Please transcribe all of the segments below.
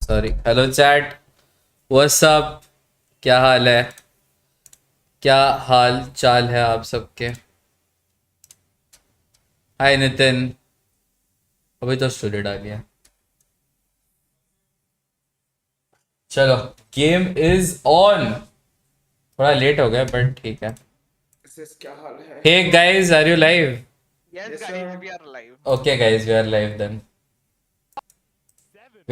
Sorry. Hello chat, what's up, क्या हाल है? क्या हाल चाल है आप सबके? हाय नितिन, अभी तो स्टोरी डाली है। चलो, गेम इज ऑन। थोड़ा लेट हो गया बट ठीक है। क्या हाल है? Hey guys, are you live? Yes, Yes, guys, sir. we are live. Okay guys, we are live then.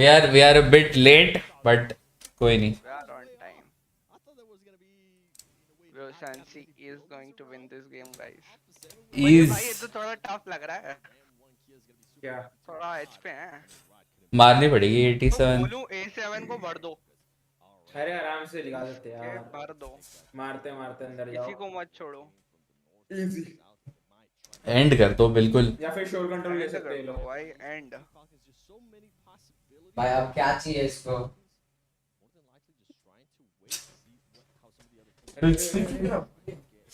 We are a bit late but कोई नहीं। We are on time. Shansi is going to win this game, guys. पर ये भाई ये Ease तो थोड़ा tough लग रहा है. क्या? थोड़ा एच पे है. मारनी पड़ेगी तो 87। बोलूं A7 को भर दो. अरे आराम से निकाल देते के यार। भर दो. मारते मारते अंदर जाओ। किसी को मत छोड़ो. इजी। एंड कर दो बिल्कुल। या फिर शोर कंट्रोल ले End सकते कर हैं दो लोग। भाई end. भाई अब क्या चाहिए इसको?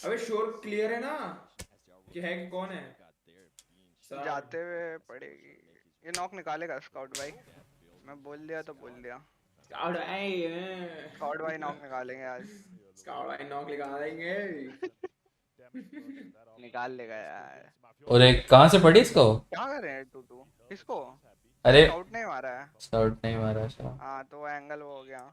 अबे शोर क्लियर है ना कि है कि कौन है? जाते हुए पड़ेगी. ये नॉक निकालेगा स्काउट भाई. मैं बोल दिया तो बोल दिया. स्काउट भाई नॉक निकालेंगे आज. स्काउट भाई नॉक निकाल देंगे। निकाल लेगा यार. और एक कहाँ से पड़ी इसको? क्या कर रहे हैं टूटू? किसको? अरे स्काउट नहीं मारा है. शॉट नहीं मारा शाह। हाँ तो एंगल वो हो गया.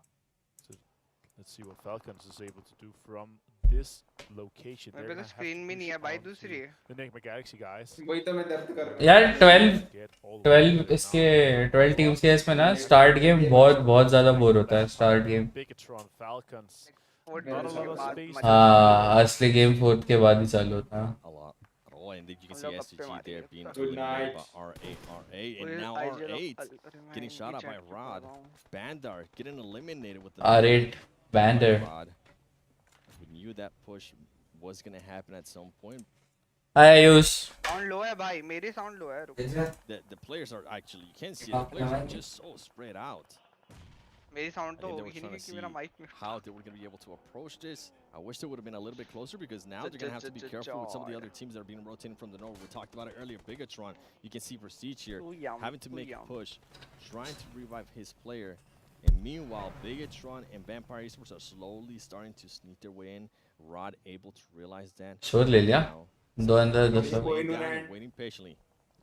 Let's see what Falcons is able to do from this location. मेरे They're पे तो gonna have स्क्रीन to भी push नहीं है भाई onto दूसरी. the Enigma Galaxy guys. वही तो मैं दर्द कर रहा हूँ। यार 12 Get all the way 12 to इसके now. 12 टीम्स के इसमें ना स्टार्ट गेम बहुत बहुत ज़्यादा बोर होता है स्टार्ट गेम। Bigatron Falcons. वो Not a lot के of बाद space. मजा हाँ, असली गेम 4 के बाद ही चालू होता है। A lot at all, and then you can हम see लोग SCG गप्पे there मारेंगे. being Good eliminated night. by RA, and Will now I just- R8 I'll getting shot at by check Rod. it out. Bandar getting eliminated with the R8 Bander। Rod. We knew that push was gonna happen at some point. Hi Ayush. Sound लो है भाई. मेरी sound लो है. रुको. The players are actually, you can see it, the players are just so spread out. मेरी sound तो I think they होगी were he trying नहीं to क्योंकि मेरा see माइक में. how they were gonna be able to approach this. I wish they would have been a little bit closer because now they're gonna have to be careful with some of the other teams that are being rotated from the north. We talked about it earlier. Bigatron, you can see Prestige here Too young, having to too make a young. push, trying to revive his player. And meanwhile, Bigatron and Vampire Esports are slowly starting to sneak their way in. Rod able to realize that. शोर ले लिया। Now, दो अंदर दो शोर। laying down and waiting patiently.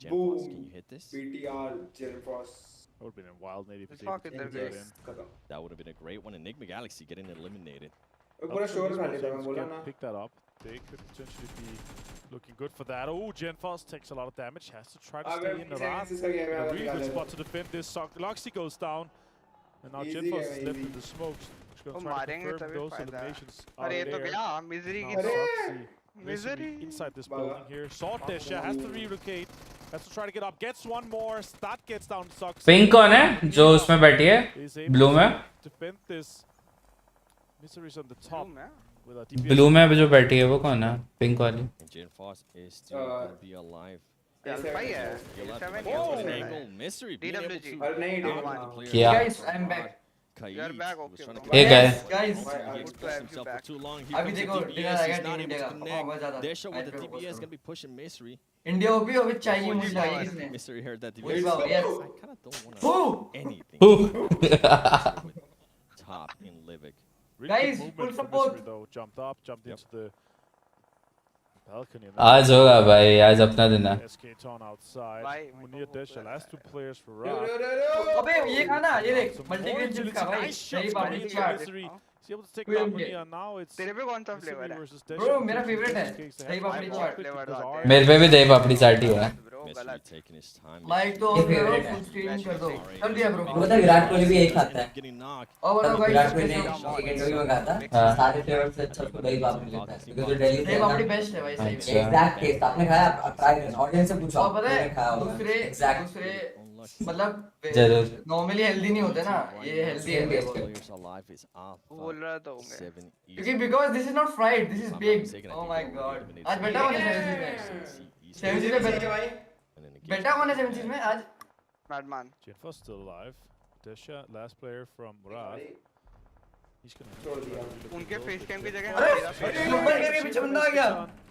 Jamfos, can you hit this? PTR Jelfrost That would have been a wild maybe if Let's they able talk to in get their that face. in. खत्म। That would have been a great one. Enigma Galaxy getting eliminated. वो पूरा Upset शोर this खा was लेता able मैं to बोला get- ना। pick that up. They could potentially be looking good for that. Oh, Genfos takes a lot of damage. Has to try to अबे stay in the seven Rod. इसका game है A अगर really निकाल good दे spot तो। to defend this. Loxy goes down. And now Easy Genfos game, is left easy. in the smokes. She's वो going to try to मारेंगे confirm तभी those फायदा है. eliminations अरे are ये तो there. गया मिजरी की Now तो. Soxy misery. inside this Baga. building here. Saw Desha has to relocate. Has to try to get up. Gets one more. Stat gets down to Soxy. Pink कौन है जो उसमें बैठी है? Is able ब्लू to में? defend this. Misery's on the top Boom, with a DPS. Blue में जो बैठी है वो कौन है? पिंक वाली। And Genfos is still going to be alive. Alpha ही है. You're left A7 with ही है. an उसमें. angle. Mystery being able DWG. to अरे नहीं Down नहीं one. the player Yeah. Guys, I'm back. Kaid You're back, was okay, trying to okay. Hey, get guys. out. Guys. He Good to exposed have you himself for back. too long. Here अभी comes the देखो DPS. Dinner आएगा He's not team able India to का। बहुत connect. ज्यादा। Desha with the I feel DPS close gonna be pushing Mystery. India हो भी अभी चाहिए Fuji मुझे power. आई इसने। Mystery heard that Fuji DPS. power, yes. I kind of don't want Who? anything. Who? Top in Livik. Really Guys, good full movement from support. Mystery though. Jumped up, jumped into the balcony. And आज होगा भाई, आज अपना दिन है। SK Town outside. भाई, मेरे Munir को Desha, भूख last two लगा players for रो Rod. रो रो रो। अबे ये खा ना ये देख Some मल्टीग्रेन more चिप्स का agility. भाई। Nice दही shots papdi coming in chaat. Mystery. He's able to take Will down get. Munir. Now it's तेरे पे कौन सा Mystery फ्लेवर है? versus Desha. Bro, Two मेरा teams favorite है। versus cakes. They दही have to papdi be chaat. quick Flavor because आते our हैं। मेरे पे भी दही पापड़ी चाटी है। Bro Mystery गलत. taking his time. माइक तो ये ऑफ करो favorite है। फुल स्क्रीन कर दो। R8 कर दिया ब्रो। वो पता है विराट कोहली भी यही खाता है। Getting knocked. और बताओ विराट गाइस कोहली ने कैसे Come on. एक इंटरव्यू में कहा था हाँ। सारे फ्लेवर से अच्छा उसको दही पापड़ी लगता है क्योंकि जो दिल्ली से दही है पापड़ी ना बेस्ट है भाई सही अच्छा। में। एग्जैक्ट टेस्ट आपने खाया आप ट्राई करना ऑडियंस से पूछो और पता मैंने है खाया होगा दूसरे एग्जैक्ट दूसरे Unlucky. मतलब जरूर। नॉर्मली हेल्दी नहीं होते ना ये हेल्दी है Same वो। Players alive is off. बोल रहा तो होंगे. 7 क्योंकि because this is not fried this is If I'm not baked mistaken, I oh think my they were god eliminated आज from बेटा कौन है Yeah. 70 East. 70 में ठीक है भाई। And then again, बेटा कौन है 70 में आज Madman. Jinfo's still alive. Desha, last player from Rod. He's gonna छोड़ दिया उनके फेस कैम की जगह अरे मेरा face अरे ऊपर करके पीछे बंदा आ गया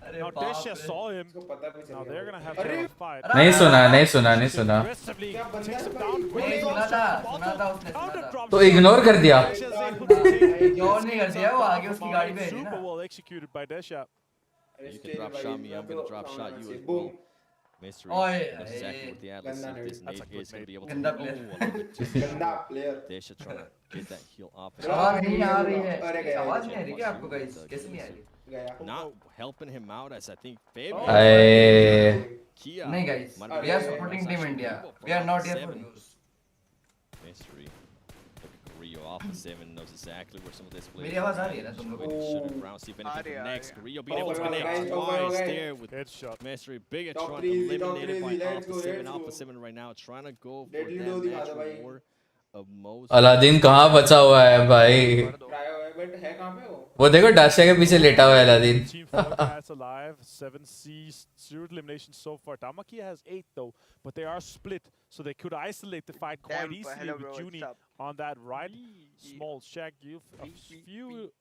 अरे Now बाप Desha रे saw him. इसको पता भी चल Now गया they're gonna have अरे to fight. नहीं सुना नहीं सुना नहीं सुना Aggressively क्या बंदा takes है him भाई? down. नहीं, Great सुना shot था, from the सुना था bottom. उसने, Counter सुना था। drop तो shot. इग्नोर कर दिया Desha is able to take ignore नहीं कर दिया, वो आगे उसकी गाड़ी पे है Super ना। well executed by Desha. You can drop shot me, I'm gonna drop shot you as boom well. Mystery. Oy, That's exactly what the Atlas Ganda see. This That's a nade good is gonna be able to Ganda hit. player. Ooh, a little bit too गंदा strong. Player Desha trying to get that heel off. आवाज नहीं आ रही अरे है गया, आवाज गया, नहीं आ रही क्या आपको गाइस कैसे नहीं आ रही गया Not helping him out as I think Oh. Fabian. अरे Kia. नहीं guys might have we are been supporting team actually India able for we are not Alpha here for 7. news Mystery. Look at Carrillo off the 7 knows exactly where some of this plays. मेरी आवाज आ रही है ना तुम लोगों को Shooting around, see if anything Ari, connects. Ari. Carrillo being able Oh, to guys, connect oh, twice guys. there with Headshot. Mystery. Big Top Tron three, top eliminated three, by let's Alpha go, 7. let's Alpha go. 7 right now trying to go for Deadly that dose दिखा match दो भाई। war of most. Aladdin कहाँ बचा हुआ है भाई कर दो ट्राई हुआ है बट है कहाँ पे वो वो देखो डाशा के पीछे लेटा हुआ है Aladdin Team 4 guys alive, 7 C's, 0 eliminations so far. Damakia has 8 though, but they are split, so they could isolate the fight quite Damn, easily hello with bro, Juni what's up? on that right. Small shack, you a few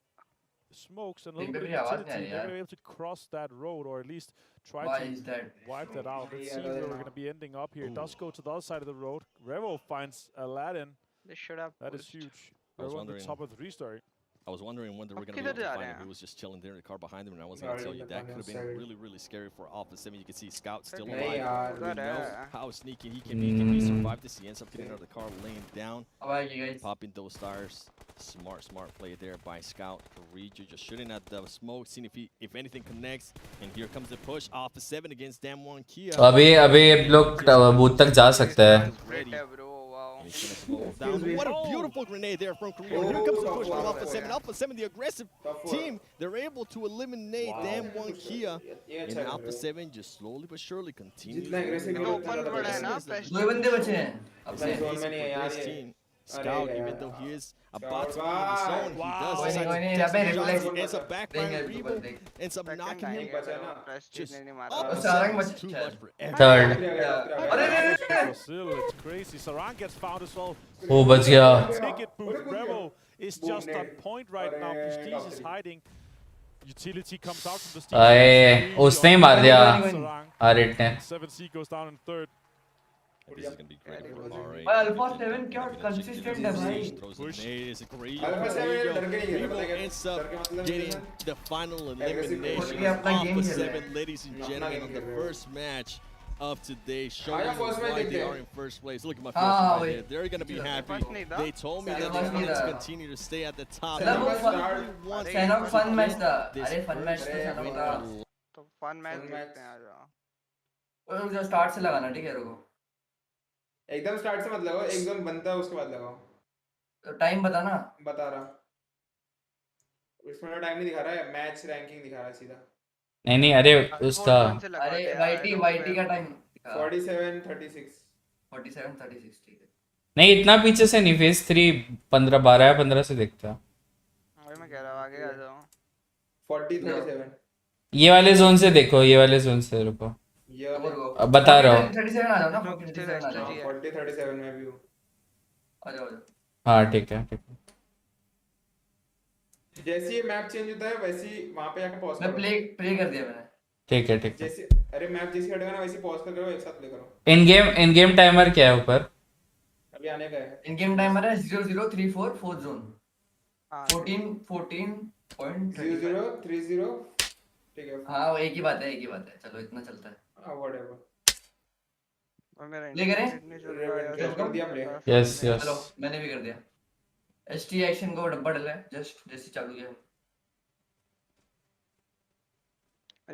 smokes and a little Team bit पे भी of आवाज नहीं आ utility. रही They're यार gonna be able to cross that road or at least try why to is that wipe that out. Let's Yeah, see where right we're now. gonna be ending up here. It does go to the other side of the road. Revo finds Aladdin. They should have That is pushed. huge. I was Revo on the wondering- top of the restart. I was wondering when they were अब going to be किधर able to जा find रहे him. हैं? He was just chilling there in the car behind him, and I was Yeah, going to tell yeah, you that could have been side. really, really scary for Alpha 7. You can see Scout still नहीं alive. यार, We उधर know है। how sneaky he can be. Can he survive this? He ends up getting out of the car, laying down, अब आएगी guys popping those stars. Smart play there by Scout. Corrijo just shooting at the smoke, seeing if anything connects. And here comes the push. Alpha 7 against Damwon Kia. अभी अभी लोग booth तक जा सकते हैं Split है bro, wow. And he's gonna slow down. What a beautiful grenade there from Korea. Here comes the push from Alpha 7. Alpha 7, the aggressive Top four. team, they're able to eliminate Damwon Kia. ये And अच्छा कर Alpha रहे 7 just slowly but surely continues. जितना aggressive ये तो होगा, open उतना पड़ा है ज्यादा ना This is fresh. दो ही बंदे बचे हैं It's अपने zone amazing में नहीं है for यार this ये। team. अरे Scout, यार। even though he is about to be in Scout, the zone, he wow. does कोई decide नहीं to अबे take some reflex shots. Ends up backfiring. देंगे Rebo देख ends up Second knocking him. आएगा बचा bro, ना। fresh Just चीज नहीं Alpha मारा। Oh, Sarang 7 is बच- too चल। much for everyone. थर्ड अरे अरे Brazil, it's crazy. Sarang gets found as well. वो बच गया Ticket booth. Revo is just on point right now. Prestige is hiding. Utility comes out from the Prestige. अरे उसने ही मार दिया Sarang. आरिट ने 7C goes down in third. This is going to be great for Bahrain. भाई Alpha 7 क्या consistent है भाई Throws a grenade, it's a great Alpha 7 डर के नहीं खेलता, Rebo पता क्या? ends डर up के मतलब getting नहीं the final Aggressive elimination खेल of रहे हैं। Alpha अपना game खेल रहे 7, हैं। ladies and अपना gentlemen, game on the खेल रहे हैं। first match of today, showing आया first match why देखते they हैं। are in first place. Look at my हाँ, first right वही। there. They're going to be happy. First नहीं था। They told me that Second they first wanted नहीं to था। continue to stay at the top. चला वो First fun start। Want अरे, stand out to fun match get था this अरे fun match first था stand win out था on तो fun match Fun देखते match। हैं आज। और जो स्टार्ट से लगाना ठीक है रुको एकदम स्टार्ट से मत लगाओ एकदम बनता है उसके बाद लगाओ तो टाइम बता ना बता रहा इसमें टाइम नहीं दिखा रहा है मैच रैंकिंग दिखा रहा है सीधा नहीं नहीं अरे उसका अरे वाईटी का टाइम 47 36 47 36 ठीक है नहीं इतना पीछे से नहीं फेस 3 15 12 या 15 से देखता वही मैं कह रहा हूँ आगे आ जाओ। 40 37 ये वाले जोन से देखो ये वाले जोन से रुको ये अब बता रहा हूँ 37 आ जाओ ना 40, 37 आ जाओ 40 37 में भी हूँ आ जाओ हाँ ठीक है जैसे ये मैप चेंज होता है वैसे ही वहां पे जाके पॉज मैं करो प्ले कर दिया मैंने ठीक है जैसे अरे मैप जैसे हटेगा ना वैसे पॉज कर करो एक साथ प्ले करो इन गेम टाइमर क्या है ऊपर अभी आने का है इन गेम टाइमर है 0034 फोर्थ जोन हाँ, 14.35 0030 ठीक है हाँ वो एक ही बात है चलो इतना चलता है व्हाटएवर और मेरा ले करें? internet नहीं चल रहा है यार। Yes, कर दिया play। Yes, yes। चलो मैंने भी कर दिया एसटी एक्शन को डब्बा डला है जस्ट जैसे चालू किया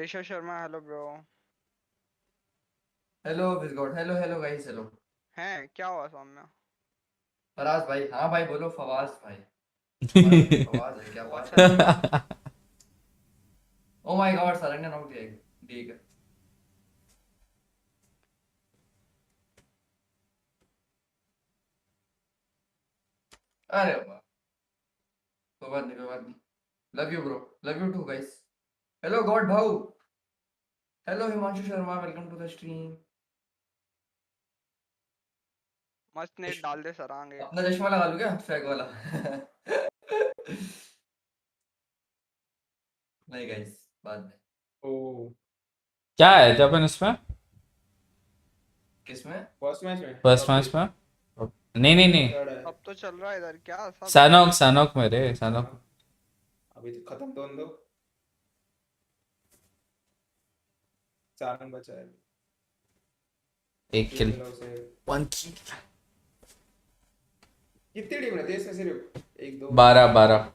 Rishabh Sharma hello bro. Hello Wizgod hello guys hello हैं क्या हुआ सौम्य? फराज भाई हाँ भाई बोलो फवाज भाई फवाज है क्या बात है ओ माय गॉड सारंग ने नॉक दिया ठीक है अरे वाह कोई बात नहीं love you bro love you too guys hello god भाऊ hello Himanshu Sharma welcome to the stream मस्त नेट डाल दे सरांगे। अपना चश्मा लगा लूं क्या स्वैग वाला नहीं गाइस, बाद में। ओ क्या है थे अपन इसमें किसमें? फर्स्ट मैच में फर्स्ट मैच में? नहीं नहीं नहीं, थर्ड है। अब तो चल रहा है इधर क्या सब। सैनोक सैनोक में रे, सैनोक। हाँ, अभी तो खत्म तो दो 4 रन बचा है। एक किल, खेल लो उसे। 1 किल। कितनी टीम रहती है इसमें? सिर्फ 1 2 12 12।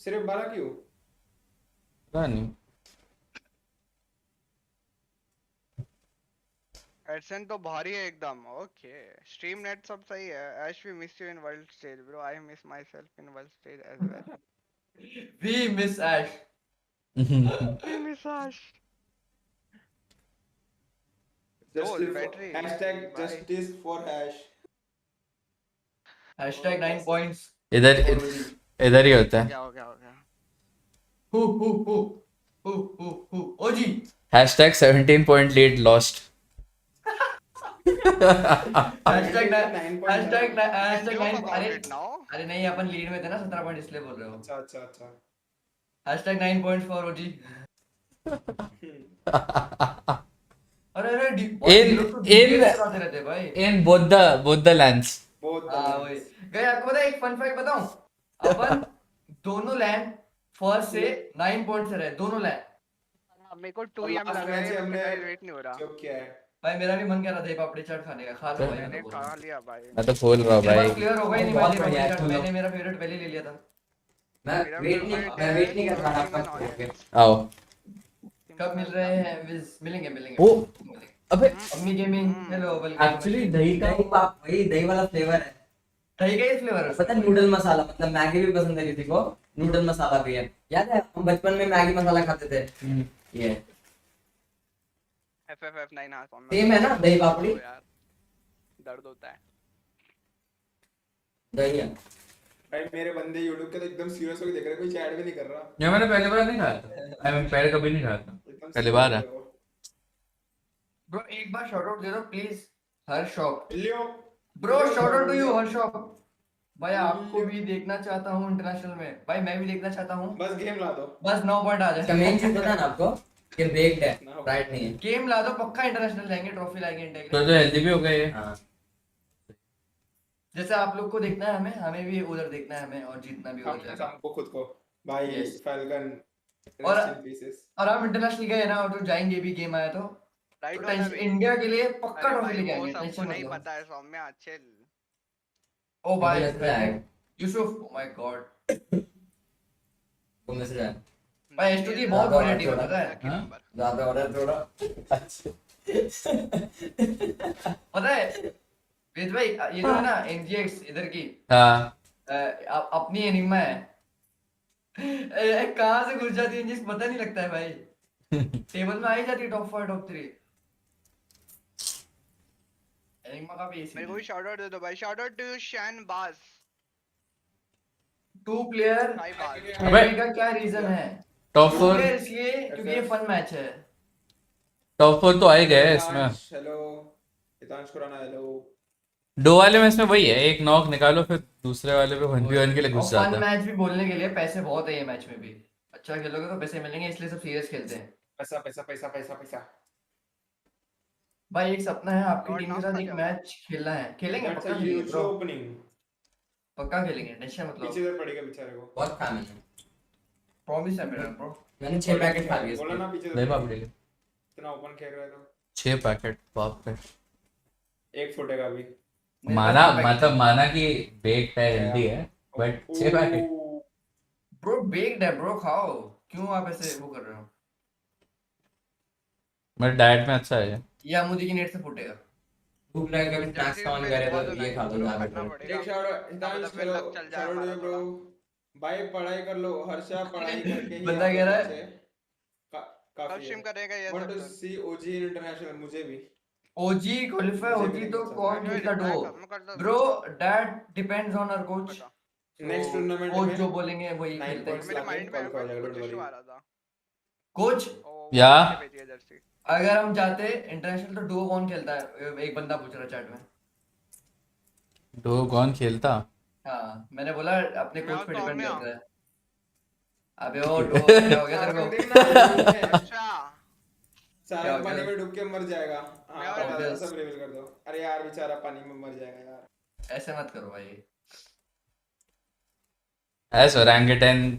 सिर्फ 12 क्यों? पता नहीं। एडसेंट तो भारी है एकदम। ओके स्ट्रीम नेट सब सही है। Ash we miss you in world stage bro, I miss myself in world stage as well. We miss Ash. We miss Ash. Justice for battery hashtag भाई। Justice for Ash. Hashtag 9 points. इधर for OG. इधर ही होता है। क्या हो गया हो गया। Who? OG. Hashtag 17 point lead lost. Hashtag 9. Hashtag 9. Hashtag Joke 9. about अरे it now. अरे नहीं, अपन लीड में थे ना 17 पॉइंट, इसलिए बोल रहे हो। अच्छा अच्छा अच्छा। Hashtag 9 points for OG. अरे कराते रहते भाई। In both the lands. बहुत हाँ वही। गए आपको पता है, एक फन फैक्ट बताऊं? अपन दोनों लैंड फर्स्ट से 9 पॉइंट से रहे, दोनों लैंड। मेरे को 2 और एम लास्ट लग मैच रहा से है, हमने मेरा वेट नहीं हो रहा। जो किया है। भाई मेरा भी मन कर रहा था पापड़ी चाट खाने का, खा लो भाई। मैंने खा लिया भाई। मैं तो खोल रहा हूँ मेरे भाई। पास क्लियर होगा ही नहीं भाई, बहुत पापड़ी बढ़िया है, चाट खोलो। मैंने मेरा फेवरेट पहले ले लिया था। मैं मेरा वेट नहीं favorite मैं है वेट नहीं कर रहा human आपका audience। आओ। कब मिल रहे हैं विज? मिलेंगे ओ मिलेंगे। अबे अम्मी गेमिंग, हेलो वेलकम। एक्चुअली दही का दही पाप वही दही वाला फ्लेवर है। दही का ही फ्लेवर है पता है नूडल मसाला, मतलब मैगी भी पसंद है किसी को, नूडल मसाला भी है। याद है हम बचपन में मैगी मसाला खाते थे? ये FFF9 हाँ कौन सेम है ना दही पापड़ी? यार दर्द होता है। दही है। भाई मेरे बंदे YouTube के तो एकदम सीरियस होके देख रहे हैं, कोई चैट भी नहीं कर रहा। ये मैंने पहली बार नहीं खाया था। आई मीन पहले कभी नहीं खाया था, एकदम पहली बार है। ब्रो एक बार शॉट आउट दे दो प्लीज। हर शॉप Leo bro, shout out to you हर शॉप। भाई आपको भी देखना चाहता हूँ इंटरनेशनल में, भाई मैं भी देखना चाहता हूँ। बस गेम ला दो। बस 9 पॉइंट आ इसका जाए। मेन चीज पता है ना आपको कि बेक्ड है, राइट नहीं है। गेम ला दो, पक्का इंटरनेशनल जाएंगे, ट्रॉफी लाएंगे इंडिया तो के। हेल्दी भी हो गए ये। हाँ जैसे आप लोग को देखना है हमें, हमें भी उधर देखना है हमें, और जीतना भी उधर जाएगा। हमको खुद को भाई Yes. फैल्कन और रेस्ट इन पीसेस। और हम इंटरनेशनल गए ना, और तो जाएंगे भी, गेम आया तो राइट तो वाला टेंशन भी। इंडिया के लिए पक्का अरे ट्रॉफी भाई लेके वो आएंगे, सबको टेंशन नहीं मत लो। पता है सौम्या अच्छे। ओ भाई मैसेज आएगा, यूसुफ, ओ माय गॉड। वो मैसेज आएगा। भाई एस जी बहुत बढ़िया टीम है, पता है? हाँ? ज्यादा ऑर्डर थोड़ा। पता है वेद भाई, ये जो है ना एनजीएक्स इधर की हाँ अपनी एनिमा है। कहाँ से घुस जाती है एनजीएक्स पता नहीं लगता है भाई। टेबल में आ ही जाती है टॉप 4 टॉप 3। एनिमा का भी मेरे को भी शाउट आउट दे दो भाई। शाउट आउट टू शैन बास। 2 प्लेयर साई बास। अबे खेलने का क्या रीजन है? टॉप 2 4, प्लेयर इसलिए क्योंकि ये फन मैच है। टॉप 4 तो आ ही गए इसमें। Hello Hitansh Khurana hello. दो वाले में इसमें वही है, एक नॉक निकालो फिर दूसरे वाले पे 1v1 के लिए और घुस फन जाता है। मैच भी बोलने के लिए पैसे बहुत है ये मैच में भी। अच्छा खेलोगे तो पैसे मिलेंगे, इसलिए सब सीरियस खेलते हैं। पैसा पैसा पैसा पैसा पैसा। भाई एक सपना है आपकी Lord टीम के knows साथ ना एक क्या मैच खेलना है, खेलेंगे दैट्स पक्का अ खेलेंगे ह्यूज ब्रो, ओपनिंग। पक्का खेलेंगे, टेंशन मत लो। पीछे इधर पड़ेगा बेचारे को। बहुत खाना है। प्रॉमिस है मेरा ब्रो। मैंने 6 पैकेट खा लिए बोला इसके। ना पीछे दही पापड़ी के इतना ओपन खेल रहे तो 6 पैकेट बाप रे। एक फुटेगा अभी। माना मतलब माना कि बेक्ड है, हेल्दी है, बट 6 पैकेट। ब्रो बेक्ड है ब्रो, खाओ, क्यों आप ऐसे वो कर रहे हो? मेरे डाइट में अच्छा है। ये अमुदी की नेट से फूटेगा। भूख लगे कभी स्नैक्स खाने गए तो ये खा लो ज्यादा करना बेटर। पड़ेगा। एक शाउट हितांश फिर हेलो लग चल जाए शाउट हमारा यू ब्रो। भाई पढ़ाई कर लो हर्षा, पढ़ाई करके ही बंदा कह रहा है कब काफी स्ट्रीम है। करेगा ये वांट सब टू तो? सी ओजी इन इंटरनेशनल। मुझे भी ओजी क्वालिफाई मुझे भी होती नहीं तो पता। कौन खेलता डो? मैं करता bro that depends on our coach. पता। नेक्स्ट टूर्नामेंट कोच में जो बोलेंगे वही 9 खेलते पॉइंट्स हैं। मेरे लाके माइंड में है क्वालीफाई हो जाएगा, बट डोंट कुछ इशू वरी। आ रहा था। कोच ओ या? नीचे भेजी है जर्सी। अगर हम जाते इंटरनेशनल तो डो कौन खेलता है? एक बंदा पूछ रहा चैट में। दो कौन खेलता? हाँ मैंने बोला अपने मैं कोच पे और डिपेंड सौम्या। करता है। अबे ओ डो क्या हो गया तेरे को? देखना अच्छा सारा क्या हो पानी गया? में डूब के मर जाएगा। मैं हाँ और बता दो, Obvious. सब रिवील कर दो। अरे यार बेचारा पानी में मर जाएगा यार। ऐसे मत करो भाई। एस ओरंगेटन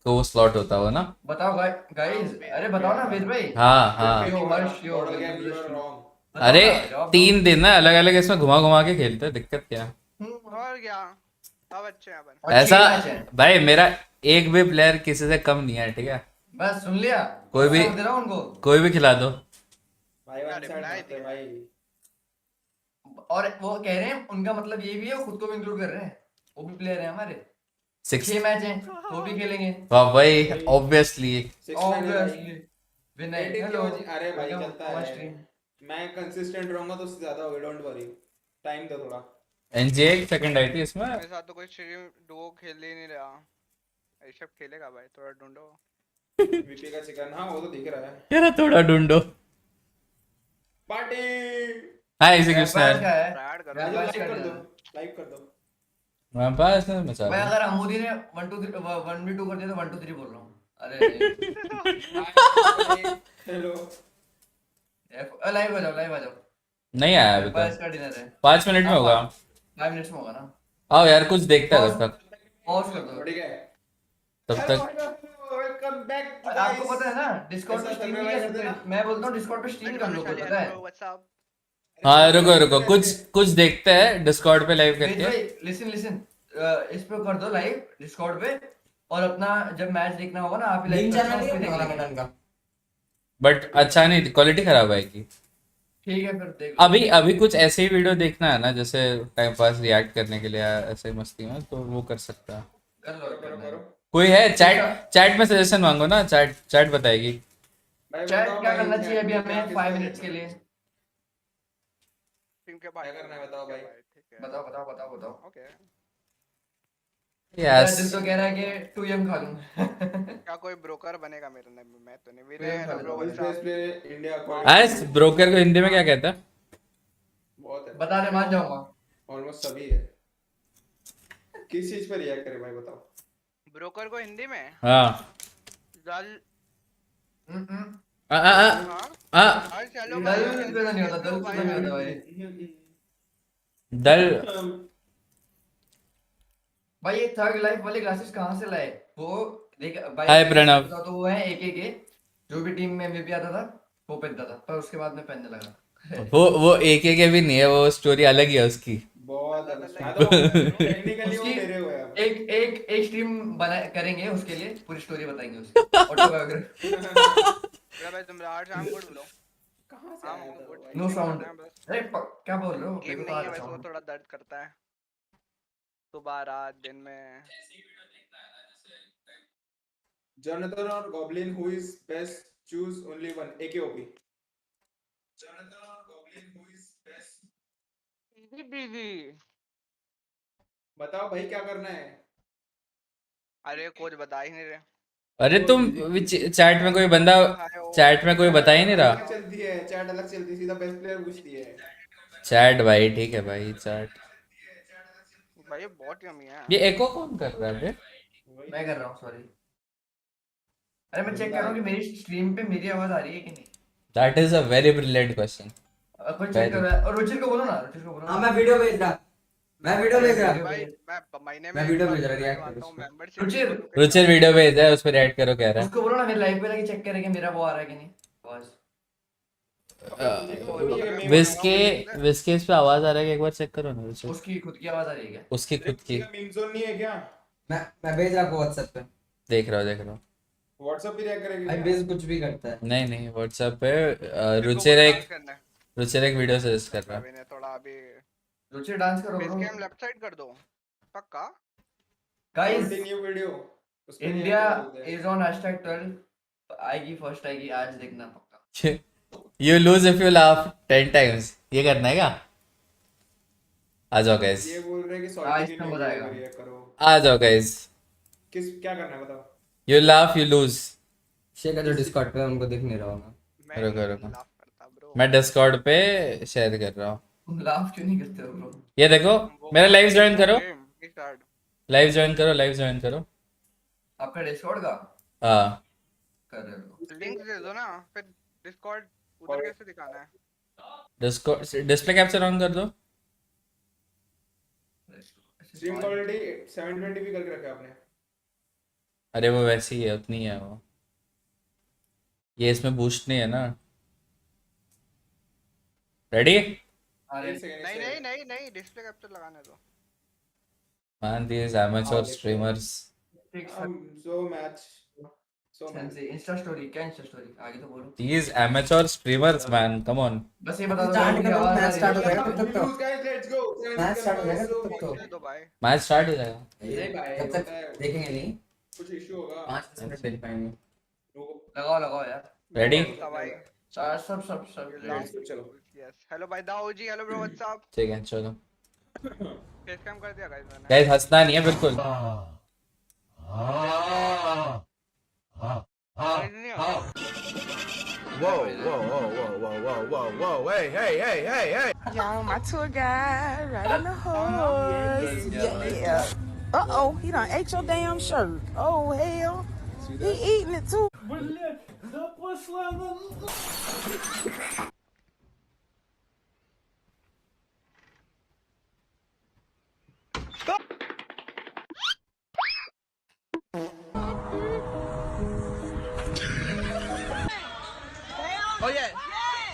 को स्लॉट होता हो ना। बताओ गाइस, अरे बताओ ना वेद भाई। हाँ हाँ। यो हर्ष यो Border game, you are wrong. बताओ अरे ना, जवाब दो। 3 दिन ना अलग अलग इसमें घुमा घुमा के खेलते हैं, दिक्कत क्या है? और क्या सब अच्छे हैं अपन। और ऐसा 6 मैच है। भाई मेरा एक भी प्लेयर किसी से कम नहीं है, ठीक है? बस सुन लिया। कोई भी- दे रहा हूं उनको। कोई भी खिला दो। भाई वन साइड reply मत है दिया। भाई। और वो कह रहे हैं उनका मतलब ये भी है, वो खुद को भी इंक्लूड कर रहे हैं, वो भी प्लेयर है हमारे। 6 6 मैच हैं, वो भी खेलेंगे। वाह भाई, ऑब्वियसली। 6-9 है ऑब्वियसली भाई। विनय 18 हेलो। की वजह- अरे भाई चलता है। मैं कंसिस्टेंट रहूंगा तो उससे ज्यादा होगा, डोंट वरी। टाइम दो थोड़ा। एनजीए की सेकंड आई थी इसमें। मेरे साथ तो कोई स्ट्रीम डुओ खेल ही नहीं रहा। ऋषभ खेलेगा भाई, थोड़ा ढूंढो। वीपी का चिकन, हाँ वो तो दिख रहा है। कह रहा थोड़ा ढूंढो। पार्टी। हाय श्री कृष्ण। व्यापार का है। ट्राई कर राजू व्यापार लाइक कर कर दो, देना। लाइक कर दो। मेरे पास है मचा भाई दो। अगर अमूदी ने 1 2 3 1v2 कर दिया तो 1 2 3 बोल रहा हूँ। अरे हेलो। लाइव आ जाओ। नहीं आया अभी व्यापार तक। इसका डिनर है। 5 मिनट में होगा। 5 मिनट्स में होगा ना। आओ यार, कुछ देखता है तब तक। पॉज कर दो। ठीक है। तब तक वेलकम बैक आपको पता है ना डिस्कॉर्ड पे ऐसा स्ट्रीम सर्वे नहीं कर वाइज देना। सकते। मैं बोलता हूँ डिस्कॉर्ड पे स्ट्रीम कर लो, कोई पता है? व्हाट्सअप। हाँ रुको रुको, कुछ कुछ देखते हैं डिस्कॉर्ड पे लाइव वेद करके। भाई लिसन इस पे कर दो लाइव डिस्कॉर्ड पे, और अपना जब मैच देखना होगा ना आप ही लिंक लाइव चैनल करना, नहीं उस पे है देख लेंगे। ओरंगेटन का। बट अच्छा नहीं, क्वालिटी खराब आएगी। ठीक है फिर देख लो। अभी अभी कुछ ऐसे ही वीडियो देखना है ना, जैसे टाइम पास रिएक्ट करने के लिए या ऐसे मस्ती में, तो वो कर सकता है। कर लो करो करो। कोई है चैट? चैट में सजेशन मांगो ना, चैट चैट बताएगी। भाई चैट बताओ क्या भाई, करना चाहिए अभी क्या हमें किसका 5 मिनट्स के देखना लिए? टीम के बाद क्या करना है बताओ भाई। ठीक है। बताओ। ओके। मेरा यस। दिल तो कह रहा है कि 2M खा लूं। क्या कोई ब्रोकर बनेगा मेरे में? मैं तो नहीं। कोई विनय हेलो खा ब्रो लेता Who is WhatsApp. best player India आज ब्रोकर को हिंदी में क्या कहता है? बहुत है। बता दे मान जाऊंगा। ऑलमोस्ट सभी है। किस चीज पर रिएक्ट करे भाई बताओ। ब्रोकर को हिंदी में हाँ। दल। आ आ आ हाँ आ हाय चलो दल भाई, पे तो नहीं होता, दल पे भाई तो नहीं होता यार। भाई। दल। भाई ये थर्ड लाइफ वाले क्लासेस कहाँ से लाए? वो देख भाई हाय प्रणव। बताओ तो वो है एक के जो भी टीम में एमवीपी आता था वो पहनता था, पर उसके बाद में पहनने लगा। वो एक के भी नहीं है, वो स्टोरी अलग ही है उसकी। बहुत अलग हाँ अलग तो टेक्निकली वो उसकी मेरे हुए अब। एक स्ट्रीम बना करेंगे उसके लिए, पूरी स्टोरी बताएंगे उसकी ऑटोबायोग्राफी। ब्रो भाई तुम राहत शाम गुड ब्रो। कहाँ से हाँ आया था गुड। भाई? No sound. बस अरे क्या बोल रहे हो? गेम मेरे को तो नहीं आ है रहा बस, वो sound। थोड़ा दर्द करता है सुबह रात दिन में। Jonathan or Goblin, who is best? Choose only one. AKOP. Jonathan or Goblin, who is best? Easy busy. बताओ भाई क्या करना है। अरे कुछ बता ही नहीं रहे। अरे तुम चैट में कोई बंदा, चैट में कोई बता ही नहीं रहा। अलग चलती है चैट, अलग चलती है, सीधा बेस्ट प्लेयर पूछती है। चैट भाई ठीक है भाई, चैट। भाई ये बहुत यमी है। ये एको कौन कर रहा है बे? मैं कर रहा हूँ सॉरी। अरे मैं चेक कर रहा हूँ कि मेरी स्ट्रीम पे मेरी आवाज आ रही है कि नहीं। That is a very brilliant question. कोई चेक कर रहा है। और रुचिर को बोलो ना, रुचिर को बोलो हाँ ना। मैं वीडियो भेज रहा। भाई मैं महीने में मैं एक वीडियो बार भेज रहा, live react आता करो हूँ, उसमें। membership रुचिर, बोलो कि रुचिर वीडियो भेजा है, उस पर ऐड करो कह रहा उसको बोलो ना मेरे लाइव पे लगे चेक करे कि मेरा वो आ रहा है कि नहीं आवाज। है। विस्के इस पे आवाज आ रहा है कि एक बार चेक करो ना रुचिर। उसकी खुद की आवाज आ रही है क्या? उसकी खुद की। मीम जोन नहीं है क्या? मैं भेज रहा आपको व्हाट्सएप पे। देख रहा हूँ। व्हाट्सएप भी रिएक्ट करेगी भाई क्या? बेस कुछ भी करता है। नहीं नहीं, व्हाट्सएप पे मेरे को रुचिर वो एक dance करना है। रुचिर एक वीडियो सजेस्ट कर रहा है। अभी ने थोड़ा अभी रुचिर डांस करो base bro. Game left side कर दो पक्का। Guys continue video. उस पे इंडिया react कर देते हैं। इज ऑन #12 आएगी, फर्स्ट आएगी, आज देखना पक्का। You lose if you laugh 10 times, ये करना है क्या? आ जाओ गाइस, ये बोल रहे हैं कि हाँ, सॉल्टी इसमें की मजा आएगा। रिएक्ट करो। आ जाओ गाइस। किस क्या करना है बताओ। You laugh you lose. Share कर डिस्कॉर्ड पे, उनको दिख नहीं रहा होगा। मैं रुको, नहीं रुको। laugh करता ब्रो। मैं डिस्कॉर्ड पे शेयर कर रहा हूँ। तुम लाफ क्यों नहीं करते हो ब्रो? ये देखो, मेरा लाइव ज्वाइन करो, Game, start। लाइव ज्वाइन करो, लाइव ज्वाइन करो। आपका डिस्कॉर्ड का हाँ कर रहे हो लिंक दे दो ना, फिर डिस्कॉर्ड उधर कैसे दिखाना है? डिस्प्ले कैप्चर ऑन कर दो। स्ट्रीम क्वालिटी 720p करके रखा है आपने? अरे वो वैसी ही है, उतनी है वो, ये इसमें बूस्ट नहीं है ना। रेडी? अरे एक सेकंड, नहीं नहीं नहीं नहीं, डिस्प्ले कैप्चर लगाने दो। Man, these amateur streamers. so match सेंसे इंस्टा स्टोरी क्या इंस्टा स्टोरी आगे तो बोलो These amateur streamers, man. Come on. बस ये बता दो स्टार्ट मेरी करो, आवाज मैच स्टार्ट हो जाएगा तब तक तो। Views, guys, let's go. Match start हो जाएगा तब तक तो। दे दो भाई। मैच स्टार्ट हो जाएगा। तब तक देखेंगे नहीं, कुछ इशू होगा। 5 मिनट देख पाएंगे। लगाओ लगाओ यार रेडी? तो भाई सब चलो। यस, हेलो भाई Dau ji, hello bro, what's up? ठीक है चलो। फेस कैम कर दिया गाइस मैंने। गाइस हंसना नहीं है बिल्कुल। गाइस नहीं आ रहा। Y'all, my tour guide, riding the horse. Yeah. Uh-oh, he done ate your damn shirt. Oh, hell. He eating it too.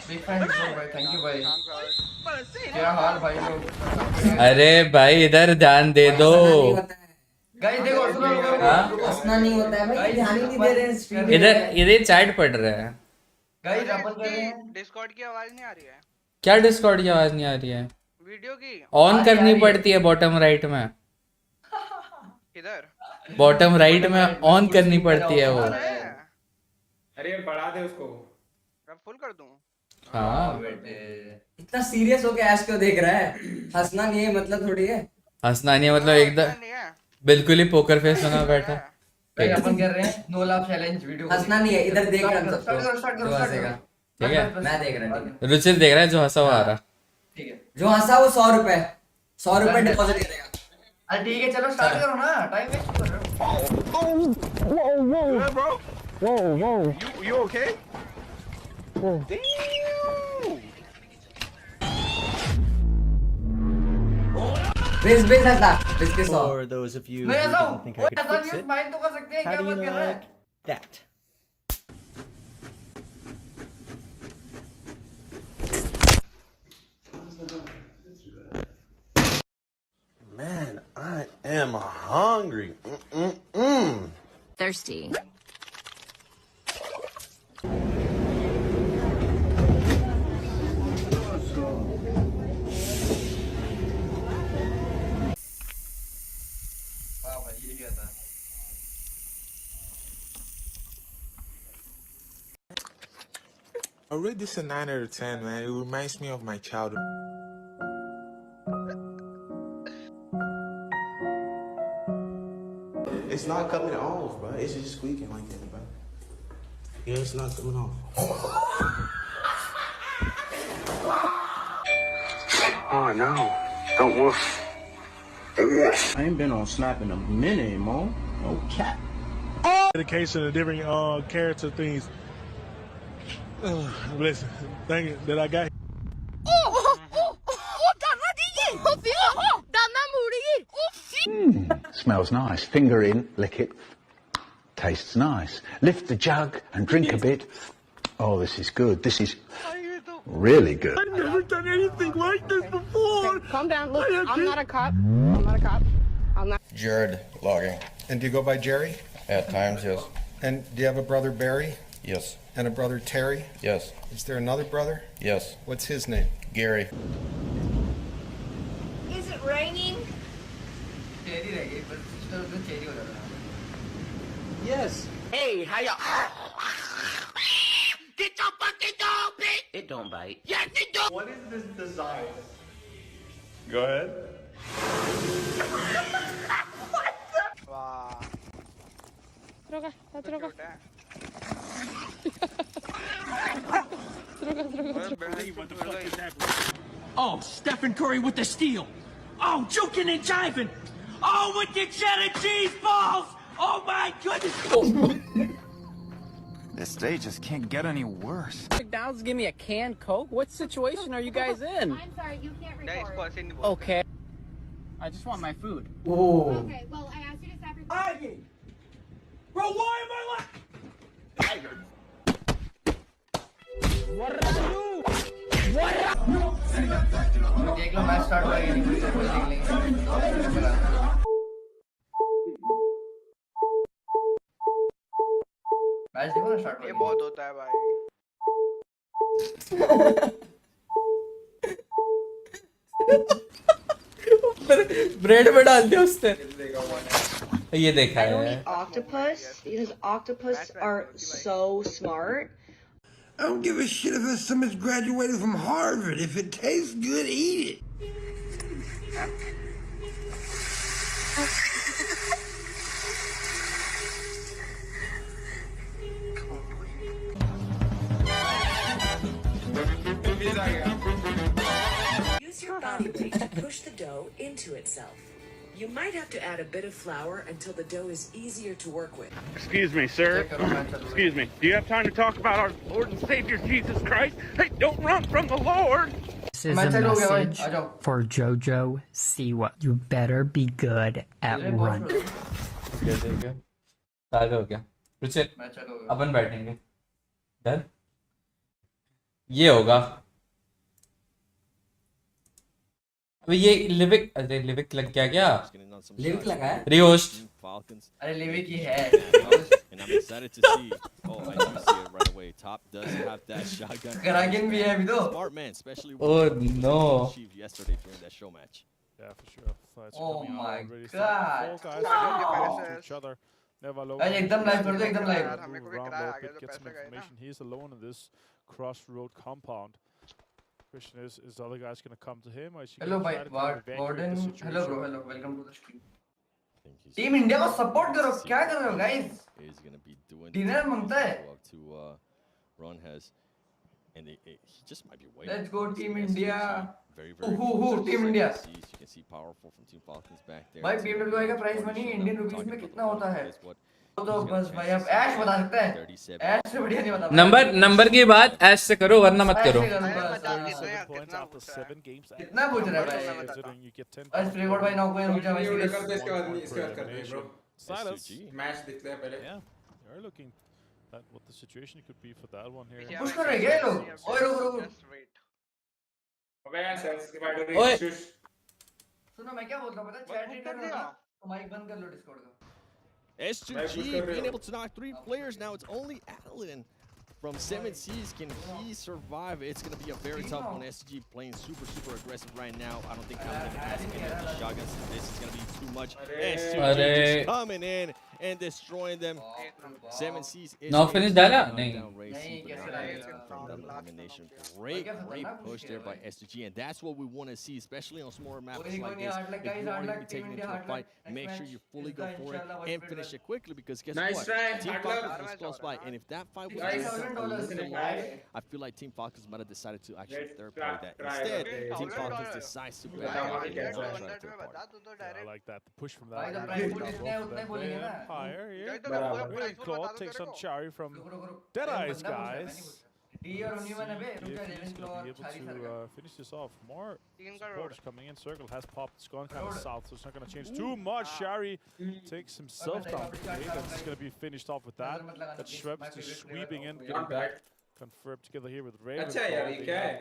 Big fan भाई, थैंक यू भाई। क्या हाल भाई लोग? अरे भाई इधर ध्यान दे दो। गाइस देखो सुनो हाँ? हंसना नहीं होता है भाई, ध्यान ही नहीं दे रहे हैं स्ट्रीम पे। इधर चैट पढ़ रहे हैं। गाइस अपन कर रहे हैं डिस्कॉर्ड की आवाज नहीं आ रही है? क्या डिस्कॉर्ड की आवाज नहीं आ रही है? वीडियो की ऑन करनी पड़ती है बॉटम राइट में। किधर? बॉटम राइट में ऑन करनी पड़ती है वो। अरे बढ़ा दे उसको। मैं फुल कर दूं? हाँ बेटे इतना सीरियस होके ऐश क्यों देख रहा है? हंसना नहीं है मतलब थोड़ी है। हंसना नहीं है मतलब एकदम नहीं है। बिल्कुल ही पोकर फेस बना बैठा। भाई अपन कर रहे हैं नो लाफ चैलेंज वीडियो। हंसना नहीं है, इधर देख रहा है सबको। स्टार्ट जो हंसेगा ठीक है मैं देख रहा हूँ, ठीक है। रुचिर देख रहा है, जो हंसा हुआ आ रहा। ठीक है जो हंसा वो 100 रुपए, 100 रुपए डिपॉजिट करेगा। अरे ठीक है चलो स्टार्ट करो ना, टाइम वेस्ट कर रहे बेस बेस हंसा, बेस के 100। For those of you हो। who मैं ऐसा didn't think I could ऐसा fix न्यूज़ it, माइंड तो कर सकते हैं, how क्या do you बात कर know रहा है? like that? Man, I am hungry. Thirsty. वाह भाई ये क्या था? I rate this a 9 out of 10, man. It reminds me of my childhood. It's not coming off, bro. It's just squeaking like that, bro. Yeah, it's not coming off. Oh no! Don't move. I ain't been on Snap in a minute, Mo. No cap. Dedication of different character things. Listen, thank you that I got. Smells nice. Finger in, lick it. Tastes nice. Lift the jug and drink a bit. Oh, this is good. This is really good. I've never done anything like this before. Calm down. Look, I'm not a cop. I'm not a cop. I'm not. Jared logging. And do you go by Jerry? At times, yes. And do you have a brother Barry Yes. and a brother Terry? Yes. Is there another brother? Yes. What's his name? Gary. Is it raining? Cherry रह गई पर तो cherry हो जाता है। Yes. Hey, how y'all? Get your fucking dog, bitch! It don't bite. Yes, it do. What is this design? Go ahead. वाह Droga, droga. Cute है। Oh, Stephen Curry with the steal. Oh, juking and jiving. Oh, with the cheddar cheese balls. Oh my goodness! This day just can't get any worse. McDonald's give me a canned Coke? What situation are you guys in? I'm sorry, you can't Guys, record. person नहीं बोलते. Okay. I just want my food. Oh. Okay, well, I asked you to stop recording. Bro, why am I like... देख लो match start हो गया नहीं देख लेंगे match देखो ना स्टार्ट हो ये गया बहुत होता है भाई. ब्रेड में डाल दिया उसने. ये देखा I don't है. eat octopus because octopus are so smart. I don't give a shit if someone's graduated from Harvard. If it tastes good, eat it. Use your body weight to push the dough into itself. You might have to add a bit of flour until the dough is easier to work with. Excuse me, sir. Excuse me. Do you have time to talk about our Lord and Savior Jesus Christ? Hey, don't run from the Lord! This is a message for Jojo Siwa. You better be good at run. चालू हो गया. रुचित अपन बैठेंगे. Done. ये होगा. अबे ये लिविक, अरे लिविक लग गया क्या? लिविक लगा है? रिहोस्ट. अरे लिविक ही है. And I'm excited to see. Oh, I do see it right away. Top does have that shotgun. Kraken भी है अभी तो. Smart man, especially. Oh no. Achieved yesterday during that show match. Yeah, for sure. Fights are Oh coming out my already. God. Four guys against each other. Never alone. भाई एकदम live कर दो एकदम live. Get some information. He's alone in this crossroad compound. Question is the other guys gonna come to him or is he Hello gonna भाई try to kind of evacuate warden. the situation? Hello bro. Hello. Welcome to the stream. Team India को support करो. क्या कर रहे हो guys? Is gonna be doing. Dinner मांगता है. To Ron has, and he just might be waiting. Let's go Team India. Very very. Who Team India? You can see powerful from Team Falcons back there. भाई BMW का price money Indian rupees में कितना होता है? तो बस भाई अब ऐश बता सकता है. ऐश से बढ़िया नहीं बता. नंबर की बात ऐश से करो वरना मत करो. कितना पूछ रहा है भाई? बस फ्लेवर भाई ना कोई रुक जा भाई. इसके बाद करते हैं ब्रो. मैच दिखता है पहले. You're looking at what the situation could be for that one here. Push कर रहे हैं क्या लोग? ओए रुक. अबे यार सेल्स की बात हो रही ओए. है. सुनो मैं क्या बोल रहा हूँ पता है? चैट रीड कर रहा हूँ. तो माइक बंद कर लो डिस्कॉर्ड का. S2G being able to knock 3 players now. It's only Adeline from 7Cs. Can he survive? It's going to be a very tough one. SG playing super aggressive right now. I don't think Adeline has any of the shotguns. This is going to be too much. S2G just coming in and destroying them. 7Cs is Now finish डाला? नहीं. Elimination. Great push there by S2G, and that's what we want to see, especially on smaller maps like this. If you want to be taken into a fight, make sure you fully go for it and finish it quickly, because guess what? Team Falcons was close by, and if that fight was a little longer, I feel like Team Falcons might have decided to actually third play that. Instead, Team Falcons decides to back out and not try to third party. I like that. The push from that. Higher here. Really cool. Take some cherry from Deadeye's guys. He's going to be able to finish this off. More supporters coming in. Circle has popped. It's gone kind of south, so it's not going to change too much. Shari takes himself down the gate, and it's going to be finished off with that. That Schweppes just sweeping in, getting back confirmed together here with Ray.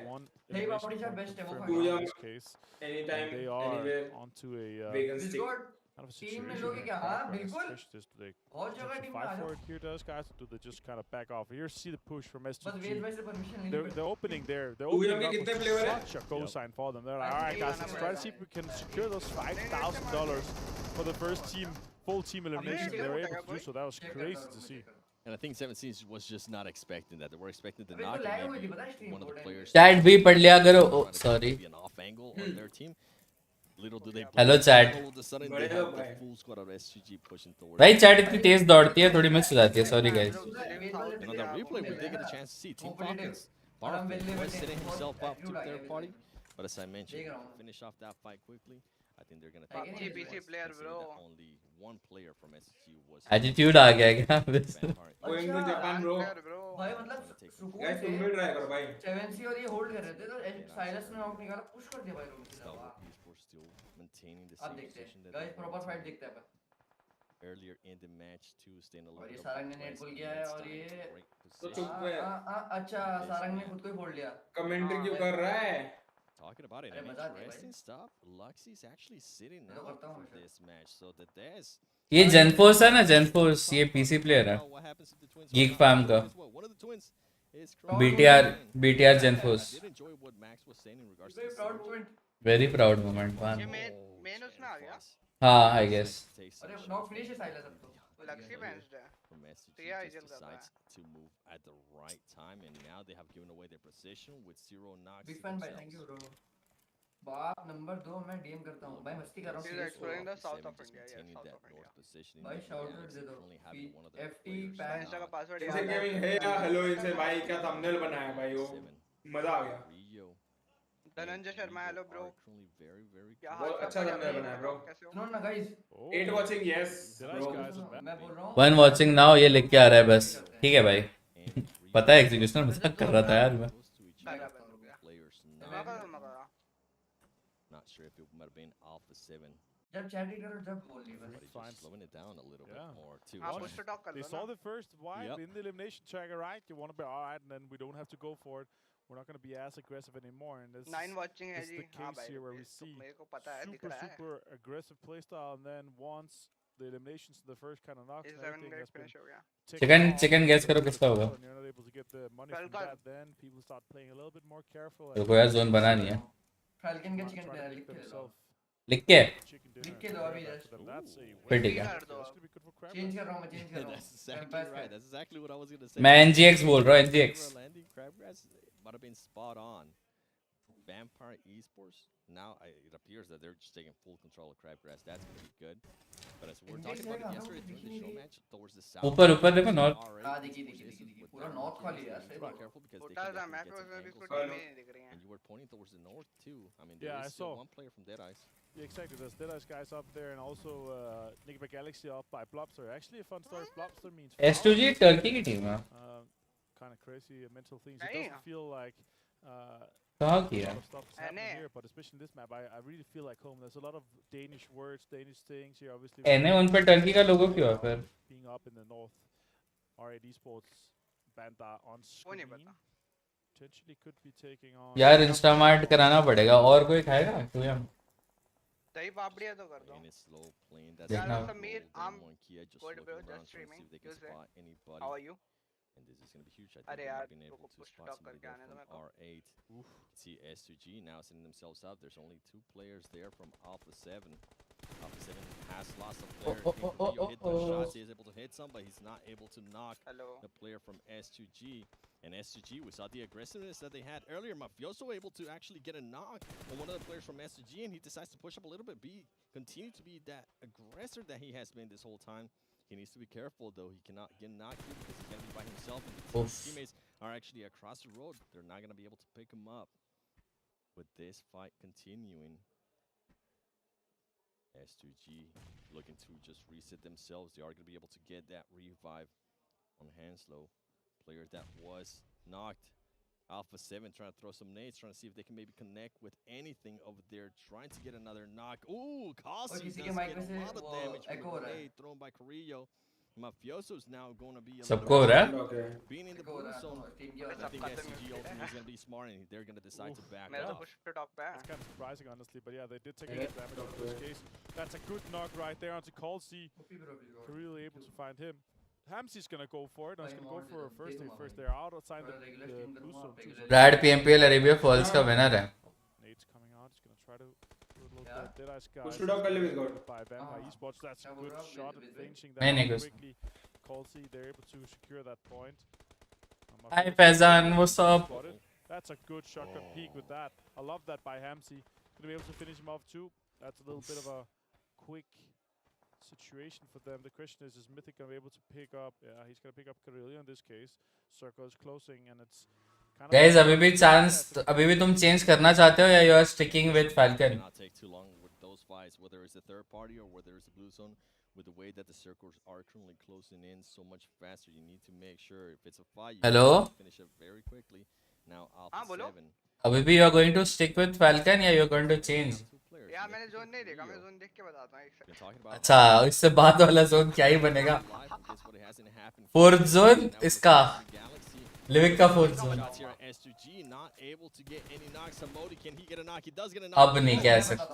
One elimination confirmed in this case. And they are onto a kind of a situation they fight for it here, does guys, or do they just kind of back off? Here, see the push from S2G. They're opening there. They're opening up with such a cosign for them. They're like, all right, guys, let's try to see if we can secure those $5,000 for the first team, full team elimination. They were able to do so. That was crazy to see. And I think 17 was just not expecting that. They were expecting to knock and maybe one of the players. Chat भी पढ़ लिया करो. Oh, sorry. Be an off angle on their team. Little do they. Hello, chat. All of a sudden, they have the full squad of SGG pushing towards. भाई chat इतनी तेज दौड़ती है, थोड़ी miss हो जाती है. Sorry guys. And on that replay, we did get a chance to see Team Falcons. Barfield was setting himself up to third party, But as I mentioned, finish off that fight quickly. I think they're gonna take PUBG PC player, bro. only one player from SSG was attitude आ गया क्या Going to Japan, bro. भाई मतलब सुकून Guys, से तुम भी try करो भाई. 7C और ये होल्ड कर रहे थे तो साइलस ने नॉक निकाला पुश कर दिया भाई रूम की तरफ अब देखते हैं गाइस प्रॉपर फाइट देखते हैं अपन earlier in the match to staying a और ये little सारंग ने नेट bit पुल किया है और ये तो चुप है. अच्छा सारंग ने खुद को ही फोल्ड लिया Commentary क्यों कर रहा है? Talking about it, अरे an मजा आती है interesting stuff. Luxy's actually sitting मैं तो out करता हूँ for this match, so the Dez. ये जेनफोर्स है ना जेनफोर्स ये पीसी प्लेयर है गीक फार्म का BTR Genforce very proud moment one man उसमें आ गया हाँ आई गेस अरे नॉक फिनिश है साइलस अब तो लक्ष्य बेंच्ड है From SG तो यह just इजल कर रहा decides है to move at the right time, and now they have given away their position with 0 knocks. Big fan भाई थैंक यू ब्रो बाप नंबर 2 मैं डीएम करता हूं भाई मस्ती कर रहा हूं exploring the south of India या साउथ ऑफ इंडिया भाई शाउट आउट दे दो एफटी पैन इंस्टा का पासवर्ड इसे गेमिंग है या हेलो इनसे भाई क्या थंबनेल बनाया भाई वो मजा आ गया. धनंजय शर्मा हेलो ब्रो क्या हाल बहुत अच्छा थंबनेल बनाया ब्रो. सुनो ना गाइस 8 watching yes bro. मैं बोल रहा हूं वन वाचिंग नाउ ये लिख के आ रहा है बस ठीक है भाई पता है एग्जीक्यूशनर मजाक कर रहा था यार मैं Not sure if it might have been Alpha 7. जब चैटिंग करो जब बोल ली बस Slowing it down a little bit more too. हाँ पुश टू टॉक कर They लो saw ना the first wipe in the elimination tracker, right? You want to be alright, and then we don't have to go for it. We're not going to be as aggressive anymore. And this 9 watching है is ji the हाँ case भाई here where we see मेरे को पता है दिख super रहा है super aggressive playstyle, and then once the eliminations, the first kind of knocks, इस and 7 everything का has been फिनिश हो गया चिकन गैस करो किसका होगा and you're not able to get the money from Falcon. that, then people start playing a little bit more careful. देखो यार zone बना नहीं है फाल्कन का and chicken try dinner to लिख pick के दो themselves लिख के chicken लिख dinner. के दो अभी But just then that's a फिर ठीक है that's gonna be good for crab change legs. कर रहा हूं मैं चेंज कर रहा That's हूं exactly right. That's exactly what I was gonna say. मैं NGX बोल रहा हूँ NGX Landing Crabgrass might have been spot on. Vampire Esports. Now it appears that they're just taking full control of Crabgrass. That's gonna be good. But as we were talking about it yesterday during the show match, towards the south. ऊपर देखो north हां देखिए पूरा north खाली यार सही बात Careful because they छोटा can सा definitely मैप get उसमें some भी angles कोई going. टीमें नहीं दिख रही हैं And you were pointing towards the north too. I mean, Yeah, there I is still saw. one player from Dead Eyes. Yeah, exactly. There's Deadice guys up there, and also Nick Galaxy up by Blobster. Actually, a fun story. Blobster means S2G Turkey की team है kind of crazy mental things. It doesn't feel like कहाँ a किया lot of stuff is happening here, but especially in this map, I really feel like home. There's a lot of Danish words, Danish things here. Obviously, एने उन पे Turkey का लोगो क्यों है फिर being up in the north, R8 Esports Banda on screen potentially could be taking on. यार Instamart कराना पड़ेगा और कोई खाएगा तू या दही पापड़ी है तो कर दो And it's slow playing. That's देखना यार Sameer I'm Monkey just good looking bro around just trying to streaming see if they you can say spot anybody. how are you And this is going to be huge. I think अरे they यार have been तो able to push spot talk somebody करके there आने दो from मेरे को R8. See S2G now setting themselves up. There's only 2 players there from Alpha 7. Alpha 7 has lost a player. Rio hit the shots. He is able to hit some, but he's not able to knock the player from S2G. And S2G, we saw the aggressiveness that they had earlier. Mafioso able to actually get a knock on one of the players from S2G, and he decides to push up a little bit. Continue to be that aggressor that he has been this whole time. He needs to be careful though. He cannot get knocked here because he's gonna be by himself, and his teammates are actually across the road. They're not gonna be able to pick him up. With this fight continuing, S2G looking to just reset themselves. They are gonna be able to get that revive on Hanslow, player that was knocked. Alpha 7 trying to throw some nades, trying to see if they can maybe connect with anything over there, trying to get another knock. Ooh, Kasi does get a lot of damage with a nade thrown by Carrillo. Mafioso's now going to be a सबको हो रहा है being in the blue zone. I think SCG ultimately is going to be smart and they're going to decide to back मैं तो off. Push to talk पे It's kind of surprising, honestly, but yeah, they did take a hit damage in this case. That's a good knock right there onto Colsey. Really able to find him. Hamsy's gonna go for it. He's gonna go for a first aid first. They're outside the blue zone too. Brad PMPL Arabia falls का winner है Nate's coming out. He's gonna try to do a little bit. Deadice guys. Push to dog कर ले इसको. By Vampire Esports. That's a good shot at finishing नहीं, that नहीं, quickly. Colsey, they're able to secure that point. Hi Faizan, what's up? That's a good shotgun peek with that. I love that by Hamsy. Gonna be able to finish him off too. That's a little bit of a quick situation for them. The question is Mythic gonna be able to pick up? Yeah, he's gonna pick up Carillo in this case. Circle is closing, and it's guys अभी भी chance, अभी भी तुम change करना चाहते हो या you are sticking with falcon? Not take too long with those fights, whether it's the third party or whether it's the blue zone. With the way that the circles are currently closing in so much faster, you need to make sure if it's a fight, you Hello? have to finish it very quickly. Now Alpha 7. अभी भी you are going to stick with Falcon या you are going to change? यार मैंने zone नहीं देखा, मैं zone देख के बताता हूँ एक सेकंड। अच्छा, इससे बाद वाला जोन क्या ही बनेगा? फोर्थ जोन इसका, लिविक का फोर्थ जोन। अब नहीं कह सकता।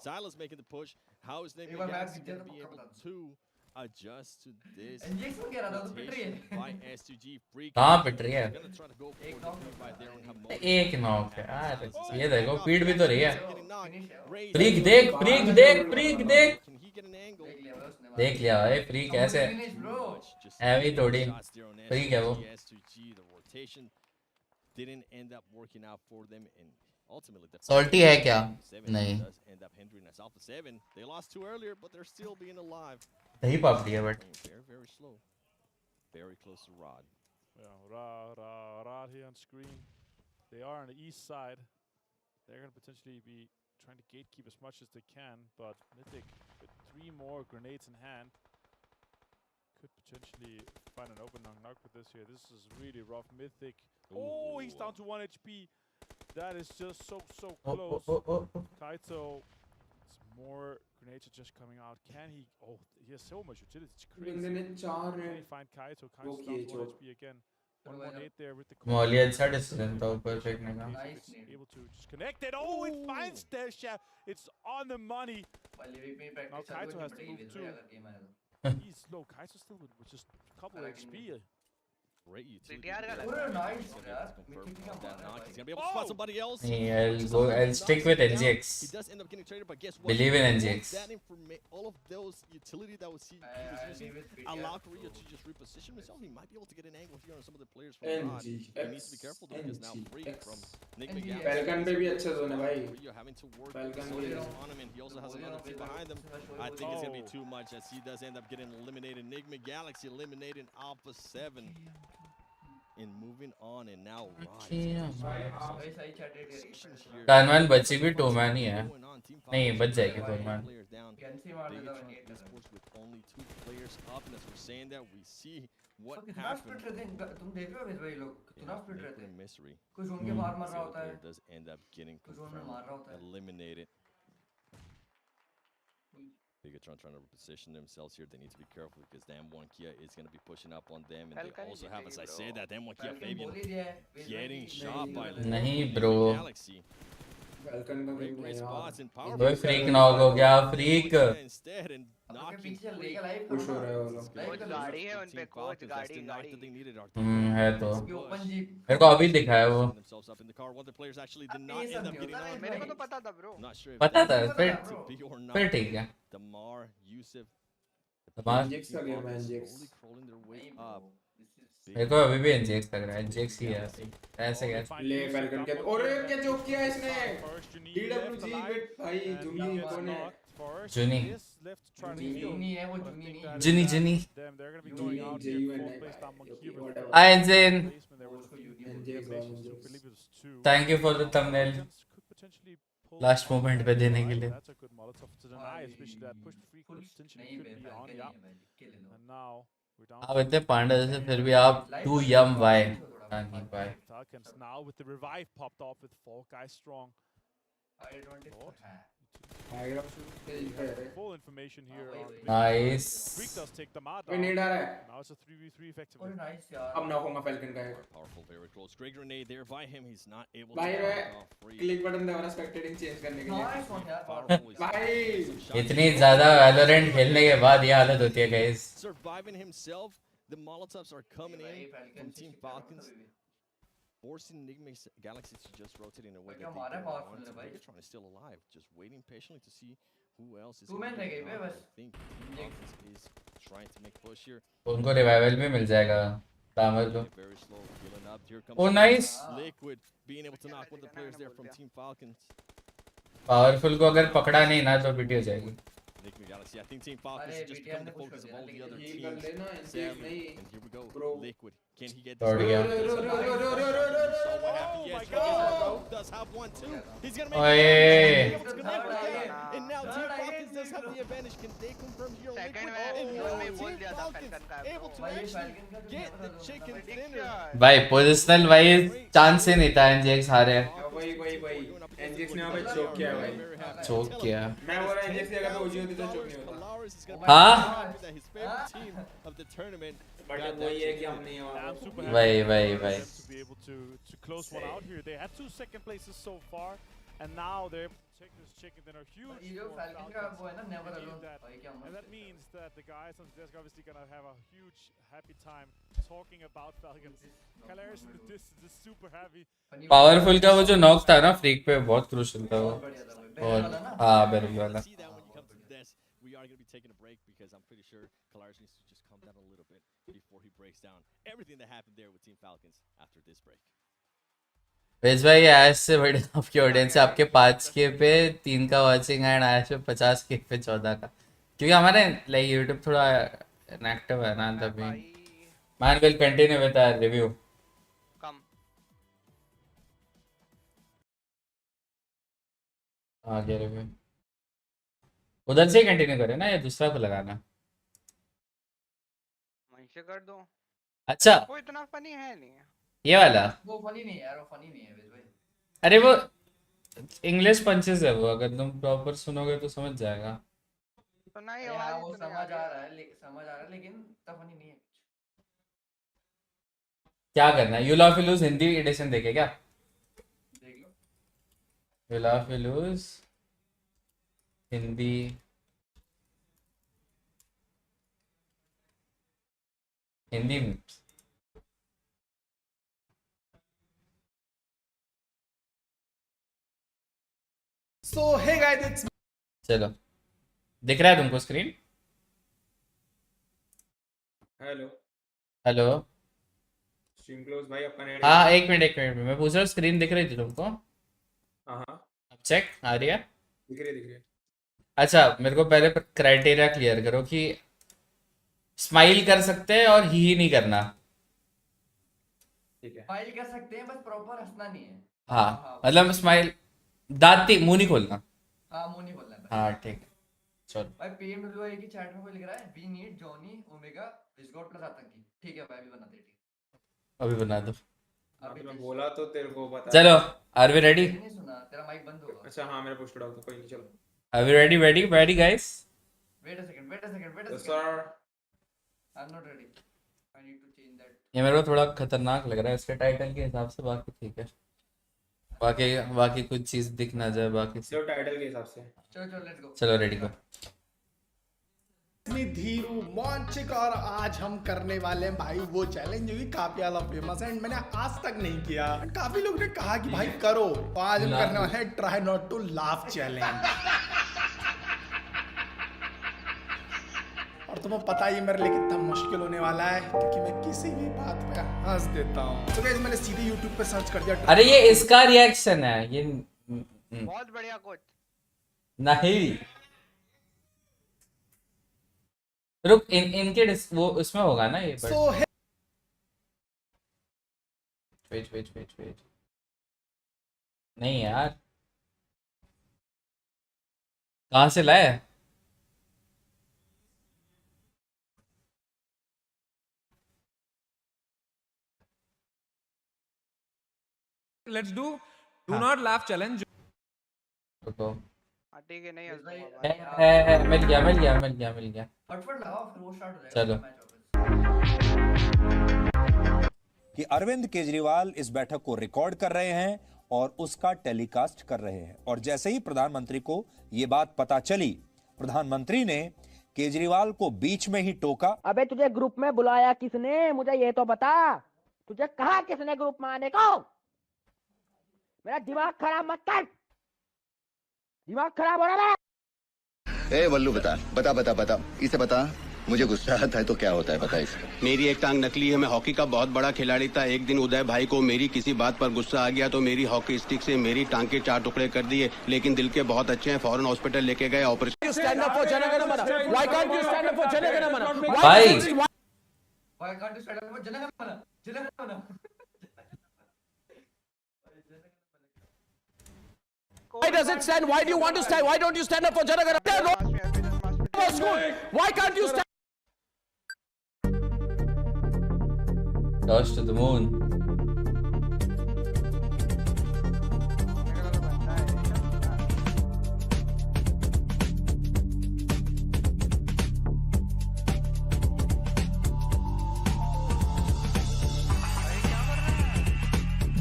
Silas making the push. How is Nigma Galaxy going to be able to adjust to this? By S2G freak. कहाँ पिट रही है? Gonna try to go for the free by there on Hamodi. एक knock है यार, ये देखो पीट भी तो रही है। फ्रीक देख, फ्रीक देख, फ्रीक देख, देख लिया भाई। फ्रीक ऐसे हैवी थोड़ी, फ्रीक है वो। Didn't end up working out for them and ultimately the Salty है क्या? नहीं। does end up hindering us. Alpha 7, they lost 2 earlier but they're still being alive. दही पापड़ी है but Very slow. Very close to Rod. Yeah, Rod here on screen. They are on the east side. They're going to potentially be trying to gatekeep as much as they can, but Mythic with 3 more grenades in hand could potentially find an open knock with this here. This is really rough. Mythic. Oh, he's down to 1 HP. That is just so close. Kaito. More grenades are just coming out. Can he? Oh, he has so much utility. It's crazy. Can he find Kaito? Kaito's down to 1 HP again. 118 there with the मौलिया अच्छा decision था ऊपर फेंकने का। able to just connect it. Oh, it finds the chef. It's on the money. Now Kaito has to move too. He's low. Kaito still with just a couple of HP. Great utility. Nice, He's gonna be able to spot somebody else. I'll stick with NGX. He does end up getting traded, but guess what? Believe in NGX. All of those utility that he was using allow Korea to just reposition himself. He might be able to get an angle here on some of the players from Rod. He needs to be careful though, because now free from Nick McGowan. Falcon पे भी अच्छा zone है भाई। Korea having to work on him, and he also has another team behind him. I think it's gonna be too much as he does end up getting eliminated. Nick McGalaxy eliminating Alpha 7. And moving on, and now कानवान बची भी 2 man ही है। नहीं बच जाएगी 4 man. with only 2 players up, and as we're saying that, we see what happened. तुम देख रहे हो भाई लोग कितना स्प्लिट रहते हैं। Mystery. कोई जोन के बाहर मार रहा होता है। Does end up getting zone में मार रहा होता है। eliminated. Bigatron trying to reposition themselves here. They need to be careful because the M1 Kia is going to be pushing up on them, and they also have, as I said, that M1 Kia Fabian getting shot by नहीं bro. Galaxy. Great spots and power. वो freak knock हो गया, freak. Instead and knocking push हो रहे हो लोग। गाड़ी है उन पे, कोच गाड़ी है तो। मेरे को अभी दिखा है वो। मेरे को तो पता था ब्रो। पता था फिर ठीक है। Damar, Yusuf. NGX का गेम है NGX। मेरे को अभी भी NGX लग रहा है, NGX ही है ऐसे कैसे। ले फैल्कन के और क्या जोक किया इसने? DWG विद भाई जूनी कौन है? जूनी है वो जूनी Hi Zain, thank you for the thumbnail last moment पे देने के लिए। आप इतने पांडा जैसे फिर भी आप too young why? नहीं why? Now with the revive popped off with Fall Guy strong. Full information here. Nice. Freak does take them out. नहीं डर है। Now it's a 3v3 effectively. nice यार। अब नॉक होगा फैल्कन का। Powerful, very close. Great grenade there by him. He's not able भाई to मैं knock off free. Click button दबाना स्पेक्टेटिंग चेंज करने के लिए। Nice one यार। भाई इतनी ज़्यादा Valorant खेलने के बाद ये हालत होती है guys। Surviving himself. The Molotovs are coming in from Team Falcons. Forcing Enigma Galaxy to just rotate in a way that they don't want to. Bigatron is still alive, just waiting patiently to see who else is going to be on. I think Falcons is trying to make push here. उनको revival भी मिल जाएगा तामर को। Very slow, healing up. Here comes Oh nice. Liquid being able to knock one of the players there from Team Falcons. Powerful को अगर पकड़ा नहीं ना तो पिटी हो जाएगी। See, I think Team Falcons is just becoming the focus of all the other Heal कर teams. लेना NGX Sadly. नहीं And here we go. bro. Liquid. Can he get दौड़ गया। this? You saw what happened yesterday. Falcons does have one too. He's gonna make ओए it. It's gonna never again. And now Team Falcons does have the advantage. Can they confirm here? Second Liquid? And में now मैं बोल Team दिया था Falcons Falcon का able to actually get the chicken dinner. भाई positional wise chance ही नहीं था एनजीएक्स हारे। वही NGX ने वहाँ पे चोक किया भाई। चोक किया। मैं बोल रहा NGX की जगह पे ओजी होती तो चोक नहीं होता। हाँ? बट वही है कि हम नहीं I'm super happy वही for वही them वही। to be able to close one out here. They had 2 second places so far, and now they're able to take this chicken dinner huge. ये जो for Falcon का Falcons. वो है ना never They need alone that. भाई क्या And मस्त that means that the guys on the desk obviously gonna have a huge happy time talking about Falcons. Kalaris in the distance is super happy. Powerful का वो जो knock था ना freak पे बहुत क्रूशियल था वो। बहुत हाँ बैरल वाला। We are going to be taking a break because I'm pretty sure Kalaris needs to just calm down a little bit before he breaks down everything that happened there with Team Falcons after this break. वेज भाई आज से बड़े आपकी audience है, आपके 5K पे 3 का वाचिंग एंड आज पे 50K पे 14 का, क्योंकि हमारे लाइक यूट्यूब थोड़ा इनएक्टिव है ना तभी। Man will continue with our review. Come आगे रिव्यू उधर से कंटिन्यू करें ना या दूसरा को लगाना? वहीं से कर दो। अच्छा वो इतना फनी है नहीं। ये वाला वो फनी नहीं है यार, वो फनी नहीं है वेज भाई। अरे वो इंग्लिश पंचेस है वो, अगर तुम प्रॉपर सुनोगे तो समझ जाएगा। तो नहीं हाँ आवाज वो इतनी समझ आ रहा है, समझ आ रहा है, लेकिन इतना फनी नहीं है। क्या करना है? You love you loose Hindi edition देखे क्या? देख लो। You love you loose Hindi Hindi So hey guys, it's चलो दिख रहा है तुमको screen? Hello hello stream close भाई आपका नेट। हाँ एक मिनट मैं पूछ रहा हूँ स्क्रीन दिख रही थी तुमको? हाँ अब चेक आ रही है? दिख रही है। अच्छा मेरे को पहले क्राइटेरिया क्लियर करो कि स्माइल कर सकते हैं और ही नहीं करना। ठीक है स्माइल कर सकते हैं, बस प्रॉपर हंसना नहीं है। हाँ मतलब स्माइल दांत मुंह नहीं खोलना। हाँ मुंह नहीं खोलना है। हाँ ठीक है चलो। भाई पीएमडब्ल्यूआई की चैट में कोई लिख रहा है we need Johnny Omega Wisgot plus आतंकी। ठीक है भाई अभी बना दे। ठीक अभी बना दो। अभी मैं बोला तो तेरे को बता। चलो आर वी रेडी? नहीं सुना, तेरा माइक बंद होगा। अच्छा हाँ मेरा पुश डाउन था, कोई नहीं चलो। Are we ready guys? Wait a second yes sir I am not ready, I need to change that. ये मेरे को थोड़ा खतरनाक लग रहा है इसके टाइटल के हिसाब से, बाकी ठीक है। बाकी कुछ चीज दिख ना जाए बाकी चलो टाइटल के हिसाब से। चलो लेट्स गो। चलो रेडी गो। धीरू मॉन्चिक और आज हम करने वाले हैं भाई वो चैलेंज जो कि काफी ज्यादा फेमस है एंड मैंने आज तक नहीं किया। काफी लोग ने कहा कि भाई करो, तो आज हम करने वाले हैं try not to laugh challenge. और तुम्हें पता ही मेरे लिए कितना मुश्किल होने वाला है, क्योंकि मैं किसी भी बात पे हंस देता हूँ। तो गाइस मैंने सीधे YouTube पे सर्च कर दिया। अरे ये इसका रिएक्शन है ये। बहुत बढ़िया कोच। नहीं रुक इनके वो उसमें होगा ना ये। वेट नहीं यार कहाँ से लाए? Let's do not laugh challenge. ठीक है नहीं मिल गया फटफट लगाओ फिर वो स्टार्ट हो जाएगा। चलो कि अरविंद केजरीवाल इस बैठक को रिकॉर्ड कर रहे हैं और उसका टेलीकास्ट कर रहे हैं, और जैसे ही प्रधानमंत्री को ये बात पता चली, प्रधानमंत्री ने केजरीवाल को बीच में ही टोका। अबे तुझे ग्रुप में बुलाया किसने, मुझे ये तो बता। तुझे कहा किसने ग्रुप में आने को? मेरा दिमाग खराब मत कर, दिमाग खराब हो रहा है। ए वल्लू बता इसे बता, मुझे गुस्सा आता है तो क्या होता है बताइए। मेरी एक टांग नकली है, मैं हॉकी का बहुत बड़ा खिलाड़ी था। एक दिन उदय भाई को मेरी किसी बात पर गुस्सा आ गया तो मेरी हॉकी स्टिक से मेरी टांग के 4 टुकड़े कर दिए, लेकिन दिल के बहुत अच्छे हैं, फौरन हॉस्पिटल लेके गए, operation. stand up for Jana Gana Mana? Why can't you stand up for Jana Gana Mana? Why? Why can't you stand up for Jana Gana Mana? Jana Gana Mana. Why does it stand? Why do you want to stand? Why don't you stand up for Jana Gana Mana? Why can't you stand? Toss to the moon.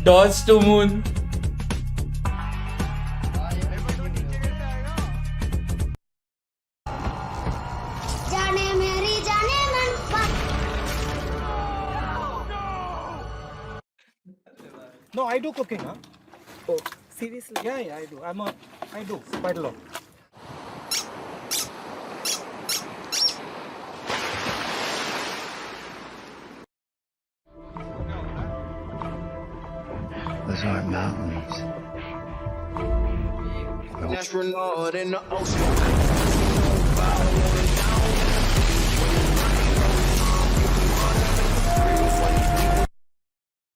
Dodge to moon. जाने मेरी जाने मन No, I do cooking, huh? Oh, seriously? Yeah, I do. I do quite a lot. Those aren't mountains. Astronaut in the ocean.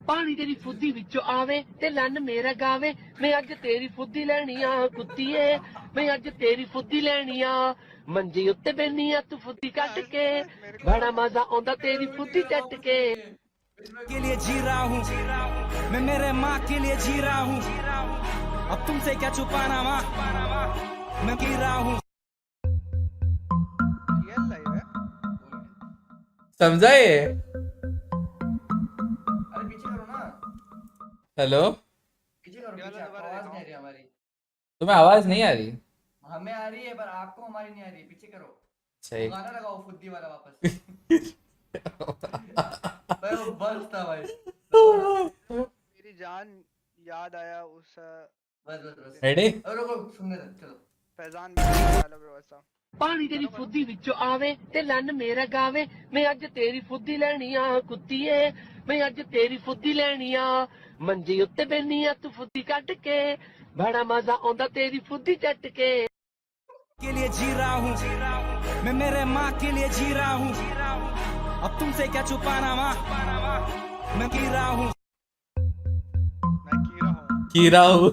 ਪਾਣੀ ਤੇਰੀ ਫੁੱਦੀ ਵਿੱਚੋਂ ਆਵੇ ਤੇ ਲੰਨ ਮੇਰਾ ਗਾਵੇ ਮੈਂ ਅੱਜ ਤੇਰੀ ਫੁੱਦੀ ਲੈਣੀ ਆ ਕੁੱਤੀਏ ਮੈਂ ਅੱਜ ਤੇਰੀ ਫੁੱਦੀ ਲੈਣੀ ਆ ਮੰਜੀ ਉੱਤੇ ਬੈਣੀ ਆ ਤੂੰ ਫੁੱਦੀ ਕੱਟ ਕੇ ਬੜਾ ਮਜ਼ਾ ਆਉਂਦਾ ਤੇਰੀ ਫੁੱਦੀ ਚੱਟ ਕੇ के लिए जी रहा हूँ मैं मेरे माँ के लिए जी रहा हूँ अब तुमसे क्या छुपाना माँ मैं जी रहा हूँ समझा ये? हेलो, पीछे करो, पीछे आवाज नहीं आ रही हमारी। तुम्हें आवाज नहीं आ रही? हमें आ रही है पर आपको हमारी नहीं आ रही। पीछे करो, सही। गाना लगाओ फुद्दी वाला वापस। भाई वो बस था भाई। मेरी जान याद आया उस बस Ready? रुको सुनने दो, चलो फैजान वाला ब्रो ऐसा। ਪਾਣੀ ਤੇਰੀ ਫੁੱਦੀ ਵਿੱਚੋਂ ਆਵੇ ਤੇ ਲੰਨ ਮੇਰਾ ਗਾਵੇ ਮੈਂ ਅੱਜ ਤੇਰੀ ਫੁੱਦੀ ਲੈਣੀ ਆ ਕੁੱਤੀਏ ਮੈਂ ਅੱਜ ਤੇਰੀ ਫੁੱਦੀ ਲੈਣੀ ਆ ਮੰਜੀ ਉੱਤੇ ਬੈਣੀ ਆ ਤੂੰ ਫੁੱਦੀ ਕੱਢ ਕੇ ਬੜਾ ਮਜ਼ਾ ਆਉਂਦਾ ਤੇਰੀ ਫੁੱਦੀ ਚੱਟ ਕੇ के लिए जी रहा हूँ मैं मेरे माँ के लिए जी रहा हूँ अब तुमसे क्या छुपाना माँ मैं जी रहा हूँ कीरा हूँ।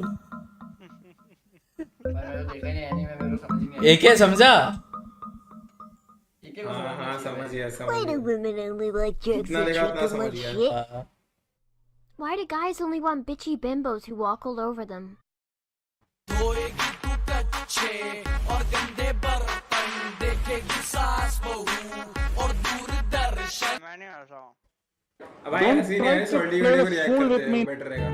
देखा नहीं एनीमे मेरे को समझ नहीं एक है समझा? हाँ समझ गया Why do women only like jerks इतना that देखा treat उतना them like समझ shit? गया। Why do guys only want bitchy bimbos who walk all over them? धोएगी तू कच्चे और गंदे बर्तन देखेगी सास बहू और दूरदर्शन मैंने हंसा हूँ। अब भाई हंसी नहीं है, सॉल्टी वीडियो को रिएक्ट करते हैं, बेटर रहेगा।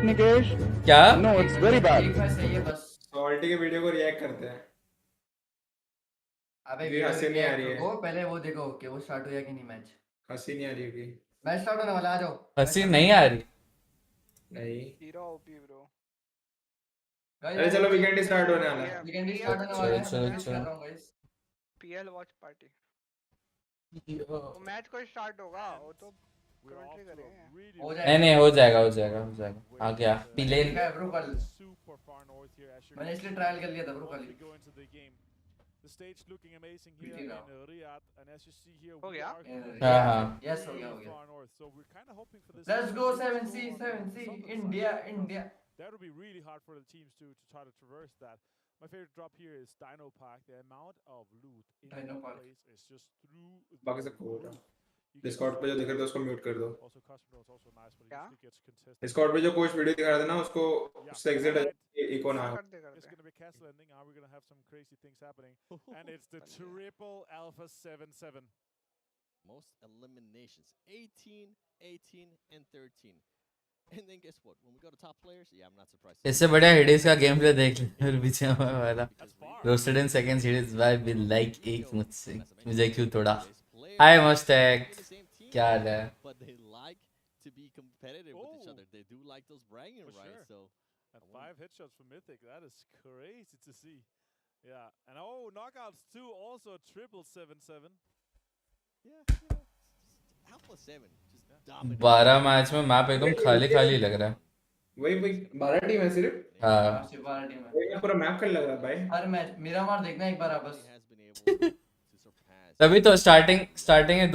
निकेश क्या? नो इट्स वेरी बैड सही है बस। सॉल्टी के वीडियो को रिएक्ट करते हैं। अबे ये हंसी नहीं आ रही है। वो पहले वो देखो कि वो स्टार्ट हुआ कि नहीं मैच। हंसी नहीं आ रही होगी। मैच स्टार्ट होने वाला, आ जाओ। हंसी नहीं आ रही? नहीं। Hero OP bro. अरे चलो वीकेंड स्टार्ट होने वाला है। वीकेंड स्टार्ट होने वाला है। चलो, मैं चलो। कर रहा हूं गाइस। PL watch party. वो मैच को स्टार्ट होगा वो तो कमेंट्री करेंगे। हो नहीं नहीं हो जाएगा हो जाएगा हो जाएगा। आ गया पीले। ब्रो कल मैंने इसलिए ट्रायल कर लिया था ब्रो कल। The stage looking amazing here in Riyadh, and as you see here, हो गया? Yes हो गया हो गया। far north, so we're kind of hoping for this. Let's go 7C 7C India India. That would be really hard for the teams to try to traverse that. My favorite drop here is Dino Park. The amount of loot in Dino that Park. place is just through. बाकी सब code है। Discord पे जो दिख रहा था उसको mute कर दो। Also, Cosmo is also nice, but it usually gets contested. Discord पे जो कोच वीडियो दिखा रहा था ना उसको उससे एग्जिट इको ना। It's going to be castle ending. Now we're going to have some crazy things happening, and it's the triple Alpha 7-7. Most eliminations, 18, 18, and 13. And then guess what? When we go to top players, yeah, I'm not surprised. इससे बढ़िया हिडेस का game play देख ले फिर पीछे वाला roasted in seconds hides why will like एक मुझसे मुझे क्यों थोड़ा हाय मस्टैक क्या हाल है? But they like to be competitive with each other. They do like those bragging rights. So And 5 headshots for Mythic. That is crazy to see. Yeah, and knockouts too. Also triple 7-7. Alpha 7 just dominated. 12 match में map एकदम खाली खाली लग रहा है. वही 12 team है सिर्फ. हाँ. सिर्फ 12 टीम है. वही पूरा मैप खाली लग रहा है भाई. हर मैच मिरामार देखना एक बार आप बस. तभी तो स्टार्टिंग है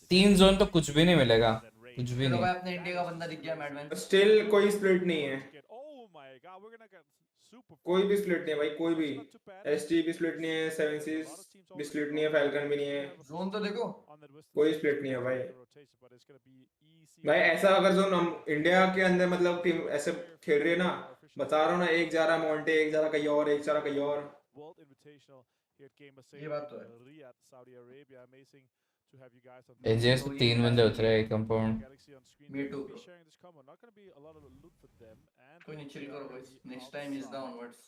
3 जोन तो कुछ भी नहीं मिलेगा, कुछ भी चलो नहीं. भाई अपने इंडिया का बंदा दिख गया मैडमैन. स्टिल कोई स्प्लिट नहीं है. कोई भी स्प्लिट नहीं है भाई, कोई भी. एसटी भी स्प्लिट नहीं है, 7 सीज भी स्प्लिट नहीं है, फैल्कन भी नहीं है. जोन तो देखो, कोई स्प्लिट नहीं है भाई. भाई ऐसा अगर जोन हम इंडिया के अंदर मतलब टीम ऐसे खेल रही है ना, बता रहा हूँ ना, एक जा रहा मोंटे, एक जा रहा कहीं और, एक जा रहा कहीं और. ये बात तो है. एजेस पे 3 बंदे उतरे एक कंपाउंड. Me too bro. कोई नहीं, chill करो boys. Next time is the onwards.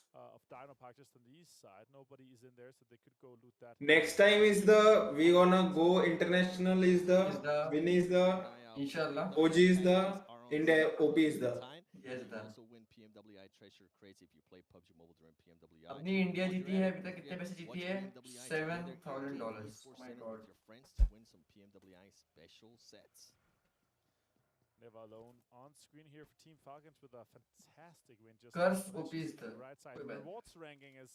Next time is the we gonna go international is the win is the Inshallah. OG is the India OP is the. Yes the. Also win PMWI treasure crates if you play PUBG Mobile during PMWI. अपनी India जीती है अभी तक. कितने पैसे जीती है? $7,000. Oh my god. Your friends to win some PMWI special sets. Never alone on screen here for Team Falcons with a fantastic win. Just Curse OP is the right side. Rewards ranking is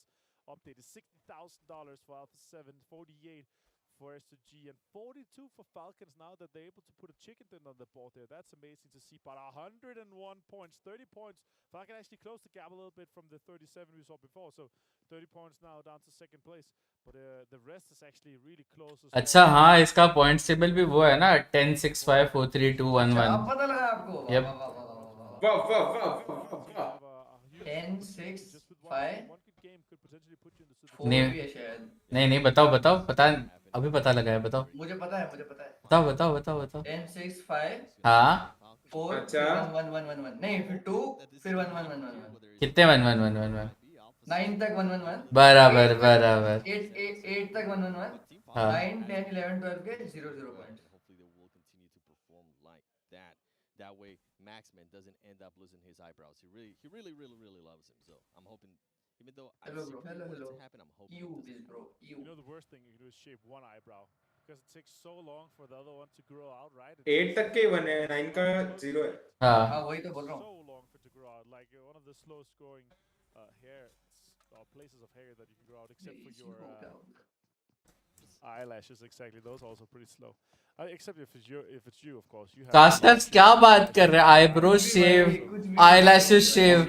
updated. $60,000 for Alpha 7, 48 for SG, and 42 for Falcons. Now that they're able to put a chicken dinner on the board there, that's amazing to see. But 101 points, 30 points. Falcon actually closed the gap a little bit from the 37 we saw before. So 30 points now down to second place. But the rest is actually really close. अच्छा हाँ, इसका point table भी वो है ना, 10 6 5 4 3 2 1 1. अब पता लगा आपको? Yep. वाह 10 6 5 नहीं बताओ पता, अभी पता लगा है, बताओ. मुझे पता है. बताओ. 10 6 5 हाँ 4 1 1 1 1 नहीं, फिर 2 फिर 1 1 1 1 कितने 1 1 1 1 1 9 तक 1 1 1 बराबर 8 तक 1 1 1 हाँ. 9 10 11 12 के 0 0 point. Hopefully they will continue to perform like that. That way Maxman doesn't end up losing his eyebrows. He really loves him. So I'm hoping, even though I Hello see bro, people want it hello. to happen, I'm hoping You it this doesn't bro, happen. you. You know the worst thing you can do is shave one eyebrow because it takes so long for the other one to grow out, right? 8 तक के 1 है, 9 का 0 है. हाँ वही तो बोल रहा हूँ. So long for it to grow out, like one of the slowest growing hair places of hair that you can grow out, except for your eyelashes. Exactly, those are also pretty slow. Except if it's you, of course. You have. Casters क्या बात कर रहे हैं? Eyebrow शेव, eyelashes शेव.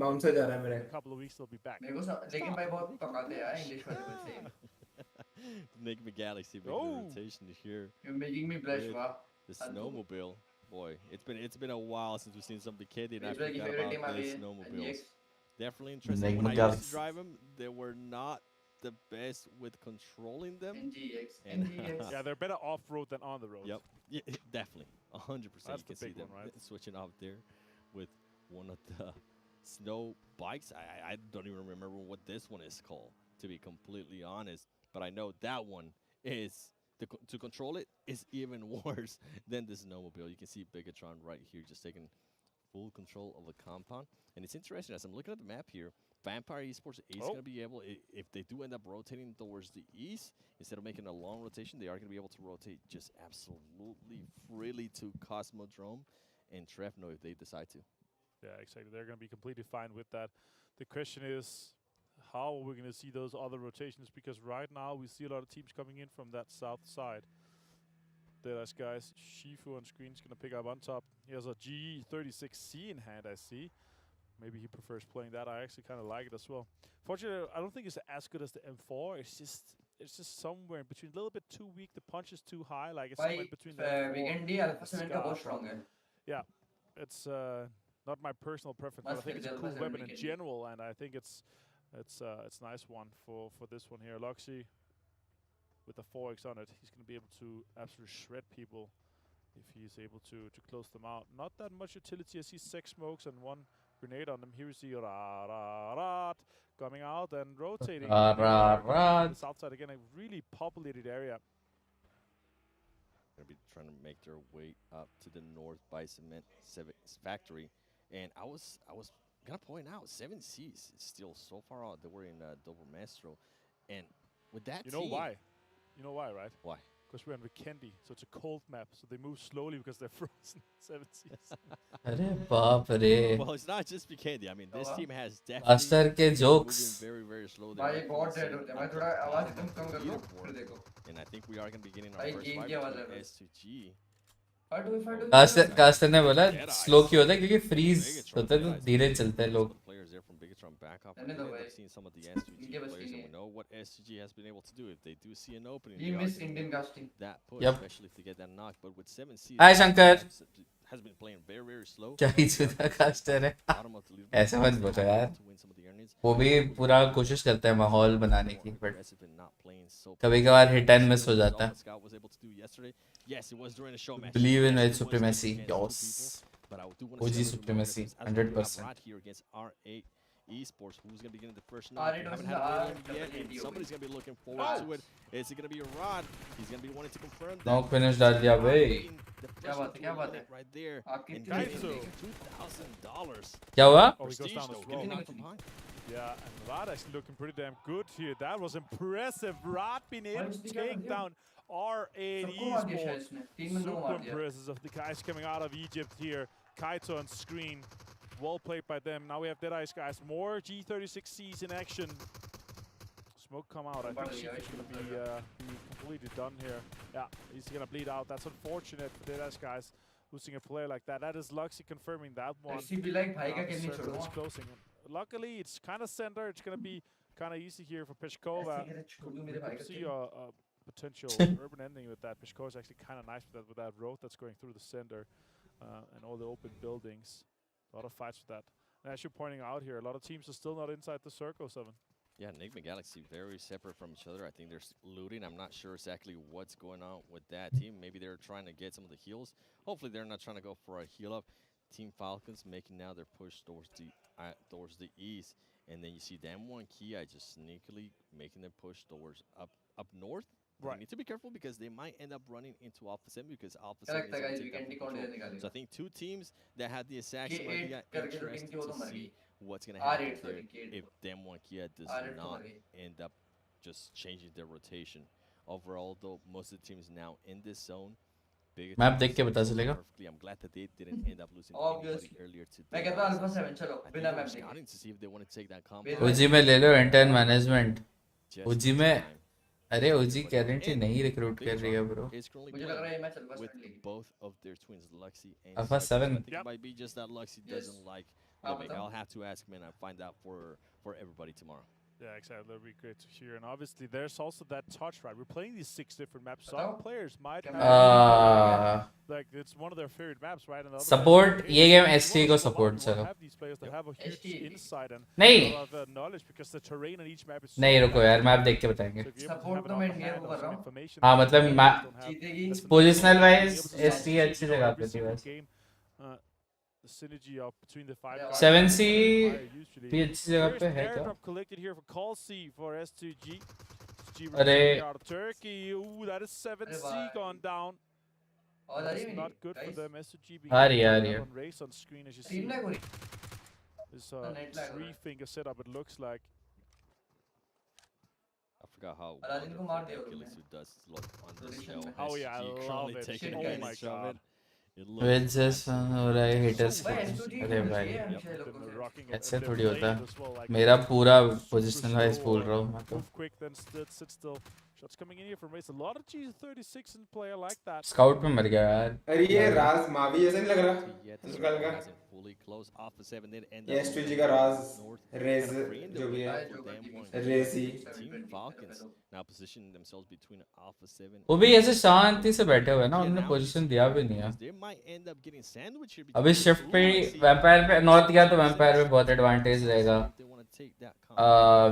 Bouncer जा रहा है मेरे. A couple of weeks they'll be back. मेरे को लेकिन भाई बहुत पकाते हैं यार इंग्लिश वाले बच्चे. Make me Galaxy making a rotation here. You're making me blush, wow. The snowmobile, boy, it's been a while since we've seen something kid, and I It's like your forgot favorite about team these are snowmobiles. NGX. Definitely interesting. When I used to drive them, they were not the best with controlling them. NGX. Yeah, they're better off road than on the road. Yep. Yeah, definitely. 100%. You That's can the see big them one, right? switching off there with one of the snow bikes. I don't even remember what this one is called, to be completely honest. But I know that one is, to control it is even worse than the snowmobile. You can see Bigatron right here just taking full control of the compound. And it's interesting, as I'm looking at the map here, Vampire Esports is going to be able, if they do end up rotating towards the east, instead of making a long rotation, they are going to be able to rotate just absolutely freely to Cosmodrome and Trefno if they decide to. Yeah, exactly. They're going to be completely fine with that. The question is, how are we going to see those other rotations? Because right now we see a lot of teams coming in from that south side. There's guys. Shifu on screen is going to pick up on top. He has a G36C in hand, I see. Maybe he prefers playing that. I actually kind of like it as well. Fortunately, I don't think it's as good as the M4. It's just somewhere in between. A little bit too weak. The punch is too high. Like it's somewhere in between the M4 Alpha 7 का बहुत strong है. Yeah, it's not my personal preference, but I think it's a cool weapon in general, and I think it's a nice one for this one here. Loxy with the 4x on it, he's going to be able to absolutely shred people if he's able to close them out. Not that much utility. I see 6 smokes and 1 grenade on them. Here we see Ra coming out and rotating. The south side again, a really populated area. Going to be trying to make their way up to the north by Cement Factory. And I was gonna point out 7Cs is still so far out. They were in Double Maestro, and with that, you know why? You know why, right? Why? because we're on Vikendi, so it's a cold map, so they move slowly because they're frozen 70s. अरे बाप रे. Well, it's not just Vikendi. I mean, this team has Master definitely के been jokes. moving very, very slow. भाई बहुत dead होते हैं. मैं थोड़ा आवाज एकदम कम कर लूं, फिर देखो. And I think we are going to be getting our भाई first गेम fight की आवाज between है. S2G. कास्टर ने बोला स्लो क्यों होता है क्योंकि फ्रीज होता है तो धीरे चलते हैं लोग. Players there from Bigatron back off. I've seen some of the S2G players, and we know what S2G has been able to do. If they do see an opening, You miss Indian casting. that push, Yep. especially if they get that knock. But with 7C, Hi, Shankar. has been playing very, very slow. क्या ही जुदा caster है. ऐसा मत बोलो यार. वो भी पूरा कोशिश करता है माहौल बनाने की, बट कभी-कभार हिट एंड मिस हो जाता है. Believe in white supremacy. Yes. OG supremacy. 100%. Esports, who's going to be getting the first knock? We haven't had a win yet. Somebody's going to be looking forward to it. Is it going to be a Rod? He's going to be wanting to confirm that. Knock finish डाल दिया भाई. क्या बात है? Right there. $2,000. क्या हुआ? Oh, he goes down as well. Yeah, and Rod actually looking pretty damn good here. That was impressive. Rod being able to take down R8 Esports. Super impressive of the guys coming out of Egypt here. Kaito on screen. Well played by them. Now we have Deadeyes, guys. More G36Cs in action. Smoke come out. I think Sheik is going to be completely done here. Yeah, he's going to bleed out. That's unfortunate for Deadeyes, guys. Losing a player like that. That is Luxy confirming that one. Circle is closing. Luckily, it's kind of center. It's going to be kind of easy here for Peshkova. Could see a potential urban ending with that. Peshkova is actually kind of nice with that road that's going through the center and all the open buildings. A lot of fights with that. And as you're pointing out here, a lot of teams are still not inside the circle, 7. Yeah, Enigma Galaxy very separate from each other. I think they're looting. I'm not sure exactly what's going on with that team. Maybe they're trying to get some of the heals. Hopefully they're not trying to go for a heal up. Team Falcons making now their push towards the east. And then you see Damwon Kia just sneakily making their push towards up north. Right. You need to be careful because they might end up running into Alpha 7 because Alpha 7 is going to take that control. So I think two teams that have the exact same idea interested to see what's going to happen there if Damwon Kia does not end up just changing their rotation. Overall, though, most of the teams now in this zone. Map देख के पता चलेगा. I'm glad that they didn't end up losing anybody earlier today. मैं कहता हूं Alpha 7 चलो बिना map देखे. To see if they want to take that combo. OG में ले लो इंटर्न मैनेजमेंट. OG में अरे OG गारंटी नहीं रिक्रूट कर रही है ब्रो. मुझे लग रहा है ये मैच Alpha 7 लेगी. Both of their twins, Luxy and Alpha 7. I think it might be just that Luxy doesn't like living. I'll have to ask him and I'll find out for everybody tomorrow. Yeah, exactly. That'd be great to hear. And obviously, there's also that touch, right? We're playing these 6 different maps. Some players might have, like, it's one of their favorite maps, right? And support ये game ST को support चलो. Have these players that have a huge insight and नहीं. a lot of knowledge because the terrain on each map is. नहीं रुको यार map देख के बताएंगे. Support तो मैं इंडिया को कर रहा हूँ. हाँ मतलब positional wise ST अच्छी जगह पे थी बस. The synergy of between the 5 guys. 7C भी अच्छी जगह पे है क्या? Collected here for call C for S2G. अरे out of Turkey. Ooh, that is 7C gone down. That's not good for them. S2G being on race on screen as you see. This 3-finger setup it looks like. I forgot how Achilles does look on this show. Oh yeah, I love it. Oh my god. Wedges हो रहा है haters को. अरे भाई ऐसे थोड़ी होता है. मेरा पूरा positional wise बोल रहा हूँ मैं तो. Quick then sit still. Shots coming in here from race. A lot of G36 in play. I like that. Scout में मर गया यार. अरे ये राज मावी ऐसा नहीं लग रहा. निकल गया. Fully close off the 7 then end ये S2G का राज रेज जो भी है रेसी. Team Falcons now positioning themselves between Alpha 7. वो भी ऐसे शांति से बैठे हुए हैं ना. उन्होंने पोजीशन दिया भी नहीं है. They might end up getting sandwiched here. अभी शिफ्ट पे वैम्पायर पे नॉर्थ गया तो वैम्पायर पे बहुत एडवांटेज रहेगा.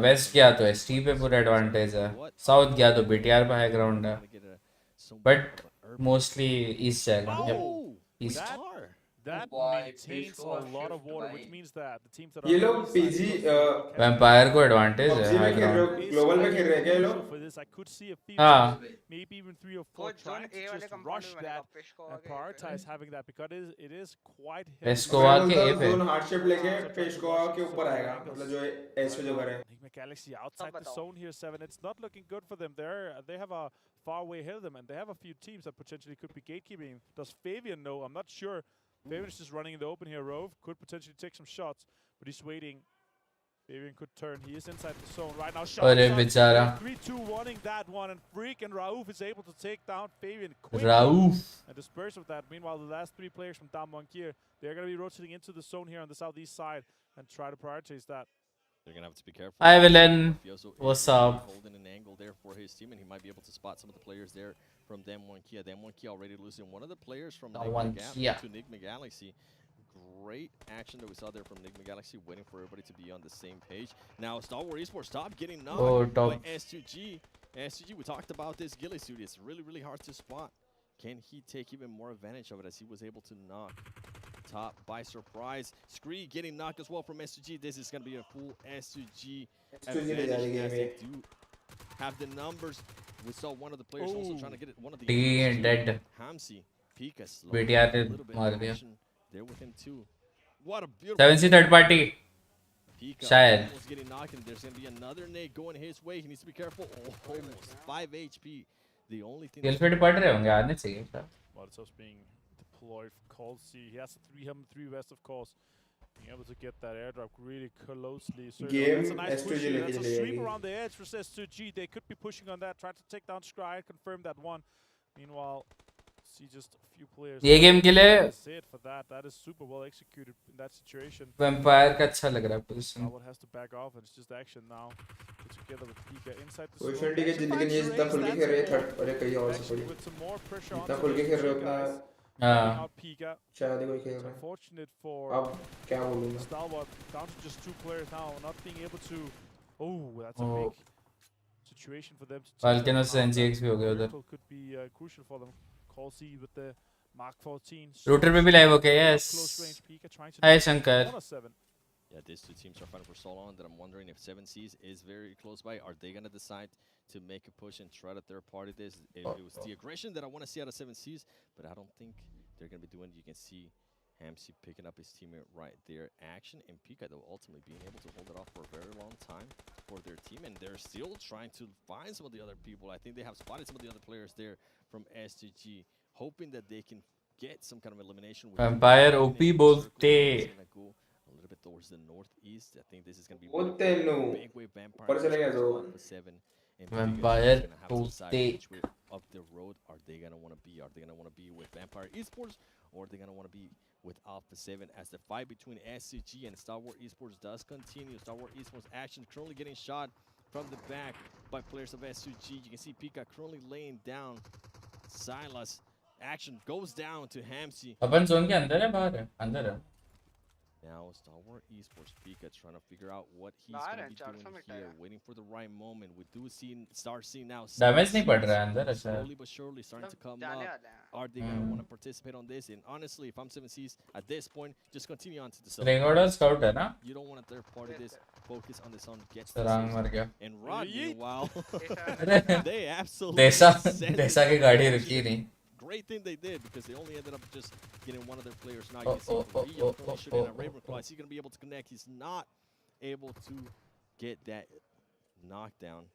वेस्ट गया तो एसटी पे पूरा एडवांटेज है. साउथ गया तो बीटीआर पे हाई ग्राउंड है. बट मोस्टली ईस्ट जाएगा. East. that maintains a lot of water, which means that the teams that are ये on the लोग east side PG of the field will catch Vampire को advantage है PUBG high में खेल रहे हो ground. Global में खेल रहे हैं क्या ये crucial लोग for this. I could see a few हाँ. teams, maybe even 3 or 4, Coach zone trying to A वाले just compound rush में बनेगा that पेशको and आगे prioritize having that because it is quite heavy. पेस्कोवा मैं के बोलता A हूँ पे. जोन हार्ड शेप लेके So trying to पेशकोवा rush के it ऊपर so आएगा angles. मतलब जो एस पे जो घर है Enigma Galaxy outside the zone here, 7. It's not looking good for them. They have a far way ahead of them, and they have a few teams that potentially could be gatekeeping. Does Fabian know? I'm not sure. Fabian is just running in the open here. Rove could potentially take some shots, but he's waiting. Fabian could turn. He is inside the zone right now. अरे बेचारा. 3-2 wanting that one, and Freak and Raouf is able to take down Fabian quickly. Raouf. And disperse with that. Meanwhile, the last 3 players from Damonkir, they're going to be rotating into the zone here on the southeast side and try to prioritize that. They're gonna have to be careful. Hi, Villain. Mafioso What's is up? Holding an angle there for his team, and he might be able to spot some of the players there from Damonkir. Damonkir already losing one of the players from Enigma Galaxy. Great action that we saw there from Enigma Galaxy, waiting for everybody to be on the same page. Now, Star Wars Esports, stop getting knocked by S2G. S2G, we talked about this ghillie suit. It's really, really hard to spot. Can he take even more advantage of it as he was able to knock top by surprise? Scree getting knocked as well from S2G. This is going to be a full S2G advantage as they do have the numbers. We saw one of the players also trying to get it. One of the dead. Hamsi, Pika, बेटिया ने a little bit मार of दिया. action there with him too. What a beautiful 7C third party. Pika शायद. almost getting knocked, and there's going to be another nade going his way. He needs to be careful. Oh, almost 5 HP. The only thing Guildford पढ़ रहे होंगे आने चाहिए क्या? Molotov being deployed for Cold Sea. He has a 3 vest, of course. Being able to get that airdrop really closely. So Game that's a nice push. S2G That's a लेके sweep जाएगी. around the edge for S2G. They could be pushing on that. Try to take down Scry. Confirm that one. Meanwhile, see just a few players. ये game के लिए That's it for that. That is super well executed in that situation. Vampire का अच्छा लग रहा है position. One has to back off, and it's just action now. Put together with Pika inside the कोई zone. Friend के जिंदगी नहीं जितना खुल के खेल रहे हैं थर्ड अरे कहीं और से पड़ी With some more pressure जितना on खुल के खेल रहे हो उतना हाँ. Pika. शायद ही कोई खेल रहा है Unfortunate for अब क्या बोलूँ मैं Stalwart, down to just 2 players now, not being able to. Oh, that's a Oh. big situation for them. To Falcon और NGX भी हो गया उधर. Could be crucial for them. Call C with the Mark 14. Router पे भी live हो गया yes. Close range Pika trying to Hi do Shankar. 1-7. Yeah, these two teams are fighting for so long that I'm wondering if 7Cs is very close by. Are they going to decide to make a push and try to third party this? It was the aggression that I want to see out of 7Cs, but I don't think they're going to be doing it. You can see Hamsi picking up his teammate right there. Action and Pika, though, ultimately being able to hold it off for a very long time for their team, and they're still trying to find some of the other people. I think they have spotted some of the other players there from STG, hoping that they can get some kind of elimination. Vampire OP बोलते. A little bit towards the northeast. I think this is going to be बोलते no big wave Vampire. ऊपर चले गया तो Alpha 7 and Vampire gonna have to decide बोलते. which way up the road are they going to want to be. Are they going to want to be with Vampire Esports, or are they going to want to be with Alpha 7 as the fight between SCG and Star Wars Esports does continue. Star Wars Esports action currently getting shot from the back by players of SCG. You can see Pika currently laying down Silas. Action goes down to Hamsi. Upon zone के अंदर है बाहर है अंदर है. Now Star Wars Esports Pika trying to figure out what he's going to be doing here, waiting for the right moment. We do start seeing now Damage नहीं पड़ रहा है अंदर अच्छा. slowly but surely starting to come up. Are they going to want to participate on this? And honestly, if I'm 7Cs at this point, just continue on to the sub. Recorder scout है ना? You don't want to third party this. Focus on the zone. Get Sarang मर गया. and Rod meanwhile, they absolutely देसा की गाड़ी रुकी नहीं. Great thing they did because they only ended up just getting one of their players. Now you can see Rio currently shooting at Ravenclaw. Is he going to be able to connect? He's not able to get that knockdown.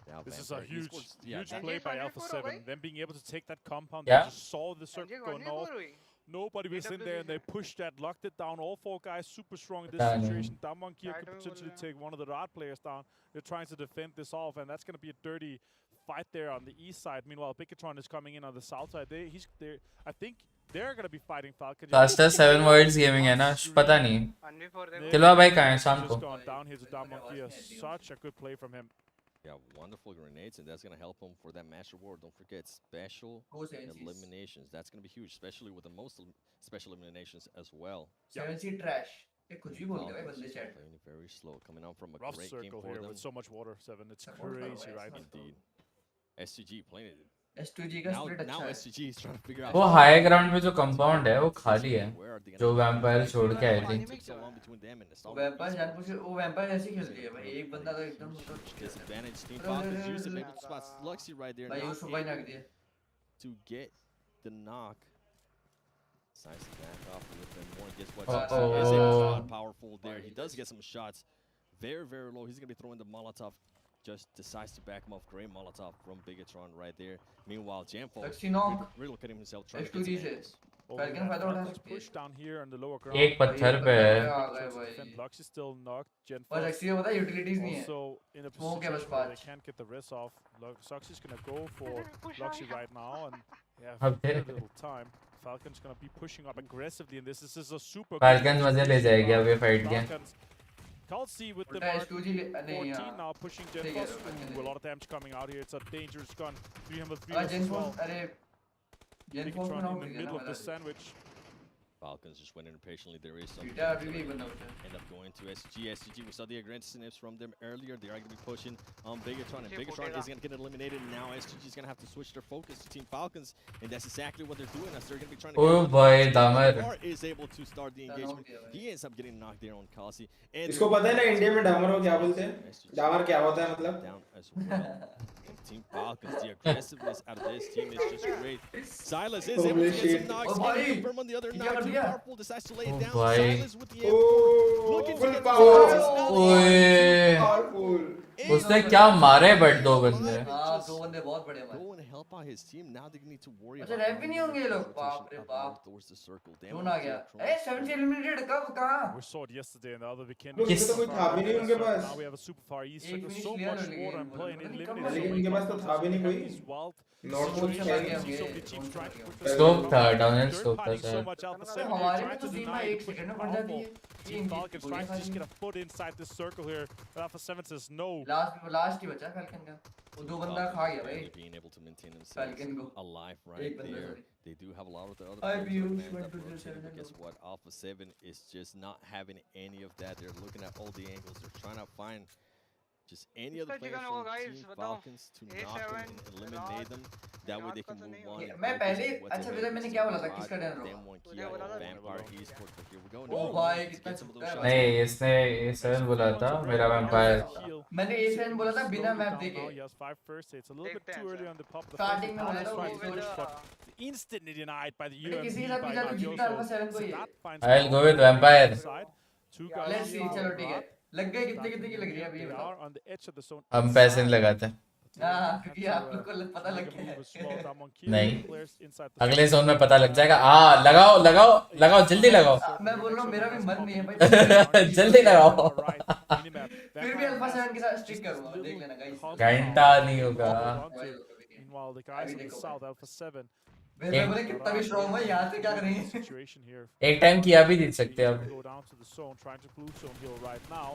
Now This is Vampire a huge, Esports- huge that- play by Alpha 7. Them being able to take that compound, Yeah. they just saw the circle go north. Nobody was in there, and they pushed that, locked it down. All 4 guys super strong in this Done. situation. Damonkir could potentially take one of the Rod players down. They're trying to defend this off, and that's going to be a dirty fight there on the east side. Meanwhile, Bicatron is coming in on the south side. I think they're going to be fighting Falcon. Fastest 7 worlds gaming है ना? पता नहीं. किलवा भाई कहाँ है शाम को? Just gone down here to Damonkir. Such a good play from him. Yeah, wonderful grenades, and that's going to help him for that match reward. Don't forget special eliminations. That's going to be huge, especially with the most special eliminations as well. 7C trash. ये कुछ भी बोल गया भाई बंदे chat Playing it very slow, coming out from a Rough great game circle for here them. with so much water, 7. It's crazy, right? Indeed. SCG playing it S2G का split अच्छा है। SGG is trying to figure out वो high ground में जो compound है वो खाली है, जो वैम्पायर छोड़ के आई थी। वो वैम्पायर जानबूझ के वो वैम्पायर ऐसे खेलती है भाई, एक बंदा तो एकदम तो disadvantage. Team Falcons use it, able to spot Luxy right there. भाई Not उसको भाई able रख दिया to get the knock. Decides to back off a little bit more. And guess what? Uh-oh. Is able to spot powerful there. He does get some shots. Very, very low. He's going to be throwing the Molotov. Just decides to back him off. Great Molotov from Bigatron right there. Meanwhile, Jamfo relocating himself, trying to get some angles. Falcon फायदा उठा सकती है। Push down here on the lower ground. एक पत्थर पे है। Defend Lux is still knocked. Gen पर actually पता है यूटिलिटीज नहीं है। Also in a Smoke है बस position where they पांच। can't get the rest off. Lux is gonna go for Luxy right now, and yeah, अब very little time. Falcon's gonna be pushing up aggressively in this. This is a super. Falcons मजे ले जाएगी अब ये fight के। Kelsey with the उल्टा mark S2G 14 now pushing Genfos. A lot of damage coming out here. It's a dangerous gun. 303 as well. अरे Genfos में Bigatron knock in the किया middle ना of the वाला। sandwich. Falcons just went in patiently. There is some. Peter अभी भी एक बंदा बचा है। End up going to SG. SG, we saw the aggressiveness from them earlier. They are going to be pushing on Bigatron, and Bigatron is going to get eliminated. And now SG is going to have to switch their focus to Team Falcons, and that's exactly what they're doing. As they're going to be trying to. Oh boy, Damar is able to start the engagement. He ends up getting knocked there on Kelsey. इसको पता है ना India में डामर को क्या बोलते हैं? डामर क्या होता है मतलब? Down as well. Team Falcons, the aggressiveness out of this team is just great. Silas is able to get some knocks. Confirm on the other knock. Too powerful, decides to lay it down. Silas with the looking to get powerful. उसने क्या मारे but दो बंदे। हाँ दो बंदे बहुत बड़े मारे। Go and help out his team. Now they need to worry अच्छा about. रैप भी नहीं होंगे ये लोग बाप रे बाप। Towards the circle. कौन आ गया? ए 7 से eliminated कब कहाँ? We saw it yesterday in the other weekend. लोग इसमें तो कोई था भी नहीं उनके पास। Now we have a super far east. एक There's finish so clear much हो water गई and playing in लेकिन limited. लेकिन उनके पास तो था भी नहीं कोई। These wild North Coast situations. खेल See so many teams trying to push us Scope था, around. down and They're scope था fighting so शायद। much Alpha तो 7 here, हमारे trying तो to टीम में deny एक the push सेकंड में from पड़ जाती Alpha. है। Team Falcons trying to just get a foot inside this circle here. But Alpha 7 says no. Last ही बचा फैल्कन का। वो दो बंदा खा गया भाई। Being able to maintain themselves Falcon को। alive एक right बंदा there. sorry। They do have a lot of the other I players view that manned up 1 to rotating, 7 but guess what? Alpha 7 is just not having any of that. They're looking at all the angles. They're trying to find just any other players from Team Falcons to knock them and eliminate them. That way they can move on. and मैं focus पहले on what's अच्छा ahead फिर of मैंने this क्या बोला था squad. किसका डर Them one key out of Vampire Esports, but here we go. ओ भाई Let's कितना get some of those छुट्टा shots. है नहीं इसने A7 बोला था मेरा वैम्पायर। मैंने A7 बोला था बिना मैप Down देखे। now, he has 5 first hits. A little bit too early on the pop. The Starting में first बोला था tries वो to push, बोला but instantly denied by the मैंने किसी UMP के साथ by भी जादू जीतना Alpha 7 को ही है। That finds I'll go with Falcons vampire. inside. Two guys let's see on चलो the ठीक है। map. लग गए कितने कितने की लग रही है अभी ये They बताओ। are on the edge of the zone. हम पैसे नहीं लगाते। हाँ क्योंकि आप लोग को पता लग गया है। नहीं अगले जोन में पता लग जाएगा। लगाओ लगाओ लगाओ जल्दी लगाओ। मैं बोल रहा हूँ मेरा भी मन नहीं है भाई। जल्दी लगाओ। फिर भी अल्फा 7 के साथ स्टिक करूँगा देख लेना गाइस। घंटा नहीं होगा। Meanwhile, the guys in the south, Alpha 7. मैं बोले कितना भी स्ट्रांग है यहाँ से क्या करेंगे? एक टाइम किया भी जीत सकते हैं अब। Go down to the zone, trying to blue zone here right now.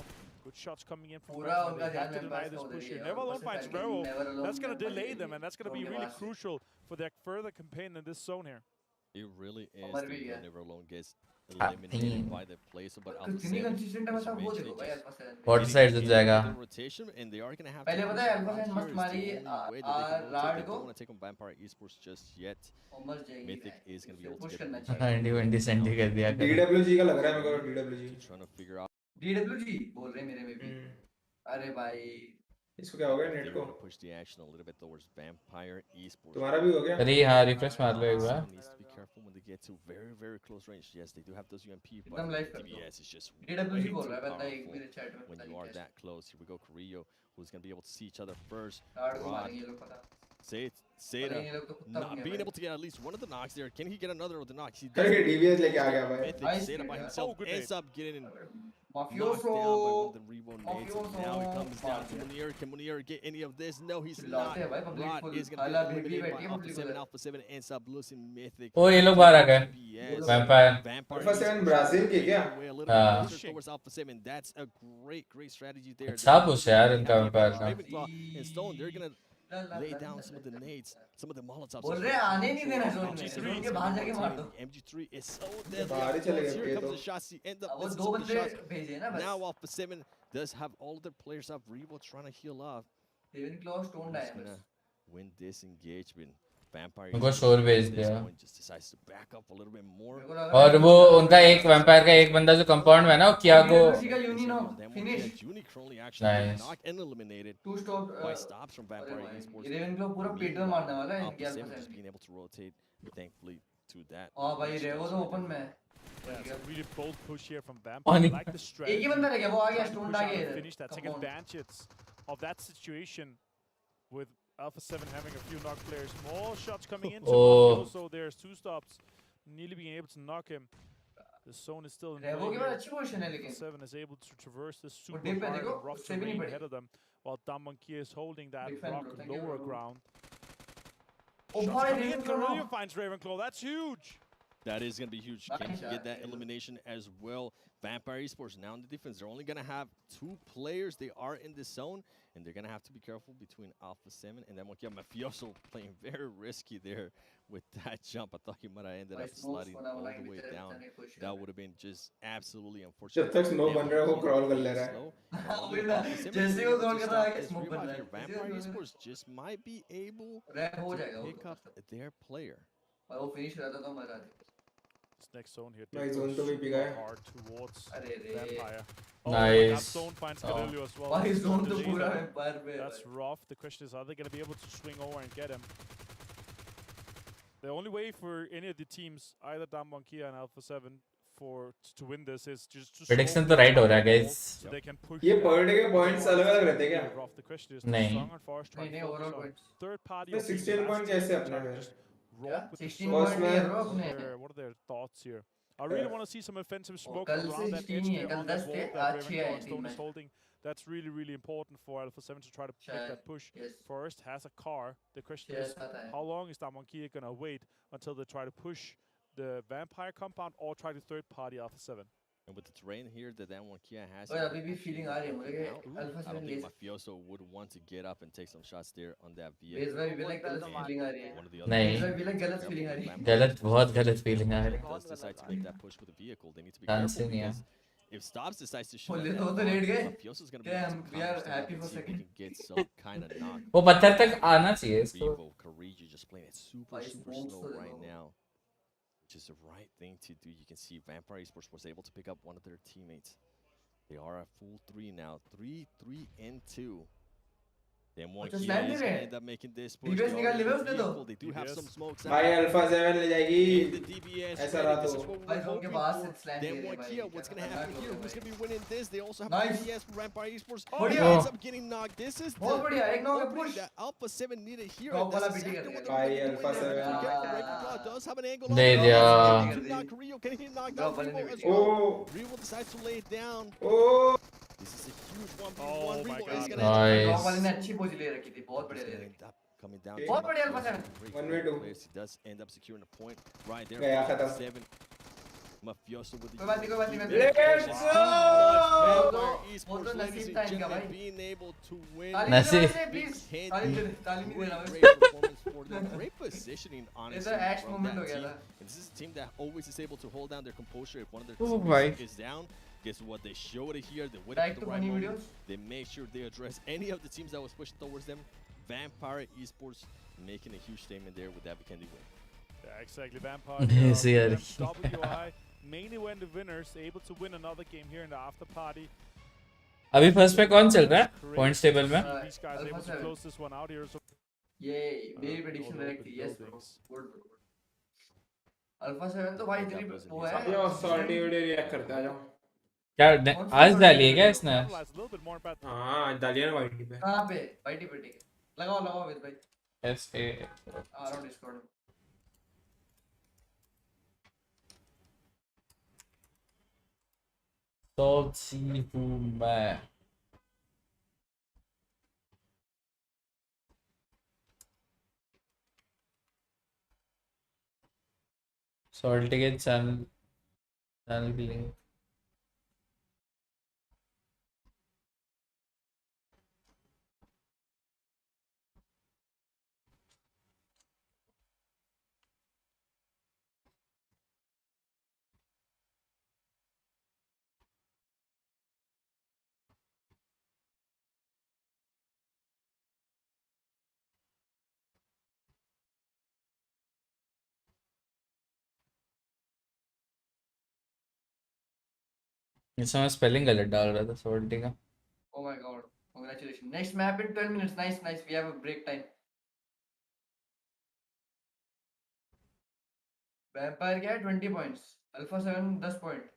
Good shots coming in from पूरा Brentford. उनका They have ध्यान to मेरे deny पास this हो push रही here. है। Never alone ऊपर से finds Falcon Vero. never alone That's going to में delay पड़ी them, and that's going to be zone के really पास से। crucial for their further campaign in this zone here. It really is. मर भी The गया। Never Alone gets eliminated by the placer, but Alpha कितनी 7 consistent है is मतलब वो eventually देखो भाई just अल्फा 7। Water side हो जाएगा। the rotation, and they are going to have पहले to पता push है it अल्फा right 7 here. मस्त It's मारी the only way that they can go to. Rod They को don't want to take on Vampire Esports just yet. और मर जाएगी। Mythic is going to be able to push get करना it. चाहिए। Andy Wendy sandy कर दिया। DWG का लग रहा है मेरे को DWG। Trying to figure out. DWG बोल रहे हैं मेरे में भी। अरे भाई इसको क्या हो गया नेट They को? want to push the action a little bit towards Vampire Esports. तुम्हारा भी हो गया? अरे हाँ रिफ्रेश मार लो एक बार। Needs to be careful when they get to very, very close range. Yes, they do have those UMP, but एकदम live कर दो। DBS is just way DWG too बोल रहा है बंदा एक powerful मेरे चैट में when पता you नहीं are कैसे। that close. Here we go, Carrillo, who's going to be able to see each other first. Rod को Rod, मारेंगे ये लोग पता। Seda, ये लोग तो कुत्ता बन not गया being भाई। able to get at least one of the knocks there. Can he get another of the knocks? He अरे does. DBS लेके आ गया भाई। Mythic, Seda by himself ends up getting knocked Mafioso down by one of the Revo nades. And Mafioso now it comes down to Munir. Can Munir get any of this? No, he's not. चिल्लाते हैं भाई public Rod full is going to हाला be भिड़ eliminated बैठी by है Alpha public 7. उधर। Alpha 7 ends up losing Mythic. ओ ये लोग बाहर आ गए। DBS. Vampire. Vampire Alpha 7 Esports Brazil के क्या? away a little bit हाँ। closer towards Alpha 7. That's a great strategy there. अच्छा पुश है यार इनका वैम्पायर का। Ravenclaw and Stone, they're going to lay down some of the nades, some of the Molotovs. बोल रहे हैं आने नहीं देना जोन में जोन के बाहर जाके मार दो। MG3 is so deadly. बाहर ही चले गए Here ये comes तो। the shots. He ends up अब वो missing दो some of the बंदे shots. भेजे ना बस। Now Alpha 7 does have all of their players up. Revo trying to heal up. Ravenclaw stone He's आया gonna बस। win this engagement. Vampire उनको शोर भेज दिया just decides to back up a little bit more. और वो उनका एक वैम्पायर का एक बंदा जो कंपाउंड में है ना वो कियागो Nice. Currently actually getting knocked and eliminated. 2 stop by stops from Vampire Esports. रेवेनक्लो पूरा पेट में मारने वाला है इनके Alpha alpha 7 just 7 being able to rotate, thankfully, to that. हां भाई रेवो तो ओपन में Yeah, it's a really bold push here from Vampire. Funny. I like the strategy. एक ही बंदा रह गया वो आ गया Trying to स्टोन push आ out गया and इधर finish that, taking advantage of that situation with Alpha 7 having a few knock players. More shots coming into Oh. so there's 2 stops. Nearly being able to knock him. The zone is still in play. रेवो के बाद अच्छी position है लेकिन 7 is able to traverse this super deep पे hard देखो, and rough उससे भी नहीं terrain पड़ी। ahead of them, while Damankia is holding that Big fan, rock bro. Thank you, lower bro. ground. Oh, Shots boy, coming in. Ravenclaw. Carillo finds Ravenclaw. That's huge. That is going to be huge. Can Nice he get that shot. elimination as well? Vampire Esports now in the defense. They're only going to have 2 players. They are in this zone, and they're going to have to be careful between Alpha 7 and then Mafioso playing very risky there with that jump. I thought he might have ended up sliding all the way down. That would have been just absolutely unfortunate. जब तक smoke बन रहा है वो crawl कर ले रहा है जैसे वो क्रॉल कर रहा है कि स्मोक बन रहा है Vampire Esports just might be able हो to जाएगा pick up their player. और वो फिनिश रहता तो मजा आता This next zone here. Nice They zone go तो भी पिका है super hard towards अरे रे Vampire. Nice. That zone finds Carillo as well. भाई He's जोन got तो the पूरा lead. एम्पायर पे है That's rough. The question is, are they going to be able to swing over and get him? The only way for any of the teams, either Damankia and Alpha 7, to win this is just to Prediction slow तो right हो रहा है, the ball guys. so they can push ये that. per day के points अलग-अलग रहते हैं क्या? Rough. The question is, नहीं. Strong and Forest trying नहीं, to overall focus on points. third party. नहीं, or being 16 the point last कैसे team, अपने trying to में? just rock with the 16 zone. First man. What are their thoughts here? I really want to see some offensive smoke कल से around that 16 edge ही है, there कल on that 10 थे, wall that आज 6 है Ravenclaw and team Stone में। is holding. That's really, really important for Alpha 7 to try to make that push. Yes. Forest has a car. The question Yes, is, पता है। how long is Damankia going to wait until they try to push the Vampire compound or try to third party Alpha 7? And with the terrain here that Kia has, और अभी भी feeling आ रही है मुझे कि alpha I don't 7 think ले Mafioso would want to get up and take some shots there on that base vehicle. भाई भी लाइक गलत फीलिंग आ रही है One of the other नहीं. बेस भाई भी लाइक गलत फीलिंग आ रही है गलत बहुत गलत फीलिंग आ रही है. does decide to make that push with the vehicle, they need to be Chance careful ही नहीं है. because if Stops decides to shoot बोले at तो that तो लेट bomb, गए Mafioso's going to be क्या able हम to we are counter happy and for see if he second can get some kind of knock. वो पत्थर तक आना चाहिए इसको. Vivo, Kariji just playing it super, Nice super moves slow to the right ball. now. Which is the right thing to do. You can see Vampire Esports was able to pick up one of their teammates. They are at full 3 now. 3 and 2. Then one अच्छा, Kia slam is they going रहे to हैं। end up making this push. DBS They निकाल already लेवे have उसने the तो। vehicle. They do have some smokes out. भाई alpha 7 ले जाएगी. In the DBS ऐसा ready. रहा This तो. is what भाई we're जोन के hoping पास for. से स्लैम दे Then रहे one हैं भाई Kia, what's going to happen here? Who's going to be winning this? They also have Nice. DBS for Vampire Esports. बढ़िया। He ends up getting knocked. This is बहुत बढ़िया एक knock opening push that Alpha 7 needed here. Top And that's वाला beating exactly कर what दिया। they're भाई going to do. Alpha And don't 7 forget, Ravenclaw does have an angle on they the दिया. ground. He can knock Rio. Can he knock down Drop वाले Vivo ने as beat well? Oh. Rio decides to lay it down. Oh. This is a huge 1v1. Oh my Rio God. is going to Nice. Drop वाले ने अच्छी position ले रखी थी बहुत बढ़िया ले रखी end up coming down. Okay. बहुत बढ़िया alpha 7 1v2. He does end up securing a point right there. गया खत्म. 7. Mafioso with the कोई बात नहीं कोई बात नहीं मैं Let's वो तो नसीब था इनका भाई being able to win. ताली नसीब. दे प्लीज ताली नहीं दे रहा मैं Great performance for them. Great positioning, honestly, इधर ऐश from मोमेंट हो that गया team. था And this is a team that always is able to hold down their composure if one of their Oh, teammates my. is down. Guess what? They showed it here. They waited Back for to the right funny moment. videos. They made sure they address any of the teams that was pushing towards them. Vampire Esports making a huge statement there with that Vikendi win. Yeah, exactly. Vampire. ऐसे यार. WI mainly when the winners able to win another game here in the after party. अभी first पे कौन चल रहा है points table में? These guys able to close this one out here. So ये मेरी प्रेडिक्शन करेक्ट थी यस ब्रो गुड अल्फा 7 तो भाई इतनी वो है यो सॉल्टी वीडियो रिएक्ट करते आ जाओ. क्या आज डाली है क्या इसने? analyze a little bit more about हाँ डालिए ना वाइटी पे. कहां पे वाईटी पे ठीक है लगाओ लगाओ विद भाई ऐसे आ रहा हूं डिस्कॉर्ड में तो सी हूँ मैं. सॉल्टी के चैनल की लिंक इसमें मैं स्पेलिंग गलत डाल रहा था सॉल्टी का। Oh my god. Congratulations. Next map in 12 minutes. Nice, nice. We have a break time. Vampire क्या है 20 points. Alpha 7 10 point.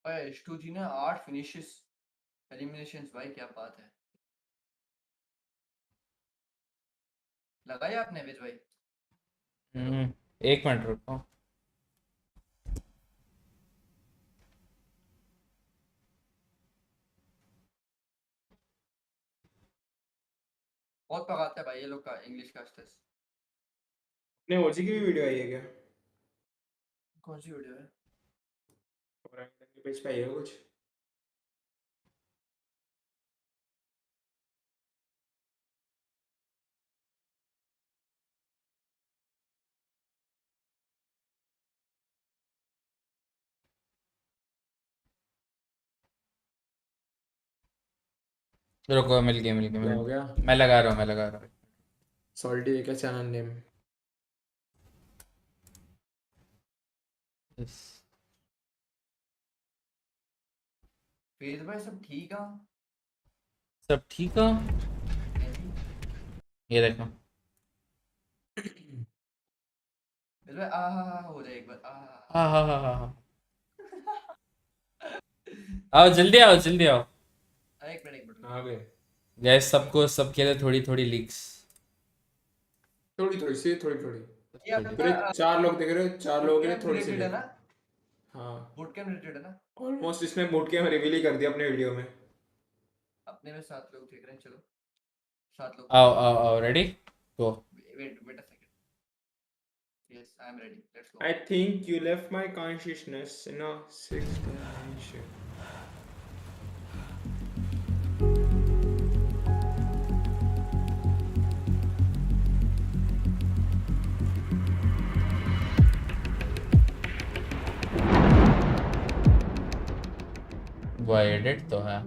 भाई H2 जी ने 8 finishes eliminations भाई क्या बात है। लगाया आपने विज भाई? 1 मिनट रुको। बहुत पकाता है भाई ये लोग का इंग्लिश का स्ट्रेस। ने ओजी की भी वीडियो आई है क्या? कौन सी वीडियो है? और पेज पे आई है कुछ? रुको मिल गया क्या हो गया? मैं लगा रहा हूँ। सॉल्टी है क्या चैनल नेम? फेज भाई सब ठीक है? सब ठीक है। ये देखो फेज भाई आहा हो जाए एक बार हाँ आओ जल्दी आओ एक मिनट आ गए गैस सबके लिए थोड़ी लीक्स थोड़ी पूरे 4 लोग देख रहे हो, 4 लोगों के लिए थोड़ी सी है ना? हाँ बूट कैंप रिलेटेड है ना? ऑलमोस्ट इसने बूट कैंप रिवील ही कर दिया अपने वीडियो में। अपने में 7 लोग देख रहे हैं। चलो 7 लोग आओ ready go. Wait a second. Yes I am ready let's go. I think you left my consciousness in a 6th dimension. वो एडिट तो है।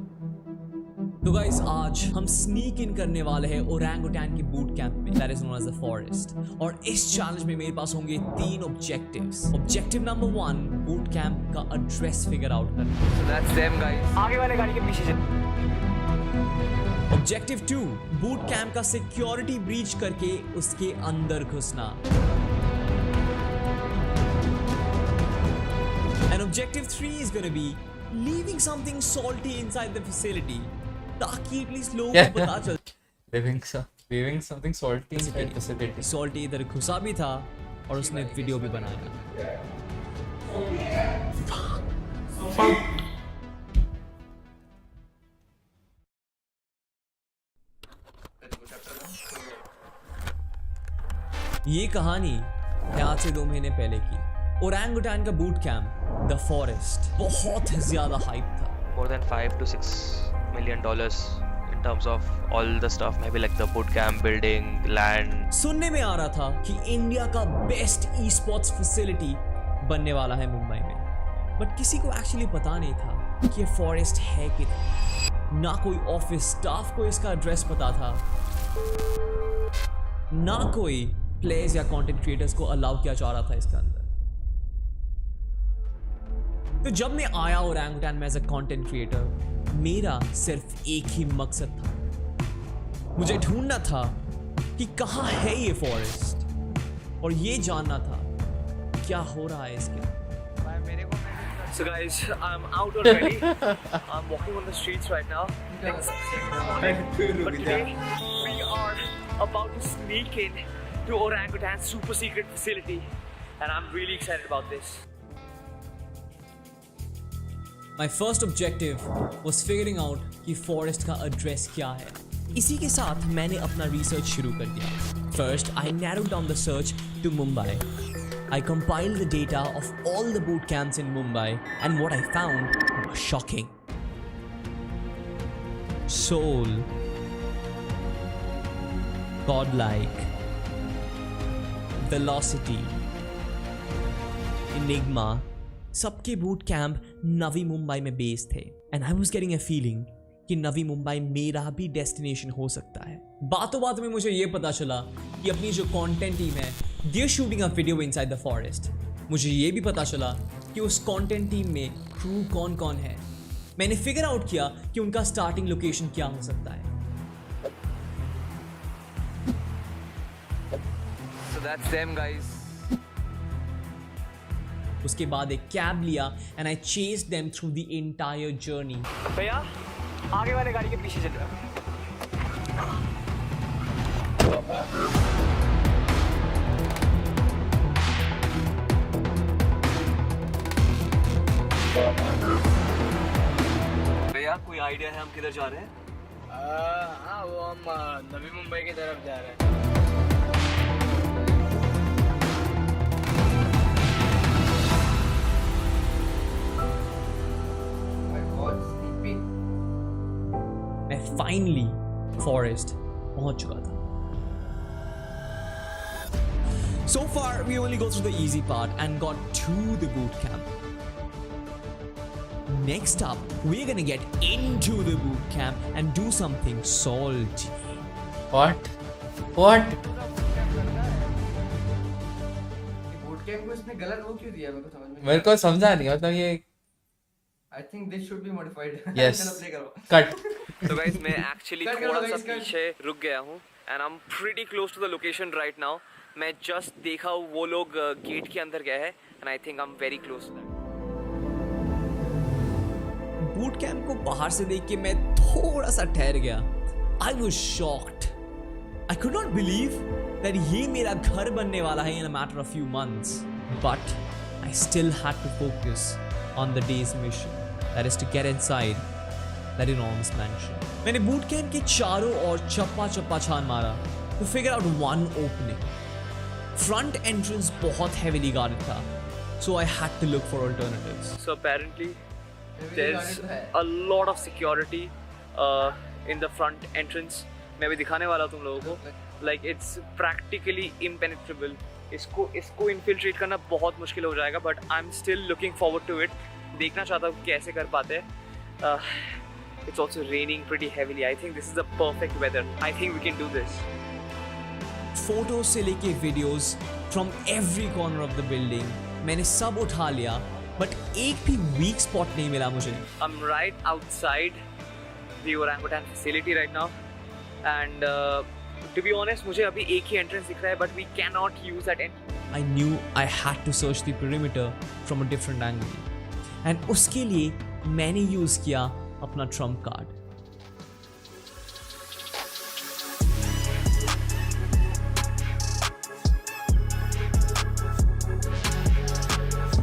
तो गाइस आज हम स्नीक इन करने वाले हैं ओरंगुटान के बूट कैंप में, that is known as the forest. और इस चैलेंज में मेरे पास होंगे 3 objectives. Objective number 1 boot camp का एड्रेस फिगर आउट करना। So that's them guys. आगे वाले गाड़ी के पीछे चल। ऑब्जेक्टिव 2 बूट कैंप का सिक्योरिटी ब्रीच करके उसके अंदर घुसना। And objective 3 is gonna be leaving something salty inside the facility ताकि एटलीस्ट लोगों को पता चल leaving something salty inside the facility। salty इधर घुसा भी था और उसने वीडियो भी बनाया। ये कहानी है आज से 2 महीने पहले की। ओरंगुटान का बूट कैंप द फॉरेस्ट बहुत ज्यादा हाइप था। More than $5 to $6 million in terms of all the stuff, maybe like the boot camp, building, land. सुनने में आ रहा था कि इंडिया का बेस्ट ई स्पोर्ट्स फैसिलिटी बनने वाला है मुंबई में, बट किसी को एक्चुअली पता नहीं था कि ये फॉरेस्ट है किधर। ना कोई ऑफिस स्टाफ को इसका एड्रेस पता था, ना कोई प्लेयर्स या कंटेंट क्रिएटर्स को अलाउ किया जा रहा था इसके अंदर। तो जब मैं आया ओरंगुटान में एज अ कंटेंट क्रिएटर, मेरा सिर्फ एक ही मकसद था। मुझे ढूंढना था कि कहाँ है ये फॉरेस्ट और ये जानना था क्या हो रहा है इसके। So guys, I'm out already. I'm walking on the streets right now. But today we are about to sneak in to Orangutan's super secret facility, and I'm really excited about this. My first objective was figuring out कि forest का address क्या है। इसी के साथ मैंने अपना research शुरू कर दिया। First, I narrowed down the search to Mumbai. I compiled the data of all the boot camps in Mumbai, and what I found was shocking. Soul, Godlike, Velocity, Enigma, सबके बूट कैंप नवी मुंबई में based थे। And I was getting a feeling कि नवी मुंबई मेरा भी destination हो सकता है। बातों बातों में मुझे ये पता चला कि अपनी जो कंटेंट टीम है they are shooting a video inside the forest. मुझे ये भी पता चला कि उस कंटेंट टीम में क्रू कौन कौन है। मैंने फिगर आउट किया कि उनका स्टार्टिंग लोकेशन क्या हो सकता है। So that's them, guys. उसके बाद एक कैब लिया and I chased them through the entire journey. भैया आगे वाले गाड़ी के पीछे चल रहा भैया कोई आइडिया है हम किधर जा रहे हैं? हाँ वो हम नवी मुंबई की तरफ जा रहे हैं। मैं फाइनली फॉरेस्ट पहुंच चुका था। So far we only go through the easy part and got to the boot camp. Next up we're gonna get into the boot camp and do something salty. What? Boot camp को इसने गलत वो क्यों दिया? मेरे को समझा नहीं, मतलब ये I think this should be modified. Yes. चलो play करो. Cut. तो गाइस मैं एक्चुअली थोड़ा सा पीछे रुक गया हूँ and I am pretty close to the location right now. मैं जस्ट देखा वो लोग गेट के अंदर गए हैं and I think I am very close to that. Boot camp को बाहर से देख के मैं थोड़ा सा ठहर गया। I was shocked. I could not believe that ये मेरा घर बनने वाला है in a matter of few months, but I still had to focus on the day's mission, that is to get inside that enormous mansion. मैंने boot camp के चारों ओर चप्पा चप्पा छान मारा to figure out one opening. Front entrance बहुत heavily guarded था, so I had to look for alternatives. So apparently there's a lot of security in the front entrance. मैं भी दिखाने वाला हूँ तुम लोगों को. Like it's practically impenetrable. इसको इन्फिल्ट्रेट करना बहुत मुश्किल हो जाएगा, but I am still looking forward to it. देखना चाहता हूँ कैसे कर पाते हैं। It's also raining pretty heavily. I think this is the perfect weather. I think we can do this. Photos से लेके videos from every corner of the building मैंने सब उठा लिया, बट एक भी वीक स्पॉट नहीं मिला मुझे। I am right outside the orangutan facility right now and to be honest, मुझे अभी एक ही entrance दिख रहा है, but we cannot use that entrance. I knew I had to search the perimeter from a different angle, and उसके लिए मैंने use किया अपना trump card.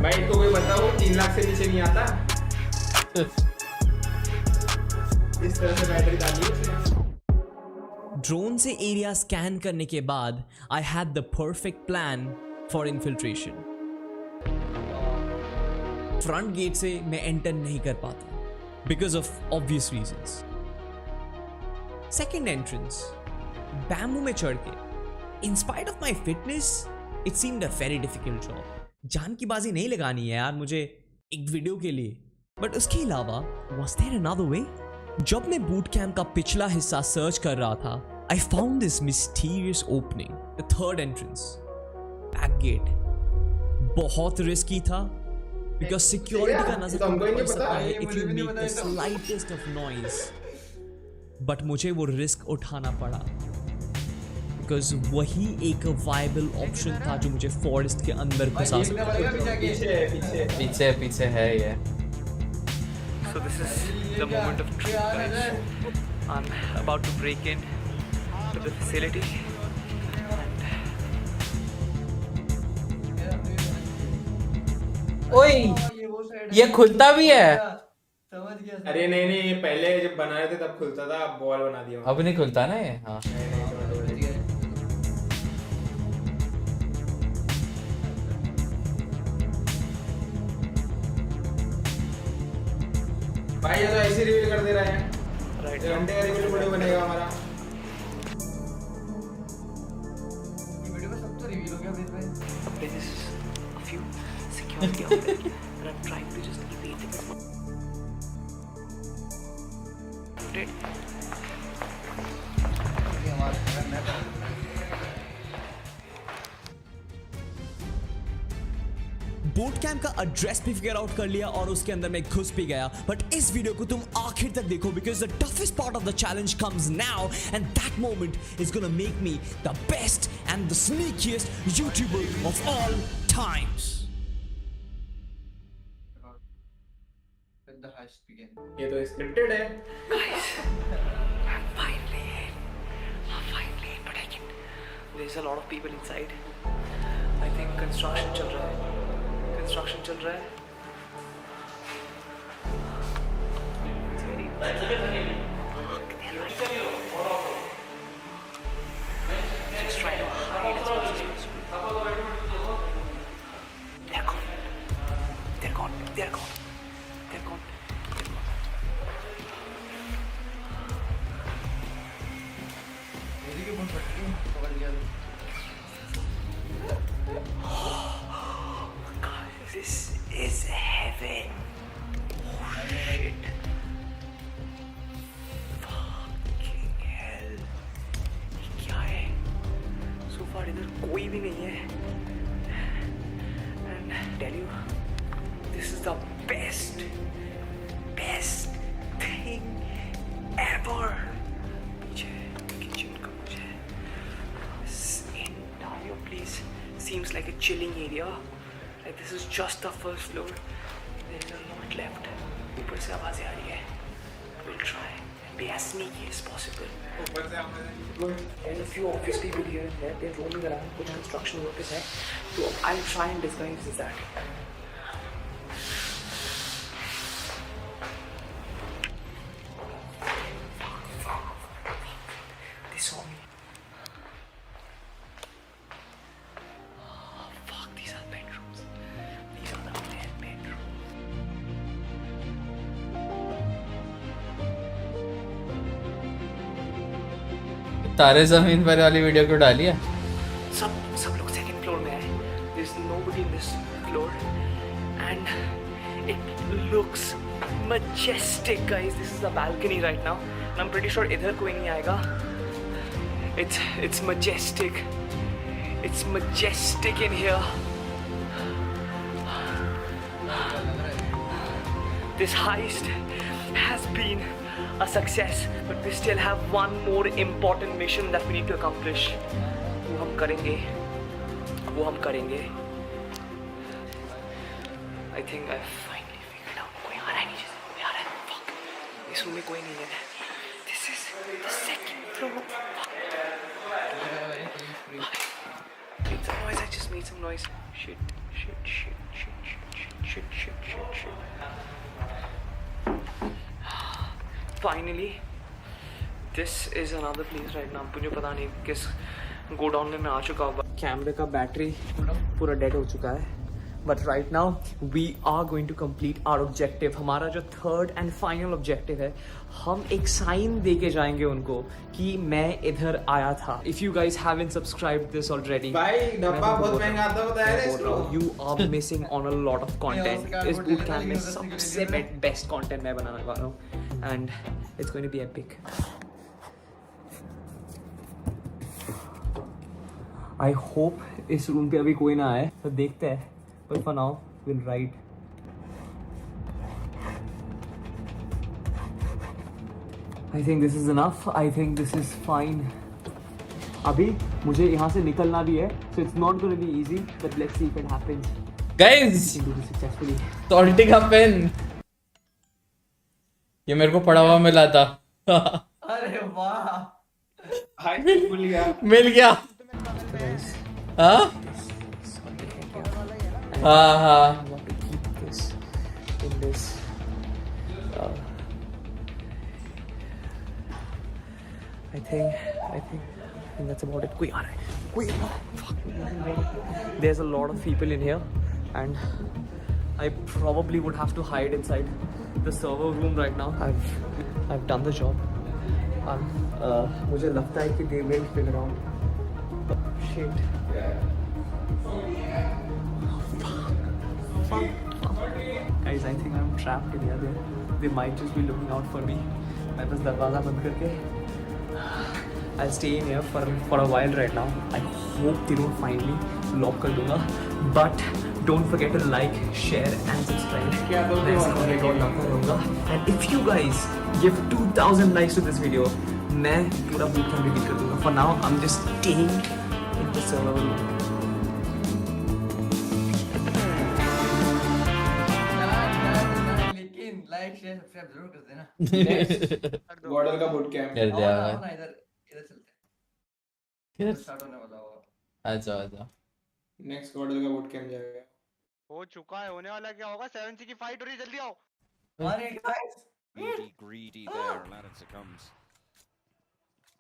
भाई तो कोई बताओ 3 लाख से नीचे नहीं आता। इस तरह से बैटरी डाली उसने। ड्रोन से एरिया स्कैन करने के बाद I had the perfect plan for infiltration. Front gate से मैं एंटर नहीं कर पाता because of obvious reasons. Second entrance bamboo में चढ़ के, in spite of my fitness it seemed a very difficult job. जान की बाजी नहीं लगानी है यार मुझे एक वीडियो के लिए, बट उसके अलावा वाज देयर अनदर वे? जब मैं बूट कैंप का पिछला हिस्सा सर्च कर रहा था, I found this mysterious opening, the third entrance, back gate. बहुत रिस्की था because security का नजर पड़ सकता है if you make the slightest of noise. But मुझे वो रिस्क उठाना पड़ा because वही एक viable option था जो मुझे फॉरेस्ट के अंदर घुसा सकता था। पीछे है ये। So this is the moment of truth, guys. I'm about to break in to the facility ओए ये खुलता भी है। अरे नहीं पहले जब बनाए थे तब खुलता था, अब बॉल बना दिया। अब नहीं खुलता ना ये। हाँ भाई ये तो ऐसे रिवील कर दे रहा है। घंटे का रिवील वीडियो बनेगा हमारा। वीडियो में सब तो रिवील हो गया बीच में। There is a few security out there that I'm trying to just evade. update. Boat camp का एड्रेस भी फिगर आउट कर लिया और उसके अंदर मैं घुस भी गया. बट इस वीडियो को तुम आखिर तक देखो because the toughest part of the challenge comes now and that moment is gonna make me the best and the sneakiest YouTuber of all times. ये तो स्क्रिप्टेड है. I'm finally in, but I can. There's a lot of people inside. I think construction चल रहा है. Just try to hide as much as possible. They're gone. This is heaven. Oh shit. Fucking hell. ये क्या है? So far इधर कोई भी नहीं है. And I tell you, this is the best thing ever. पीछे kitchen का कुछ है. This entire place seems like a chilling area. Like this is just the first floor. There is a lot left. ऊपर से आवाज़ें आ रही है. We'll try and be as sneaky as possible. There's a few obvious people here and there. They're roaming around. कुछ construction workers है. So I'll try and disguise as that. They saw me. तारे जमीन पर वाली video को डाली है. सब लोग सेकंड फ्लोर में है. There's nobody in this floor and it looks majestic, guys. This is the balcony right now and I'm pretty sure इधर कोई नहीं आएगा. It's majestic. It's majestic in here. This heist has been a success, but we still have one more important mission that we need to accomplish. वो हम करेंगे. I think I finally figured out. कोई आ रहा है नीचे से. कोई आ रहा है. Fuck. इस रूम में कोई नहीं है. This is the second floor. Made some noise. I just made some noise. Shit. Finally, this is another place right now. मुझे पता नहीं किस गोडाउन में मैं आ चुका हूँ. कैमरे का बैटरी पूरा डेड हो चुका है. But right now we are going to complete our objective. हमारा जो third and final objective है, हम एक sign दे के जाएंगे उनको कि मैं इधर आया था. If you guys haven't subscribed this already, भाई डब्बा बहुत महंगा आता बताया ना इसको. You are missing on a lot of content. इस boot camp में सबसे best content मैं बनाने वाला हूँ and it's going to be epic. I hope इस रूम पे अभी कोई ना आए तो देखते हैं. But for now, we'll ride. I think this is enough. I think this is fine. अभी मुझे यहाँ से निकलना भी है, so it's not going to be easy. But let's see if it happens. Guys, we can do this successfully. salty का pen. ये मेरे को पड़ा हुआ मिला था. अरे वाह. मिल गया. हाँ. I want to keep this in this. I think that's about it. कोई आ रहा है. कोई fuck. There's a lot of people in here, and I probably would have to hide inside the server room right now. I've done the job. मुझे लगता है कि they will figure out. Shit. Guys, I think I'm trapped in here. They might just be looking out for me. मैं बस दरवाज़ा बंद करके I'll stay in here for a while right now. I hope they don't find me. Lock कर दूँगा. But don't forget to like, share and subscribe. मैं इसका record लाता रहूँगा. And if you guys give 2000 likes to this video, मैं पूरा boot camp reveal कर दूँगा. For now, I'm just staying in the server room. लेकिन लाइक शेयर सब्सक्राइब जरूर कर देना। गॉडल का बूट कैंप कर दिया आओ ना इधर चलते हैं। किधर स्टार्ट होने वाला होगा। अच्छा अच्छा नेक्स्ट गॉडल का बूट कैंप जाएगा। हो चुका है, होने वाला क्या होगा? 7C की फाइट हो रही है, जल्दी आओ। अरे guys Greedy there, Aladdin succumbs.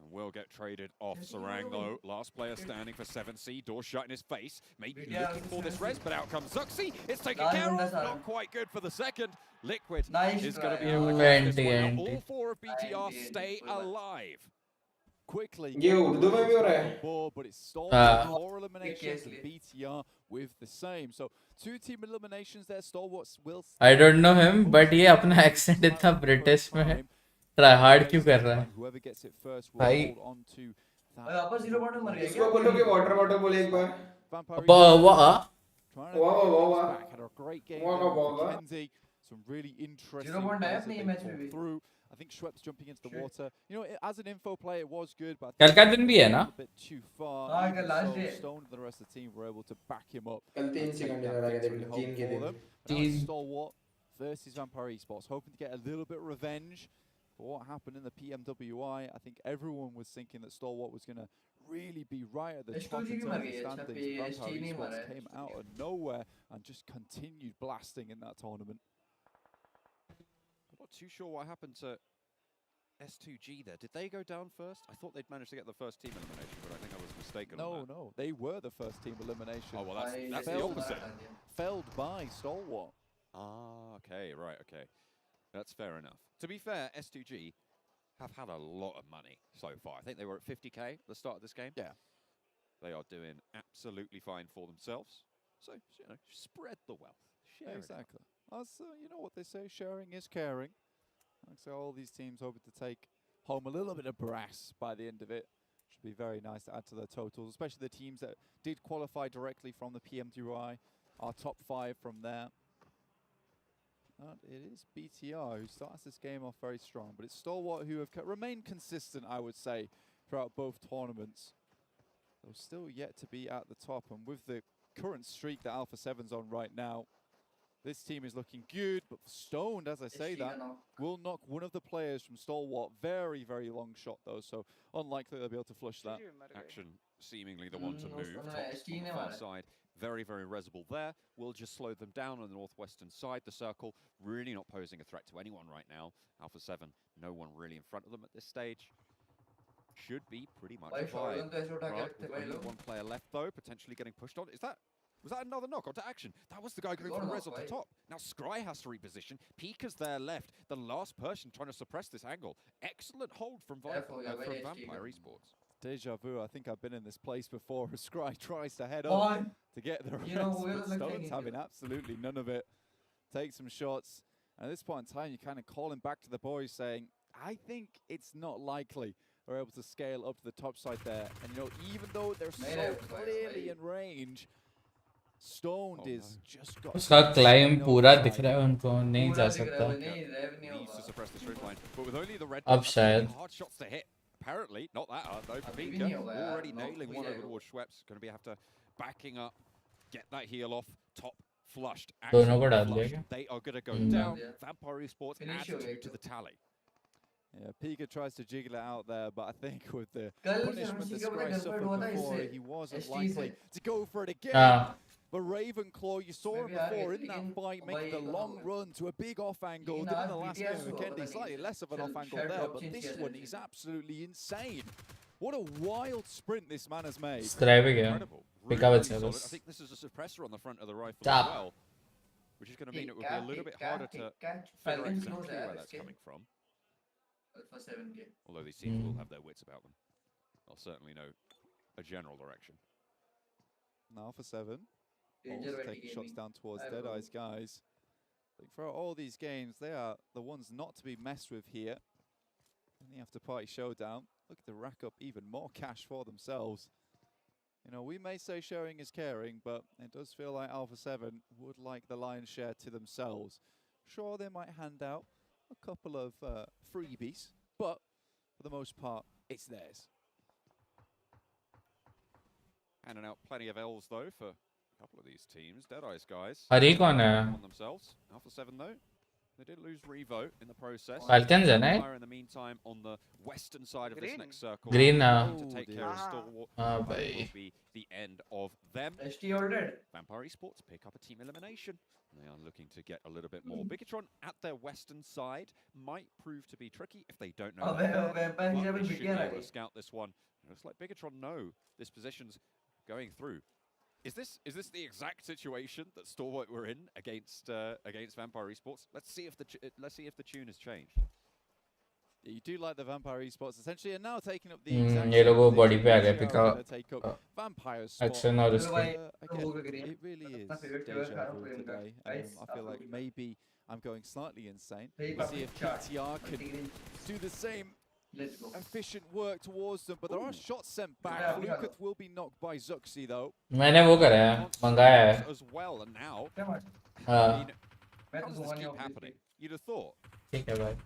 And will get traded off. Sarang though, last player standing for 7C. Door shut in his face. Maybe looking for this res, but out comes Zuxi. It's taken care of. Not quite good for the second. Liquid is going to be able to catch this one. Now all four of BTR stay alive. Quickly. ये उर्दू में भी हो रहा है। But it's Stalwart 4 eliminations and BTR with the same. So 2-team eliminations there. Stalwart will. I don't know him, but ये अपना accent इतना British में है। Try hard क्यों कर रहा है? Whoever gets it first will भाई hold on to that. वापस 0 पॉइंट मर गया इसको बोलो कि वाटर वाटर बोले एक बार। वाह Had a great game there with Kenzie. Some really interesting plays that they pulled through. I think Schweppes jumping into the water. You know, as an info play, it was good, but कल का दिन भी है ना? a bit too far. कल last day. So Stone and the rest of the team were able to back him up. कल 3 second लगा के देख लो, 3 के दिन। Now Stalwart versus Vampire Esports, hoping to get a little bit of revenge for what happened in the PMWI. I think everyone was thinking that Stalwart was going to really be right at the top of the standings. Vampire Esports came out of nowhere and just continued blasting in that tournament. I'm not too sure what happened to S2G there. Did they go down first? I thought they'd managed to get the first team elimination, but I think I was mistaken on that. No, they were the first team elimination. Oh, well, that's the opposite. Felled by Stalwart. Ah, okay, right, okay. That's fair enough. To be fair, S2G have had a lot of money so far. I think they were at 50k at the start of this game. Yeah. They are doing absolutely fine for themselves. So, you know, spread the wealth. Share exactly. You know what they say, sharing is caring. Like so all these teams hoping to take home a little bit of brass by the end of it. Should be very nice to add to their totals, especially the teams that did qualify directly from the PMWI, our top 5 from there. And it is BTR who starts this game off very strong, but it's Stalwart who have remained consistent, I would say, throughout both tournaments. They're still yet to be at the top, and with the current streak that Alpha 7's on right now, this team is looking good, but Stoned, as I say that, will knock one of the players from Stalwart. Very, very long shot, though, so unlikely they'll be able to flush that. Action seemingly the one to move. Tops on the far side. Very, very resible there. We'll just slow them down on the northwestern side. The circle really not posing a threat to anyone right now. Alpha 7, no one really in front of them at this stage. Should be pretty much fine. Only one player left, though, potentially getting pushed on. Was that another knock onto Action? That was the guy going for res on the top. Now Scry has to reposition. Pika's there left. The last person trying to suppress this angle. Excellent hold from Vampire Esports. Deja vu, I think I've been in this place before. Scry tries to head up to get the rest, but Stone's having absolutely none of it. Take some shots. And at this point in time, you're kind of calling back to the boys saying, I think it's not likely we're able to scale up to the top side there. And, you know, even though they're so clearly in range, Stoned is just got... उसका climb पूरा दिख रहा है उनको, नहीं जा सकता. अब शायद. Apparently, not that hard though for Pika. Already nailing one over towards Schweppes. Going to be have to backing up, get that heal off, top flushed. दोनों को डाल दिया क्या? They are going to go down. Vampire Esports add 2 to the tally. Yeah, Pika tries to jiggle it out there, but I think with the punishment that Scry suffered before, he wasn't likely to go for it again. But Ravenclaw, you saw him before in that fight, making the long run to a big off angle. Did in the last game of Kendi, slightly less of an off angle there, but this one is absolutely insane. What a wild sprint this man has made. Incredible. Really solid. I think this is a suppressor on the front of the rifle as well, which is going to mean it would be a little bit harder to figure exactly where that's coming from. Although these teams will have their wits about them. They'll certainly know a general direction. Now for 7. Also taking shots down towards Deadeye's guys. I think for all these games, they are the ones not to be messed with here. the after party showdown, looking to rack up even more cash for themselves. You know, we may say sharing is caring, but it does feel like Alpha 7 would like the lion's share to themselves. Sure, they might hand out a couple of freebies, but for the most part, it's theirs. Handing out plenty of L's though for a couple of these teams. Deadeye's guys. Hari कौन है? On themselves. Alpha 7 though. They did lose Revo in the process. Falcons है ना? In the meantime, on the western side of this next circle. Green to take care of Stalwart. भाई. Will be the end of them. ST ordered. Vampire Esports pick up a team elimination. They are looking to get a little bit more. Bigatron at their western side might prove to be tricky if they don't know. They should be able to scout this one. It looks like Bigatron know this position's going through. Is this the exact situation that Stalwart were in against Vampire Esports? Let's see if the tune has changed. You do like the Vampire Esports essentially, and now taking up the exact ये लोगों body पे आ गए pick take up up Vampire's action और उसके. Again, it really is deja vu today. I feel like maybe I'm going slightly insane. We'll see if PTR can do the same efficient work towards them, but there are shots sent back. Flukath will be knocked by Zuxi though. मैंने वो करा है, मंगाया है. As well, and now, हाँ. how does this keep happening? You'd have thought ठीक है भाई.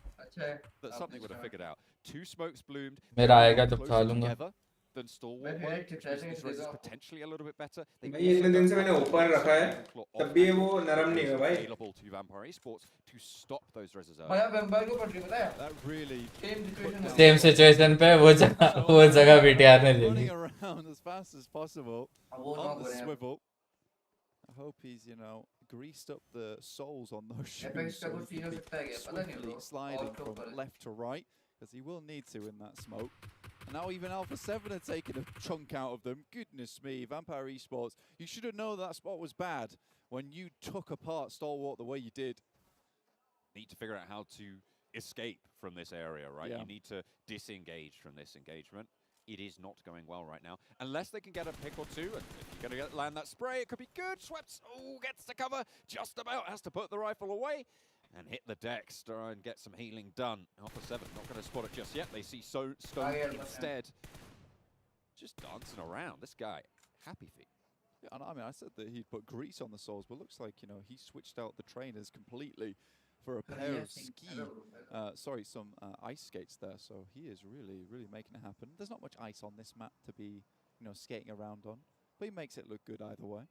that something would have figured out. Two smokes bloomed. मेरा आएगा तो खा लूँगा. Than Stalwart were, which means this race is potentially a little bit better. भाई इतने दिन से मैंने ऊपर रखा है, तब भी वो नरम नहीं है भाई. Available to Vampire Esports to stop those reserves. भाई Vampire को पड़ गई पता है? That really Same situation पे वो जगह BTR ने ले ली. Running around as fast as possible on the swivel. I hope he's, you know, greased up the soles on those shoes so he can be swiftly sliding from left to right, because he will need to in that smoke. And now even Alpha 7 are taking a chunk out of them. Goodness me, Vampire Esports, you should have known that spot was bad when you took apart Stalwart the way you did. Need to figure out how to escape from this area, right? Yeah. You need to disengage from this engagement. It is not going well right now. Unless they can get a pick or two, and if you're going to land that spray, it could be good. Sweps, oh, gets to cover, just about, has to put the rifle away. And hit the decks, try and get some healing done. Alpha 7 not going to spot it just yet. They see Stone instead. Just dancing around. This guy, happy feet. Yeah, and I mean, I said that he'd put grease on the soles, but looks like, you know, he switched out the trainers completely for a pair of some ice skates there. So he is really, really making it happen. There's not much ice on this map to be, you know, skating around on, but he makes it look good either way.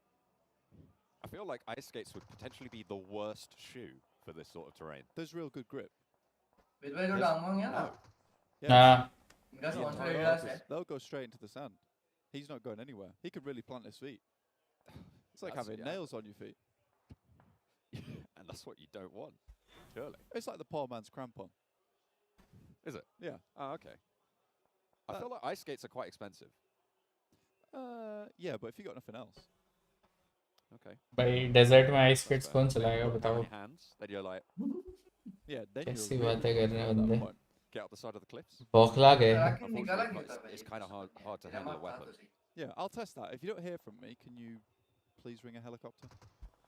I feel like ice skates would potentially be the worst shoe for this sort of terrain. There's real good grip. Nah. They'll go straight into the sand. He's not going anywhere. He could really plant his feet. It's like having nails on your feet. And that's what you don't want, surely. It's like the poor man's crampon. Is it? Yeah. Oh, okay. I feel like ice skates are quite expensive. Yeah, but if you got nothing else. Okay. भाई desert में ice skates कौन चलाएगा बताओ? Then you're like, yeah, then कैसी बातें कर रहे हैं बंदे? Get out the side of the cliffs. बौखला गए. It's kind of hard to handle a weapon. Yeah, I'll test that. If you don't hear from me, can you please ring a helicopter?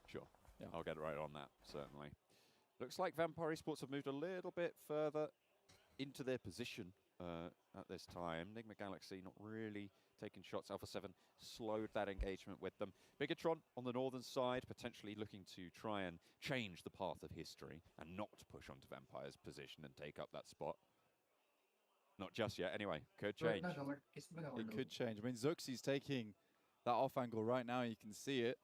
Sure. Yeah, I'll get right on that, certainly. Looks like Vampire Esports have moved a little bit further into their position at this time. Enigma Galaxy not really taking shots. Alpha 7 slowed that engagement with them. Bigatron on the northern side, potentially looking to try and change the path of history and not push onto Vampire's position and take up that spot. Not just yet, anyway. Could change. It could change. I mean, Zuxi's taking that off angle right now. You can see it.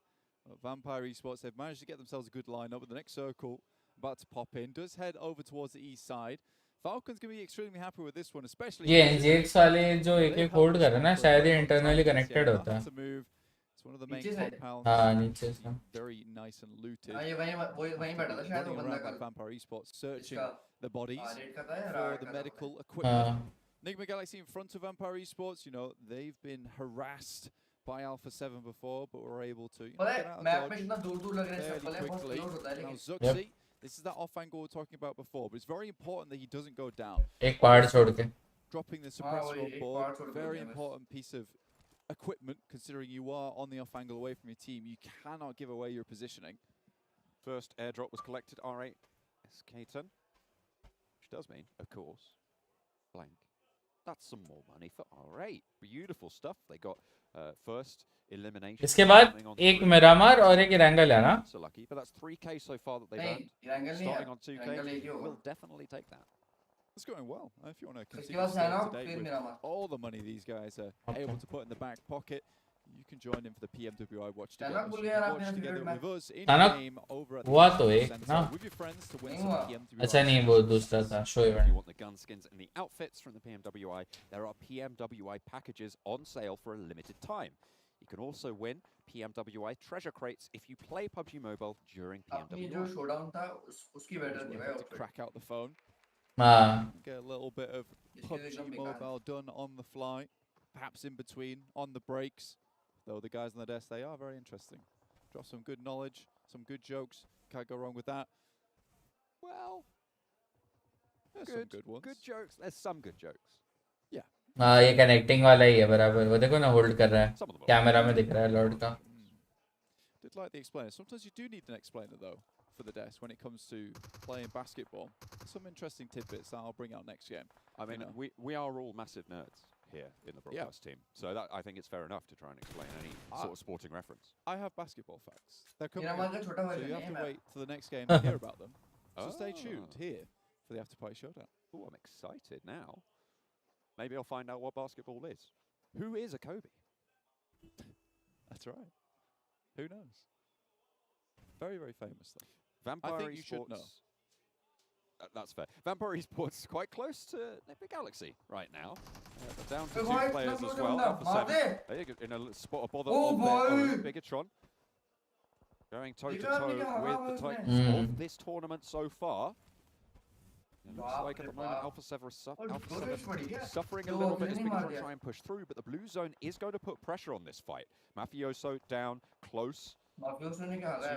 Vampire Esports, they've managed to get themselves a good lineup with the next circle about to pop in. Does head over towards the east side. Falcon's going to be extremely happy with this one, especially... ये NGX वाले जो एक hold कर रहे हैं ना शायद ये internally connected होता है. It's one of the main compounds. हाँ नीचे से. Very nice and looted. ये वहीं बैठा था शायद वो बंदा कल. Vampire Esports searching the bodies for the medical equipment. Enigma Galaxy in front of Vampire Esports, you know, they've been harassed by Alpha 7 before, but were able to get out of dodge fairly quickly. Now Zuxi, this is that off angle we were talking about before, but it's very important that he doesn't go down. एक पहाड़ छोड़ के. Dropping the suppressor on board, very important piece of equipment, considering you are on the off angle away from your team. You cannot give away your positioning. First airdrop was collected, R8 Skaten, which does mean, of course, blank. That's some more money for R8. Beautiful stuff. They got first elimination. इसके बाद एक मिरामार और एक Erangel है ना? So lucky, but that's 3K so far that they've earned. Starting on 2K, will definitely take that. It's going well. If you want to continue to stay up to date with all the money these guys are able to put in the back pocket, you can join in for the PMWI watch together. Watch together with us in game over at the center with your friends to win some PMWI. अच्छा नहीं वो दूसरा था show If event. you want the gun skins and the outfits from the PMWI, there are PMWI packages on sale for a limited time. You can also win PMWI treasure crates if you play PUBG Mobile during PMWI. जो showdown था उसकी better थी भाई. To crack out the phone. हाँ. Get a little bit of PUBG Mobile done on the fly, perhaps in between, on the breaks. Though the guys on the desk, they are very interesting. Drop some good knowledge, some good jokes. Can't go wrong with that. Well, there's some good ones. Good jokes. There's some good jokes. Yeah. हाँ ये connecting वाला ही है बराबर. वो देखो ना hold कर रहा है. कैमरा में दिख रहा है लॉर्ड का. Did like the explainer. Sometimes you do need an explainer though for the desk when it comes to playing basketball. Some interesting tidbits that I'll bring out next game. I mean, we are all massive nerds here in the broadcast team, so that I think it's fair enough to try and explain any sort of sporting reference. I have basketball facts. They're coming up, so you have to wait till the next game to hear about them. So stay tuned here for the After Party Showdown. Oh, I'm excited now. Maybe I'll find out what basketball is. Who is a Kobe? That's right. Who knows? Very, very famous though. Vampire I think you Esports. should know. That's fair. Vampire Esports is quite close to Epic Galaxy right now. They're down to 2 players as well. Alpha 7 in a spot of bother on their own. Bigatron going toe-to-toe with the Titans of this tournament so far. It looks like at the moment Alpha 7 suffering a little bit as Bigatron try and push through, but the blue zone is going to put pressure on this fight. Mafioso down close. To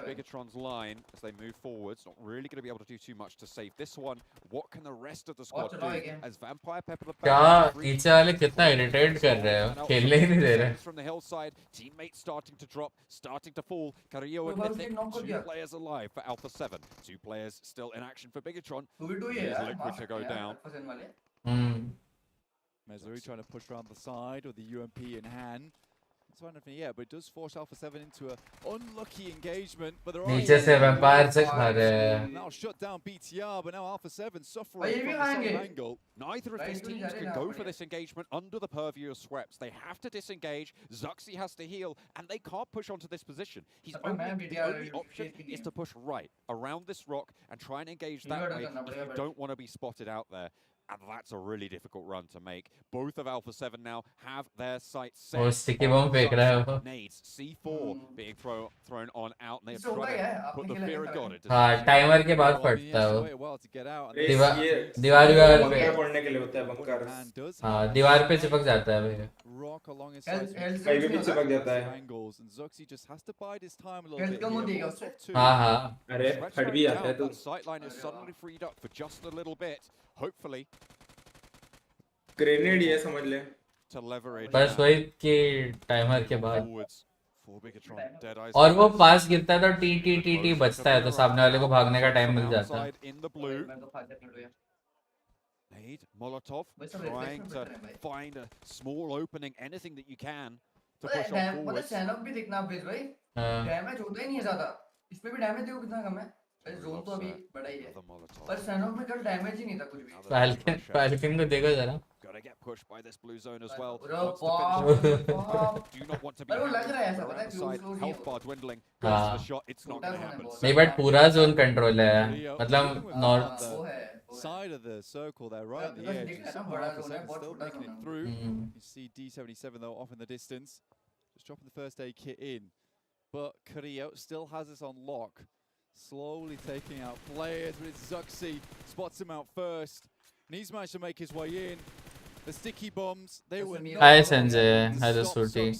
Bigatron's line as they move forwards, not really going to be able to do too much to save this one. What can the rest of the squad do as Vampire Pepper the क्या पीछे वाले कितना irritate कर रहे हो खेलने ही नहीं दे रहे from the hillside, teammates starting to drop, starting to fall. Carrillo and Mythic, 2 players alive for Alpha 7. 2 players still in action for Bigatron. Here's Liquid to go down. Mesuri trying to push around the side with the UMP in hand. It's not anything yet, but it does force Alpha 7 into an unlucky engagement. But they're नीचे से vampire से खा रहे हैं. Now shut down BTR, but now Alpha 7 suffering from the same angle. Neither of these teams can go for this engagement under the purview of Sweps. They have to disengage. Zuxi has to heal, and they can't push onto this position. The only option is to push right around this rock and try and engage that way if you don't want to be spotted out there. And that's a really difficult run to make. Both of Alpha 7 now have their sights set. वो sticky bomb फेंक रहा है वो. Nades, C4 being thrown on out, and they've tried to put the fear of God into हाँ timer के बाद फटता है वो. दीवार पे पड़ने के लिए होता है बंकर. हाँ दीवार पे चिपक जाता है भाई. कहीं भी चिपक जाता है. हाँ हाँ. अरे फट भी जाता है तो. Sightline is suddenly freed up for just a little bit. Hopefully. Grenade ये समझ ले. To leverage. बस वही के टाइमर के बाद. और वो पास गिरता है तो टी बचता है तो सामने वाले को भागने का टाइम मिल जाता है. Nade, Molotov, trying to find a small opening, anything that you can to push on forward. मतलब सैनॉक भी देखना बेस भाई. डैमेज होता ही नहीं है ज्यादा. इस पे भी डैमेज देखो कितना कम है. जोन तो अभी बड़ा ही है. पर सैनॉक में कल डैमेज ही नहीं था कुछ भी. फाल्कन को देखो जरा. Gotta get pushed by this blue zone as well. Do not want to be health bar dwindling. हाँ. The shot, it's not going to happen. नहीं बट पूरा जोन कंट्रोल है. मतलब north side of the circle there, right at the edge. Still making it through. You see D77 though off in the distance, just dropping the first aid kit in. But Carrillo still has this on lock, slowly taking out players. But it's Zuxi spots him out first, and he's managed to make his way in. The sticky bombs, they were not Hi Sanjay, hi Suti.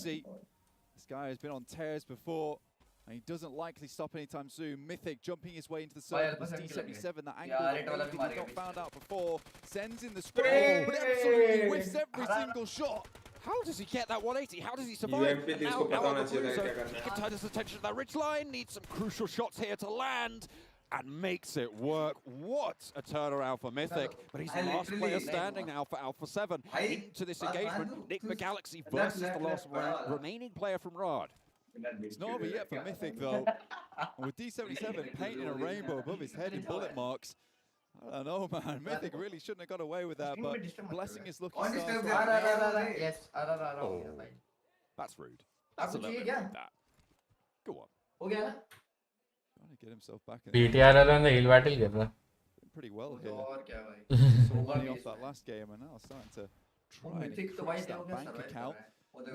This guy has been on tears before, and he doesn't likely stop anytime soon. Mythic jumping his way into the circle. This D77, that angle that maybe we've not found out before, sends in the scroll, but absolutely whiffs every single shot. How does he get that 180? How does he survive? And now out of the blue zone, he can turn his attention to that ridge line. Needs some crucial shots here to land. and makes it work. What a turnaround for Mythic. But he's the last player standing now for Alpha 7 into this engagement. Nigma Galaxy versus the last remaining player from Rod. It's not over yet for Mythic, though. With D77 painting a rainbow above his head in bullet marks. I don't know, man. Mythic really shouldn't have got away with that, but blessing his lucky stars. Yes, Oh, that's rude. That's a little bit rude, that. Go on. हो गया ना? Trying to get himself back in. PTR वालों ने heal battle कर रहा. Pretty well here. और क्या भाई? So money off that last game, and now starting to try and increase that bank account.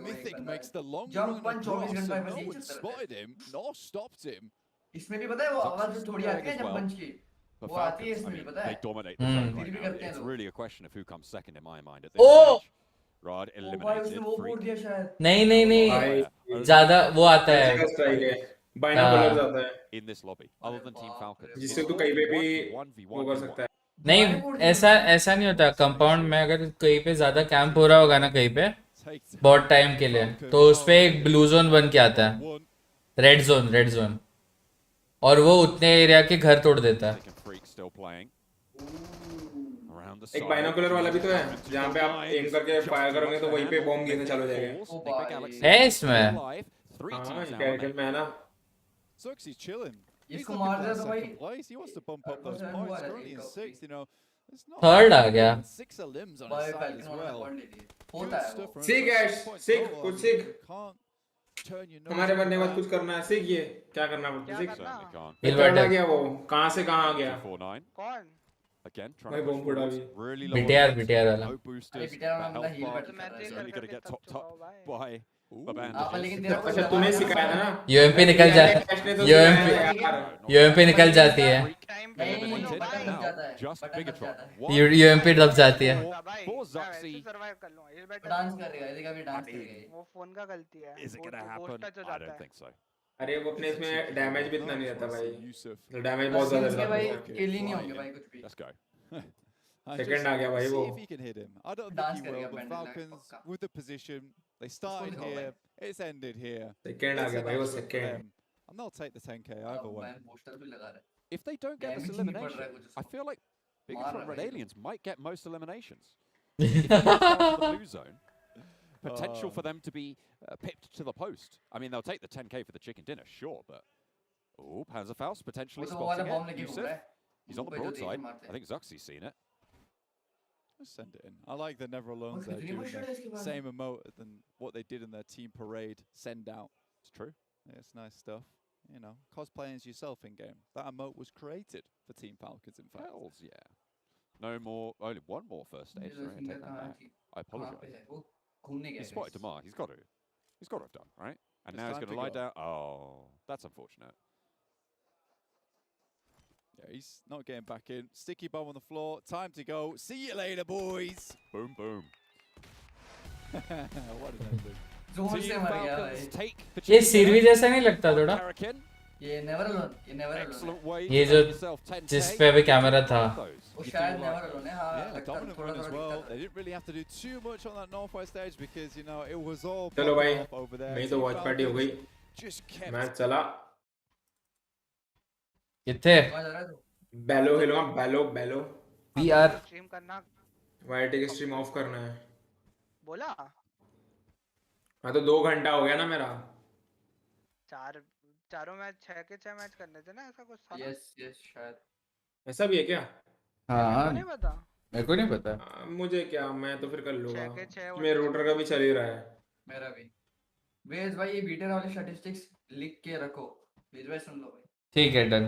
Mythic makes the long run across, and no one spotted him, nor stopped him. इसमें भी पता है वो आवाज जो थोड़ी आती है जब पंच की वो आती है इसमें भी पता है They dominate the zone right फिर भी now. करते हैं It's लोग really a question of who comes second in my mind at this stage. Rod भाई eliminated. उसने वो बोल दिया शायद नहीं ज्यादा वो आता है स्ट्राइक है बाइनोकुलर्स आता है In this lobby, other than Team Falcon. जिससे तू कहीं पे भी वो कर सकता है नहीं ऐसा नहीं होता कंपाउंड में अगर कहीं पे ज्यादा कैंप हो रहा होगा ना कहीं पे बहुत टाइम के लिए तो उस पे एक ब्लू जोन बन के आता है रेड जोन और वो उतने एरिया के घर तोड़ देता है एक बाइनोकुलर वाला भी तो है जहाँ पे आप एम करके फायर करोगे तो वहीं पे बॉम्ब गिरने चालू हो जाएगा है इसमें हाँ कैरेक्टर में है ना Zuxi's chilling. इसको मार दिया तो भाई Second place. He wants to bump up those points. Currently in 6th, you know. Third आ गया 6 limbs on his side as well. होता है वो सीख ऐश सीख कुछ सीख हमारे बनने के बाद कुछ करना है सीख ये क्या करना पड़ता है सीख करना गया वो कहाँ से कहाँ आ गया कौन Again, भाई बॉम्ब उड़ा भी really BTR वाला no boosters. That health bar is only going to get topped up by the bandages. अच्छा तूने सिखाया था ना यूएमपी निकल यूएमपी निकल जाती है Just Bigatron. यूएमपी दब जाती है सरवाइव कर लूंगा डांस करेगा इसका भी डांस करेगा वो फोन का गलती है Is it going to happen? I don't think so. अरे वो अपने इसमें डैमेज भी इतना नहीं रहता भाई डैमेज बहुत ज्यादा रहता है भाई किल ही नहीं होंगे भाई कुछ भी Let's go. सेकंड आ गया भाई वो See if he can hit him. I don't think he will. The Falcons with the position, they started here, it's ended here. Second आ गया भाई वो second And they'll take the 10k either way. Poster भी लगा रहा है If they don't get this elimination, I feel like Bigatron Red Aliens might get most eliminations. If they get down to the blue zone, potential for them to be pipped to the post. I mean, they'll take the 10k for the chicken dinner, sure, but oh, Panzerfaust potentially spotting it. Yusuf, he's on the broadside. I think Zuxi's seen it. Let's send it in. I like the Never Alones there doing the same emote than what they did in their team parade. Send out. It's true. Yeah, it's nice stuff. You know, cosplaying as yourself in game. That emote was created for Team Falcons, in fact. Hells yeah. No more. Only one more first stage. Sorry, I take that back. I apologize. He spotted Damar. He's got to. He's got to have done, right? And now he's going to lie down. Oh, that's unfortunate. Yeah, he's not getting back in. Sticky bomb on the floor. Time to go. See you later, boys. Boom, boom. What an ending. जोर से मर गया भाई ये सीरवी जैसा नहीं लगता थोड़ा ये नेवर अलोन ये जो जिस पे अभी कैमरा था वो शायद नेवर अलोन है हां Dominant run as well. They didn't really have to do too much on that northwest edge because you know it was all चलो भाई over there. मेरी तो वॉच पार्टी हो गई मैच चला कितने बैलो खेलूंगा बैलो वी आर स्ट्रीम करना वाईटी की स्ट्रीम ऑफ करना है बोला हाँ तो 2 घंटा हो गया ना मेरा चारों मैच 6 के 6 मैच करने थे ना ऐसा कुछ था यस शायद ऐसा भी है क्या हाँ नहीं पता मेरे को नहीं पता मुझे क्या मैं तो फिर कर लूंगा 6 के 6 मेरे रूटर का भी चल ही रहा है मेरा भी वेज भाई ये बीटर वाले स्टैटिस्टिक्स लिख के रखो वेज भाई सुन लो भाई ठीक है डन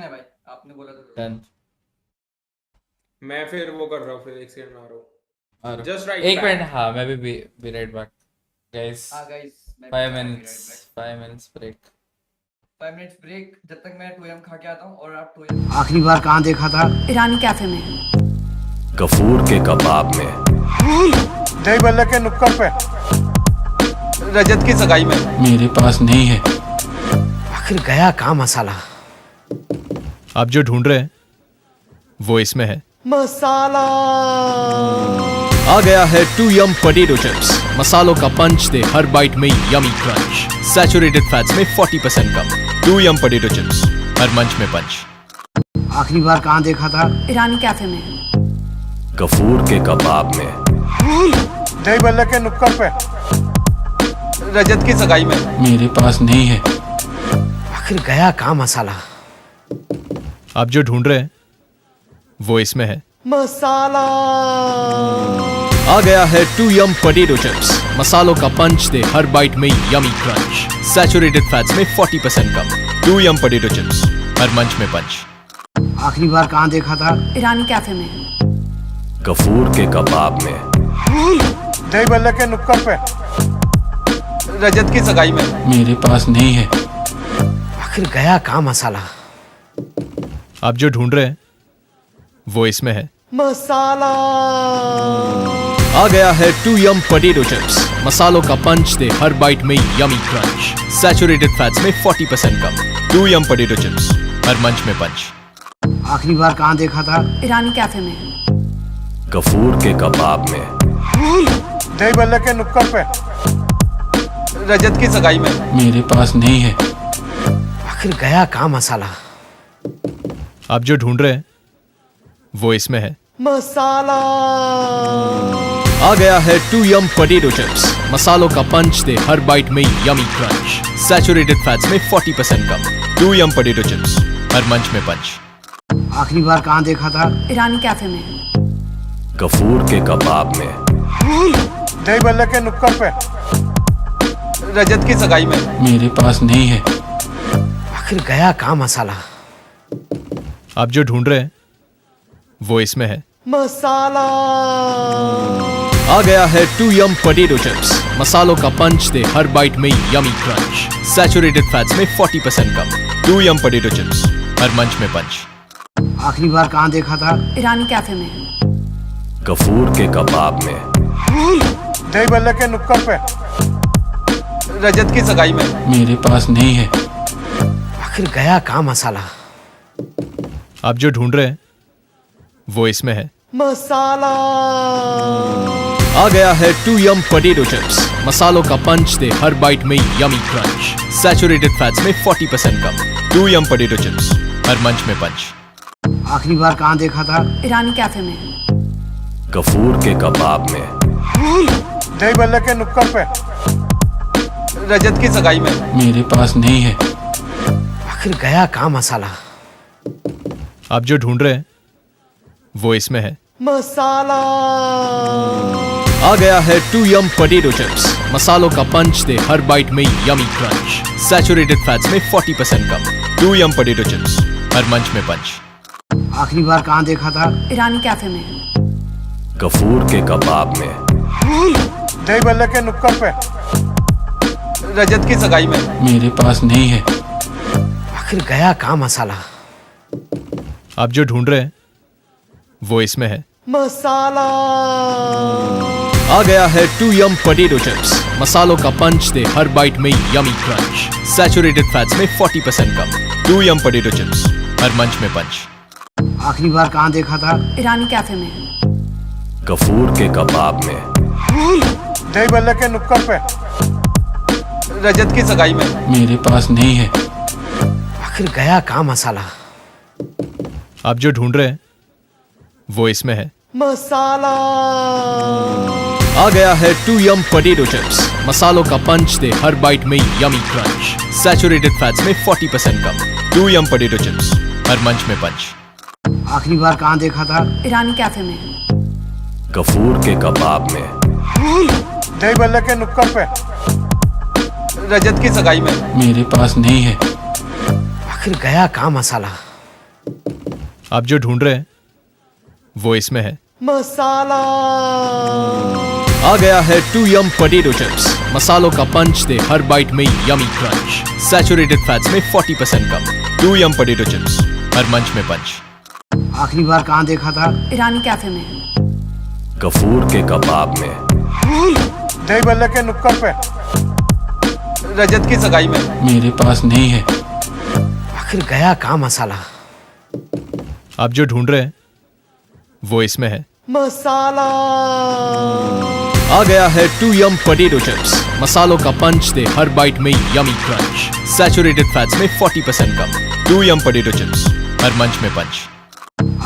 है भाई आपने बोला तो डन मैं फिर वो कर रहा हूँ फिर एक सेकंड में आ रहा हूँ जस्ट राइट एक मिनट हाँ मैं भी राइट बैक गाइस हां guys 5 minutes break 5 minutes break जब तक मैं 2M खा के आता हूं और आप 2M आखिरी बार कहाँ देखा था ईरानी कैफे में गफूर के कबाब में दही बल्ले के नुक्कड़ पे रजत की सगाई में मेरे पास नहीं है आखिर गया कहाँ मसाला आप जो ढूंढ रहे हैं वो इसमें है मसाला आ गया है 2 पोटैटो चिप्स मसालों का पंच दे हर बाइट में यमी क्रंच सैचुरेटेड फैट्स में 40% कम 2 पोटैटो चिप्स हर मंच में पंच आखिरी बार कहाँ देखा था? ईरानी कैफे में। गफूर के कबाब में। दही बल्ले के नुक्कड़ पे। रजत की सगाई में। मेरे पास नहीं है। आखिर गया कहाँ मसाला? आप जो ढूंढ रहे हैं वो इसमें है। मसाला आ गया है 2 यम पोटैटो चिप्स। मसालों का पंच दे हर बाइट में यमी क्रंच। सैचुरेटेड फैट्स में 40% कम। 2 यम पोटैटो चिप्स, हर मंच में पंच। आखिरी बार कहाँ देखा था? ईरानी कैफे में। गफूर के कबाब में। दही बल्ले के नुक्कड़ पे। रजत की सगाई में। मेरे पास नहीं है। आखिर गया कहाँ मसाला? आप जो ढूंढ रहे हैं वो इसमें है। मसाला आ गया है 2 यम पोटैटो चिप्स। मसालों का पंच दे हर बाइट में यमी क्रंच। सैचुरेटेड फैट्स में 40% कम। 2 यम पोटैटो चिप्स, हर मंच में पंच। आखिरी बार कहाँ देखा था? ईरानी कैफे में। गफूर के कबाब में। दही बल्ले के नुक्कड़ पे। रजत की सगाई में। मेरे पास नहीं है। आखिर गया कहाँ मसाला? आप जो ढूंढ रहे हैं वो इसमें है। मसाला आ गया है 2 यम पोटैटो चिप्स। मसालों का पंच दे हर बाइट में यमी क्रंच। सैचुरेटेड फैट्स में 40% कम। 2 यम पोटैटो चिप्स, हर मंच में पंच। आखिरी बार कहाँ देखा था? ईरानी कैफे में। गफूर के कबाब में। दही बल्ले के नुक्कड़ पे। रजत की सगाई में। मेरे पास नहीं है। आखिर गया कहाँ मसाला? आप जो ढूंढ रहे हैं वो इसमें है। मसाला आ गया है 2 यम पोटैटो चिप्स। मसालों का पंच दे हर बाइट में यमी क्रंच। सैचुरेटेड फैट्स में 40% कम। 2 यम पोटैटो चिप्स, हर मंच में पंच। आखिरी बार कहाँ देखा था? ईरानी कैफे में। गफूर के कबाब में। दही बल्ले के नुक्कड़ पे। रजत की सगाई में। मेरे पास नहीं है। आखिर गया कहाँ मसाला? आप जो ढूंढ रहे हैं वो इसमें है। मसाला आ गया है 2 यम पोटैटो चिप्स। मसालों का पंच दे हर बाइट में यमी क्रंच। सैचुरेटेड फैट्स में 40% कम। 2 यम पोटैटो चिप्स, हर मंच में पंच। आखिरी बार कहाँ देखा था? ईरानी कैफे में। गफूर के कबाब में। दही बल्ले के नुक्कड़ पे। रजत की सगाई में। मेरे पास नहीं है। आखिर गया कहाँ मसाला? आप जो ढूंढ रहे हैं वो इसमें है। मसाला आ गया है 2 यम पोटैटो चिप्स। मसालों का पंच दे हर बाइट में यमी क्रंच। सैचुरेटेड फैट्स में 40% कम। 2 यम पोटैटो चिप्स, हर मंच में पंच। आखिरी बार कहाँ देखा था? ईरानी कैफे में। गफूर के कबाब में। दही बल्ले के नुक्कड़ पे। रजत की सगाई में। मेरे पास नहीं है। आखिर गया कहाँ मसाला? आप जो ढूंढ रहे हैं वो इसमें है। मसाला आ गया है 2 यम पोटैटो चिप्स। मसालों का पंच दे हर बाइट में यमी क्रंच। सैचुरेटेड फैट्स में 40% कम। 2 यम पोटैटो चिप्स, हर मंच में पंच। आखिरी बार कहाँ देखा था? ईरानी कैफे में। गफूर के कबाब में। दही बल्ले के नुक्कड़ पे। रजत की सगाई में। मेरे पास नहीं है। आखिर गया कहाँ मसाला? आप जो ढूंढ रहे हैं वो इसमें है। मसाला आ गया है 2 यम पोटैटो चिप्स। मसालों का पंच दे हर बाइट में यमी क्रंच। सैचुरेटेड फैट्स में 40% कम। 2 यम पोटैटो चिप्स, हर मंच में पंच। आखिरी बार कहाँ देखा था? ईरानी कैफे में। गफूर के कबाब में। दही बल्ले के नुक्कड़ पे। रजत की सगाई में। मेरे पास नहीं है। आखिर गया कहाँ मसाला? आप जो ढूंढ रहे हैं वो इसमें है। मसाला आ गया है 2 यम पोटैटो चिप्स। मसालों का पंच दे हर बाइट में यमी क्रंच। सैचुरेटेड फैट्स में 40% कम। 2 यम पोटैटो चिप्स, हर मंच में पंच। आखिरी बार कहाँ देखा था? ईरानी कैफे में। गफूर के कबाब में। दही बल्ले के नुक्कड़ पे। रजत की सगाई में। मेरे पास नहीं है। आखिर गया कहाँ मसाला? आप जो ढूंढ रहे हैं वो इसमें है। मसाला आ गया है 2 यम पोटैटो चिप्स। मसालों का पंच दे हर बाइट में यमी क्रंच। सैचुरेटेड फैट्स में 40% कम। 2 यम पोटैटो चिप्स, हर मंच में पंच।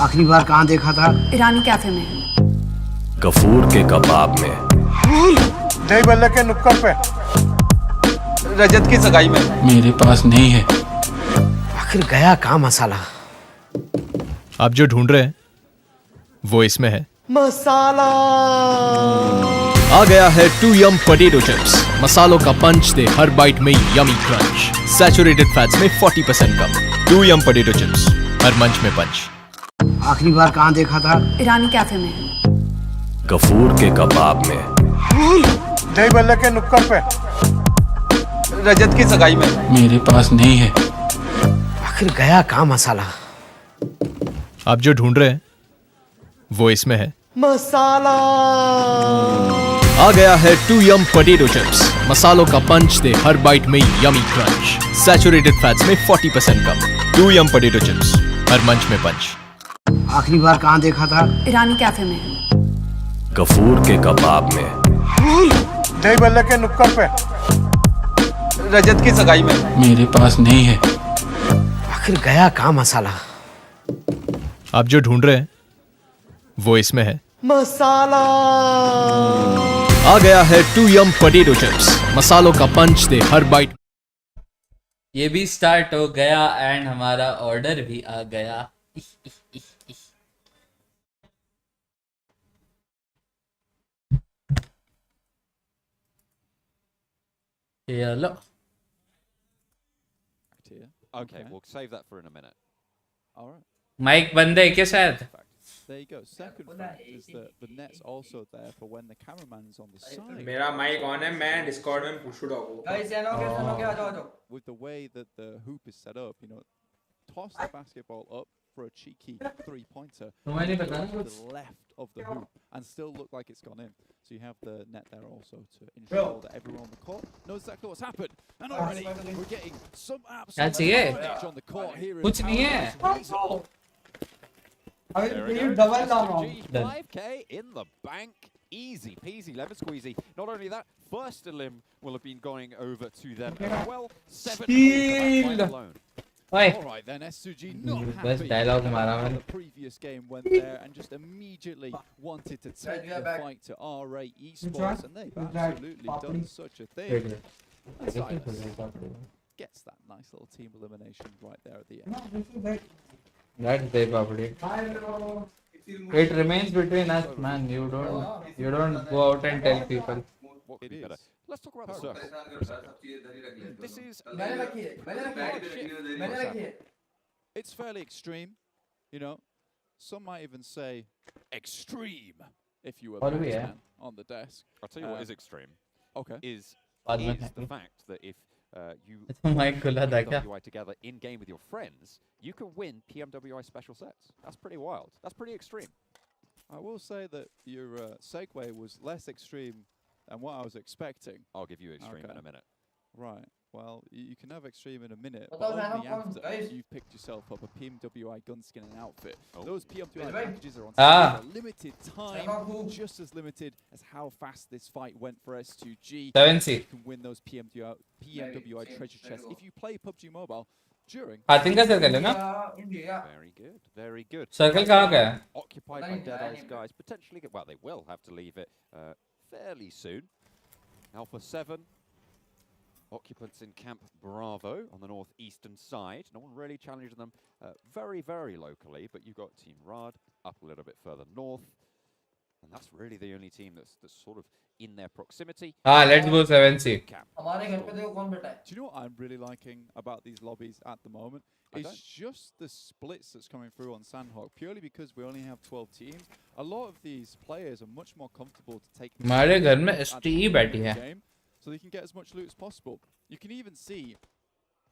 आखिरी बार कहाँ देखा था? ईरानी कैफे में। गफूर के कबाब में। दही बल्ले के नुक्कड़ पे। रजत की सगाई में। मेरे पास नहीं है। आखिर गया कहाँ मसाला? आप जो ढूंढ रहे हैं वो इसमें है। मसाला। आ गया है टू यम पोटैटो चिप्स। मसालों का पंच दे हर बाइट में यमी क्रंच। सैचुरेटेड फैट्स में 40% कम। टू यम पोटैटो चिप्स, हर मंच में पंच। आखिरी बार कहाँ देखा था? ईरानी कैफे में। गफूर के कबाब में। दही बल्ले के नुक्कड़ पे। रजत की सगाई में। मेरे पास नहीं है। आखिर गया कहाँ मसाला? आप जो ढूंढ रहे हैं वो इसमें है। मसाला। आ गया है टू यम पोटैटो चिप्स। मसालों का पंच दे हर बाइट में यमी क्रंच। सैचुरेटेड फैट्स में 40% कम। टू यम पोटैटो चिप्स, हर मंच में पंच। आखिरी बार कहाँ देखा था? ईरानी कैफे में। गफूर के कबाब में। दही बल्ले के नुक्कड़ पे। रजत की सगाई में। मेरे पास नहीं है। आखिर गया कहाँ मसाला? आप जो ढूंढ रहे हैं वो इसमें है। मसाला। आ गया है टू यम पोटैटो चिप्स। मसालों का पंच दे हर बाइट। ये भी स्टार्ट हो गया एंड हमारा ऑर्डर भी आ गया। चलो Okay, we'll save that for in a minute. All right. Mic बंद है क्या शायद? There you go. Second fact is that the net's also there for when the cameraman is on the side. मेरा mic on है, मैं Discord में push डालूं। Guys सैनो के आ जाओ। With the way that the hoop is set up, you know, toss the basketball up for a cheeky three-pointer to the left of the hoop and still look like it's gone in. So you have the net there also to ensure that everyone on the court knows exactly what's happened. And already we're getting some absolute advantage on the court here. कुछ नहीं है। Double down 5k in the bank. Easy peasy, lemon squeezy. Not only that, first elim will have been going over to them as well. 7 alone. All right then, SUG not happy dialogue मारा the previous game went there and just immediately wanted to take the fight to RA Esports, and they've absolutely done such a thing. And Silas gets that nice little team elimination right there at the end. That's the property. It remains between us, man. You don't go out and tell people. What could be better? Let's talk about the circle. This is It's fairly extreme, you know. Some might even say extreme if you were batsman on the desk. I'll tell you what is extreme. Okay. Is the fact that if you PMWI together in game with your friends, you can win PMWI special sets. That's pretty wild. That's pretty extreme. I will say that your segue was less extreme than what I was expecting. I'll give you extreme in a minute. Right. Well, you can have extreme in a minute, but only after you've picked yourself up a PMWI gunskin and outfit. Those PMWI packages are on sale for a limited time, just as limited as how fast this fight went for S2G. 7C. You can win those PMWI treasure chests if you play PUBG Mobile during. हाथिंग का circle है ना? Very good, very good. Circle कहाँ का है? Occupied by Deadeye's guys, potentially. Well, they will have to leave it fairly soon. Alpha 7. Occupants in Camp Bravo on the northeastern side. No one really challenging them very, very locally, but you've got Team Rad up a little bit further north. And that's really the only team that's sort of in their proximity. Let's go 7C. Do you know what I'm really liking about these lobbies at the moment? It's just the splits that's coming through on Sandhawk, purely because we only have 12 teams. A lot of these players are much more comfortable to take the हमारे घर में STE बैठी है. game, so they can get as much loot as possible. You can even see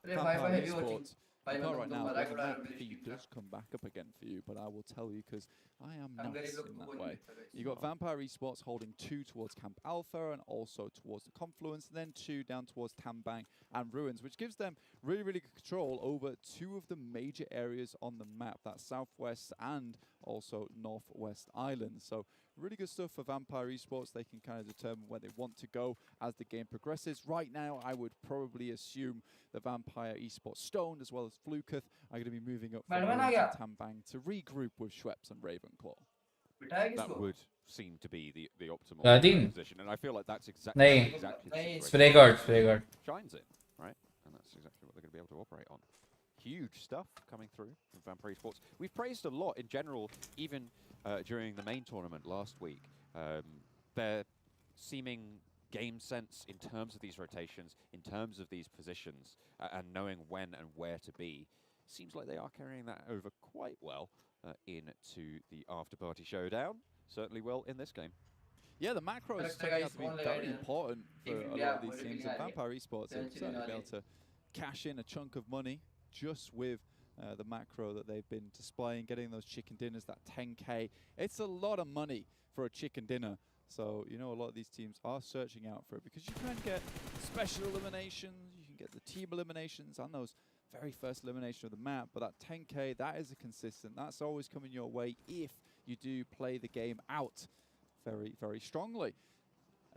Esports. Right now, that feed does come back up again for you, but I will tell you because I am nuts in that way. You got Vampire Esports holding 2 towards Camp Alpha and also towards the Confluence, and then 2 down towards Tambang and Ruins, which gives them really, really good control over 2 of the major areas on the map, that southwest and also Northwest Island. So really good stuff for Vampire Esports. They can kind of determine where they want to go as the game progresses. Right now, I would probably assume the Vampire Esports Stone, as well as Fluketh, are going to be moving up from Tambang to regroup with Schweppes and Ravenclaw. That would seem to be the optimal position, and I feel like that's exactly the situation shines in, right? And that's exactly what they're going to be able to operate on. Huge stuff coming through from Vampire Esports. We've praised a lot in general, even during the main tournament last week. Their seeming game sense in terms of these rotations, in terms of these positions, and knowing when and where to be, seems like they are carrying that over quite well into the after-party showdown. Certainly will in this game. Yeah, the macro is turning out to be very important for a lot of these teams. And Vampire Esports will certainly be able to cash in a chunk of money just with the macro that they've been displaying, getting those chicken dinners, that 10K. It's a lot of money for a chicken dinner. So, you know, a lot of these teams are searching out for it because you can get special eliminations, you can get the team eliminations and those very first elimination of the map. But that 10K, that is a consistent. That's always coming your way if you do play the game out very, very strongly.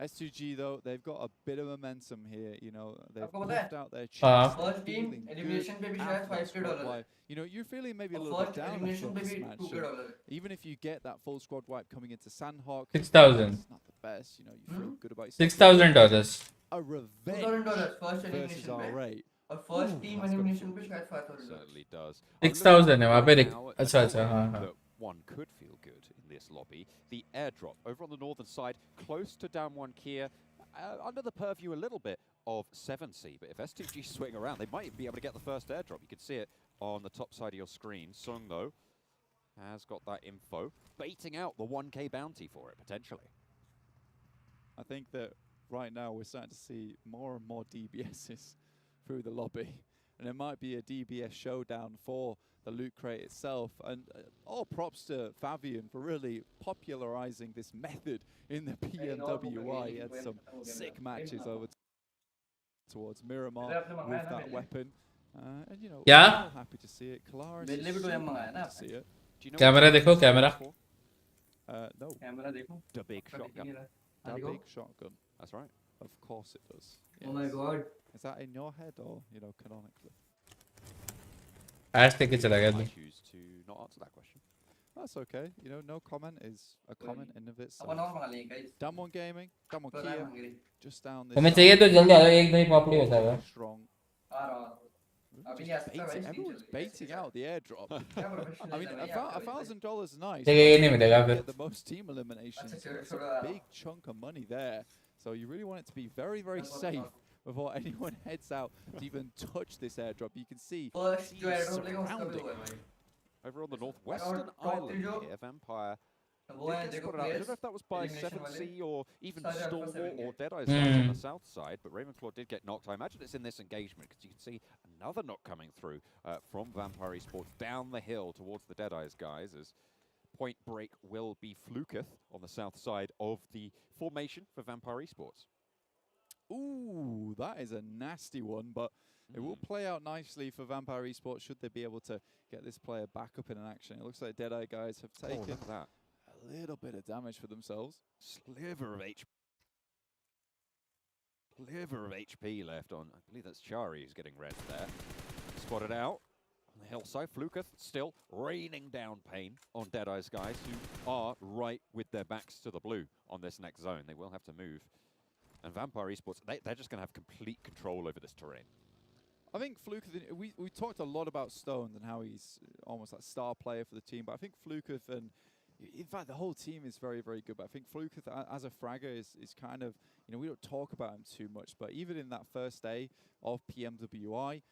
S2G, though, they've got a bit of momentum here. You know, they've puffed out their chest. First team elimination पे भी शायद $50 you know, you're feeling maybe a little bit down after this match. Even if you get that full squad wipe coming into Sandhawk, 6,000. It's not the best. You know, you feel good about $6,000. A revenge first versus elimination R8. और first team elimination पे शायद $5,000 Certainly does. 6,000 है वहाँ पे अच्छा that one could feel good in this lobby. The airdrop over on the northern side, close to down one Kia, under the purview a little bit of 7C. But if S2G swing around, they might even be able to get the first airdrop. You can see it on the top side of your screen. Sung, though, has got that info, baiting out the 1K bounty for it, potentially. I think that right now we're starting to see more and more DBSs through the lobby. And it might be a DBS showdown for the loot crate itself. And all props to Fabian for really popularizing this method in the PMWI. He had some sick matches over towards Miramar with that weapon. And you know, we're all happy to see it. Kalaris is super happy to see it. Camera देखो, camera. No. Camera देखो. The big shotgun. The big shotgun. That's right. Of course it does. Yes. Oh my god. Is that in your head or, you know, canonically? I choose to not answer that question. That's okay. You know, no comment is a comment in of itself. Damwon Gaming, Damwon Kia, just down this. तुम्हें चाहिए तो जल्दी आ जाओ, एक दो ही popular होता है. Strong. Everyone's baiting out the airdrop. I mean, $1,000 is nice. The most team eliminations. That's a big chunk of money there. So you really want it to be very, very safe before anyone heads out to even touch this airdrop. You can see surrounding. Over on the northwestern island here, Vampire. I don't know if that was by 7C or even Stormwall or Deadeye's on the south side, but Ravenclaw did get knocked. I imagine it's in this engagement because you can see another knock coming through from Vampire Esports down the hill towards the Deadeye's guys as point break will be Fluketh on the south side of the formation for Vampire Esports. Ooh, that is a nasty one, but it will play out nicely for Vampire Esports should they be able to get this player back up in an action. It looks like Deadeye guys have taken that. A little bit of damage for themselves. Sliver of HP left on, I believe that's Chari who's getting red there. Spotted out on the hillside. Fluketh still raining down pain on Deadeye's guys who are right with their backs to the blue on this next zone. They will have to move. And Vampire Esports, they're just going to have complete control over this terrain. I think Fluketh, we talked a lot about Stones and how he's almost that star player for the team, but I think Fluketh and in fact, the whole team is very, very good. But I think Fluketh, as a fragger, is kind of, you know, we don't talk about him too much. But even in that first day of PMWI,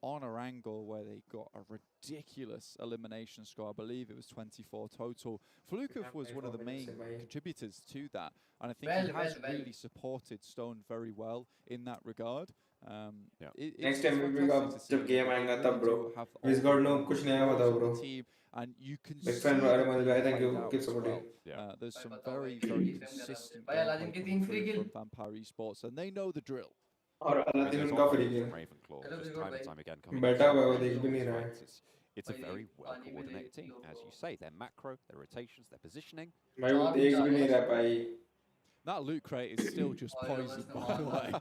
on a angle where they got a ridiculous elimination score, I believe it was 24 total, Fluketh was one of the main contributors to that. And I think he has really supported Stone very well in that regard. Next time we bring up जब game आएगा तब bro. Visgard no कुछ नया बताओ bro. And you can big fan guy, thank you, keep supporting. There's some very, very consistent gameplay from Vampire Esports, and they know the drill. और Aladdin उनका free kill. Ravenclaw just time and time again coming बैठा हुआ है वो देख भी नहीं रहा है. It's a very well-coordinated team. As you say, their macro, their rotations, their positioning. भाई वो देख भी नहीं रहा भाई. That loot crate is still just poisoned, by the way.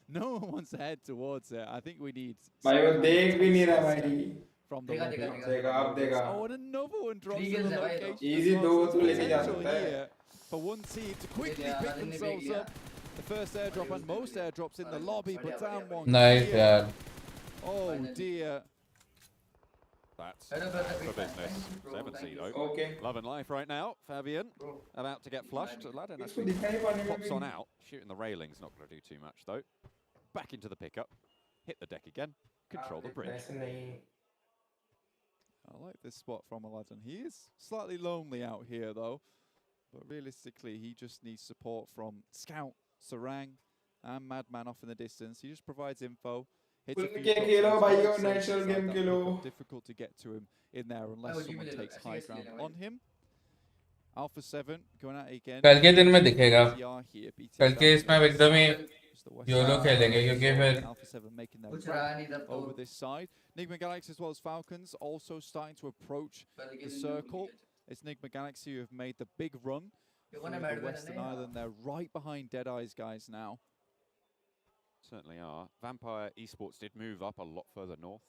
No one wants to head towards it. I think we need... भाई वो देख भी नहीं रहा भाई. From the lobby. देगा आप देगा. Oh, and another one drops in the location. Easy दो तो लेके जा सकता है. For one team to quickly pick themselves up. The first airdrop and most airdrops in the lobby, but down one. Nice, yeah. Oh dear. That's for business. 7C though. Okay. Love and life right now. Fabian about to get flushed. Aladdin actually pops on out. Shooting the railings, not going to do too much though. Back into the pickup. Hit the deck again. Control the bridge. I like this spot from Aladdin. He is slightly lonely out here though. But realistically, he just needs support from Scout, Sarang, and Madman off in the distance. He just provides info. Hits a few shots, difficult to get to him in there unless someone takes high ground on him. Alpha 7 going at it again. कल के दिन में दिखेगा. कल के इसमें एकदम ही YOLO खेलेंगे क्योंकि फिर Alpha 7 making their run over this side. Nigma Galaxy as well as Falcons also starting to approach the circle. It's Nigma Galaxy who have made the big run through the Western Island. They're right behind Deadeye's guys now. Certainly are. Vampire Esports did move up a lot further north,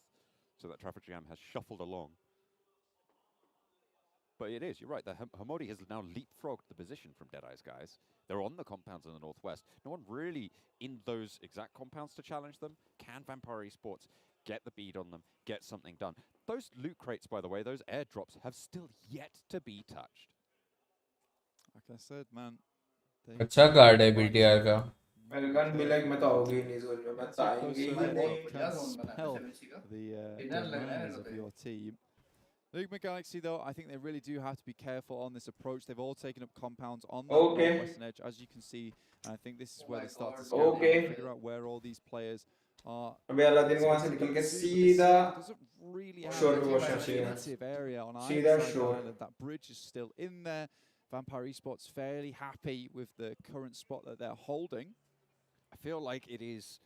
so that traffic jam has shuffled along. But it is, you're right, the Hamodi has now leapfrogged the position from Deadeye's guys. They're on the compounds in the northwest. No one really in those exact compounds to challenge them. Can Vampire Esports get the bead on them, get something done? Those loot crates, by the way, those airdrops have still yet to be touched. Like I said, man. अच्छा card है BTR का. Melgan भी like मैं तो होगी नहीं zone में मैं तो आएंगे ही नहीं. The demands of your team. Nigma Galaxy, though, I think they really do have to be careful on this approach. They've all taken up compounds on the western edge, as you can see. And I think this is where they start to figure out where all these players are. अबे Aladdin को वहाँ से निकल के सीधा shore पे washer चाहिए. Area on either side of the island. That bridge is still in there. Vampire Esports fairly happy with the current spot that they're holding. I feel like it is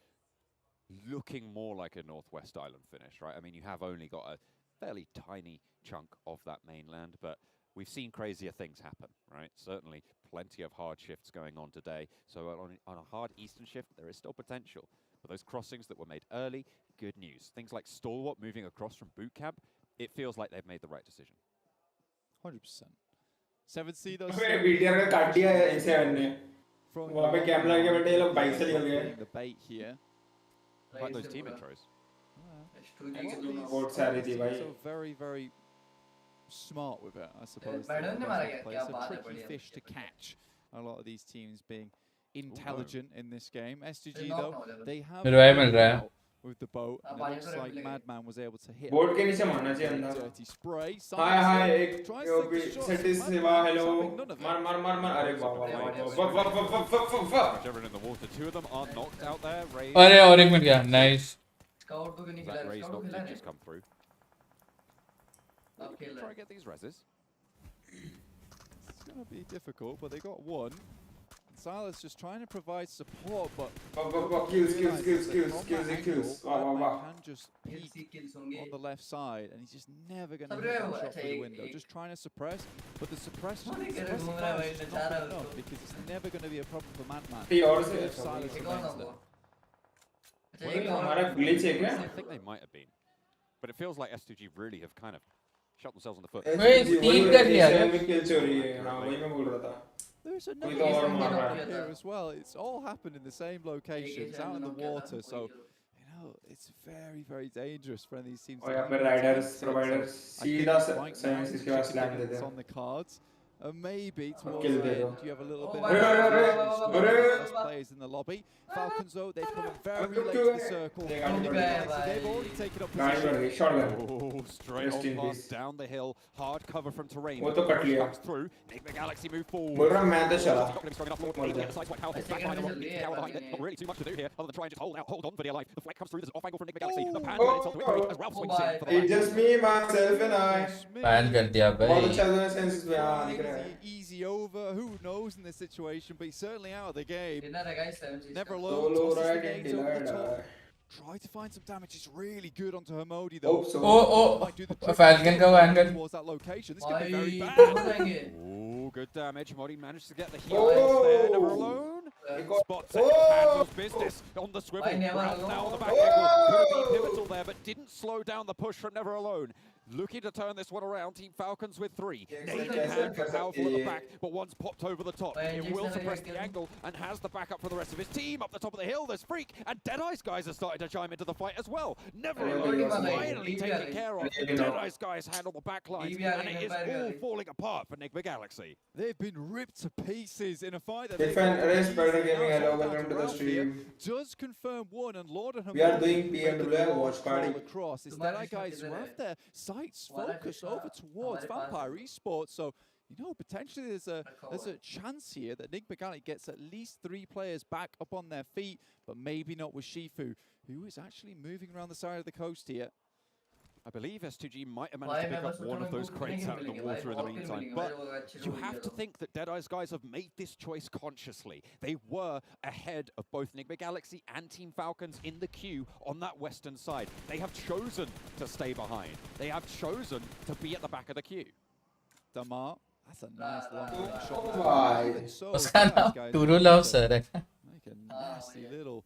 looking more like a Northwest Island finish, right? I mean, you have only got a fairly tiny chunk of that mainland, but we've seen crazier things happen, right? Certainly plenty of hard shifts going on today. So on a hard eastern shift, there is still potential. But those crossings that were made early, good news. Things like Stalwart moving across from boot camp, it feels like they've made the right decision. 100%. 7C though. अबे BTR का काट दिया है इसे अन्य. वहाँ पे camera के बैठे ये लोग बाइक से निकल गए. The bait here. Like those team intros. बहुत सारी थी भाई. So very smart with it, I suppose. It's a tricky fish to catch. A lot of these teams being intelligent in this game. STG though, they have with the boat. And it looks like Madman was able to hit board के नीचे मारना चाहिए अंदर. dirty spray. हाय एक satis सेवा hello मार अरे वाह in the water. Two of them are knocked out there. अरे और एक मिनट गया. Nice. Scout तो क्यों नहीं That खिला? Ray's Scout not तो खिला just come through. Try to get these reses. It's going to be difficult, but they got one. Silas just trying to provide support, but kills. Can just peek on the left side, and he's just never going to hit that shot through the window. Just trying to suppress, but the suppression is just not enough because it's never going to be a problem for Madman. If Silas remains there. I think they might have been, but it feels like S2G really have kind of shot themselves in the foot. There's another one here as well. It's all happened in the same locations, out in the water, so it's very dangerous for these teams. Riders, providers, on the cards. Maybe towards the end you have a little bit of less players in the lobby. Falcons though, they've come very late to the circle. They've already taken up position. Oh, straight on pass down the hill. Hard cover from terrain. Comes through. Nigma Galaxy move forward. Not really too much to do here other than try and just hold on for dear life. The flag comes through. There's an off angle from Nigma Galaxy. The pan grenades onto it as Ralph swings in for the It's just me, myself and I. Pan कर दिया भाई. Easy over. Who knows in this situation, but he's certainly out of the game. Dinner guys 7 Never alone. Tosses the gate over the top. Tries Try to find some damage. It's really good onto Hermodi though. Falcon का वो angle. Towards that location. This could be very bad. Oh, good damage. Modi managed to get the heel there. Never alone. Spots it. Handles business on the swivel. Round now on the back angle. Could have been pivotal there, but didn't slow down the push from Never Alone. Looking to turn this one around. Team Falcons with 3. Nade in hand for Powerful at the back, but one's popped over the top. It will suppress the angle and has the backup for the rest of his team. Up the top of the hill, there's Freak, and Deadeye's guys are starting to chime into the fight as well. Never Alone finally taken care of. Deadeye's guys handle the backline, and it is all falling apart for Enigma Galaxy. They've been ripped to pieces in a fight that Different race Spider Gaming. Hello, welcome to the stream. does confirm one, and Lord and We are doing PMWI watch party. Across. It's Deadeye guys who have their sights focused over towards Vampire Esports, so you know potentially there's a chance here that Enigma Galaxy gets at least 3 players back up on their feet, but maybe not with Shifu, who is actually moving around the side of the coast here. I believe S2G might have managed to pick up one of those crates out of the water in the meantime, but you have to think that Deadeye's guys have made this choice consciously. They were ahead of both Enigma Galaxy and Team Falcons in the queue on that western side. They have chosen to stay behind. They have chosen to be at the back of the queue. Damar, that's a nice long shot. उसका नाम Turu Love sir है. Make a nasty little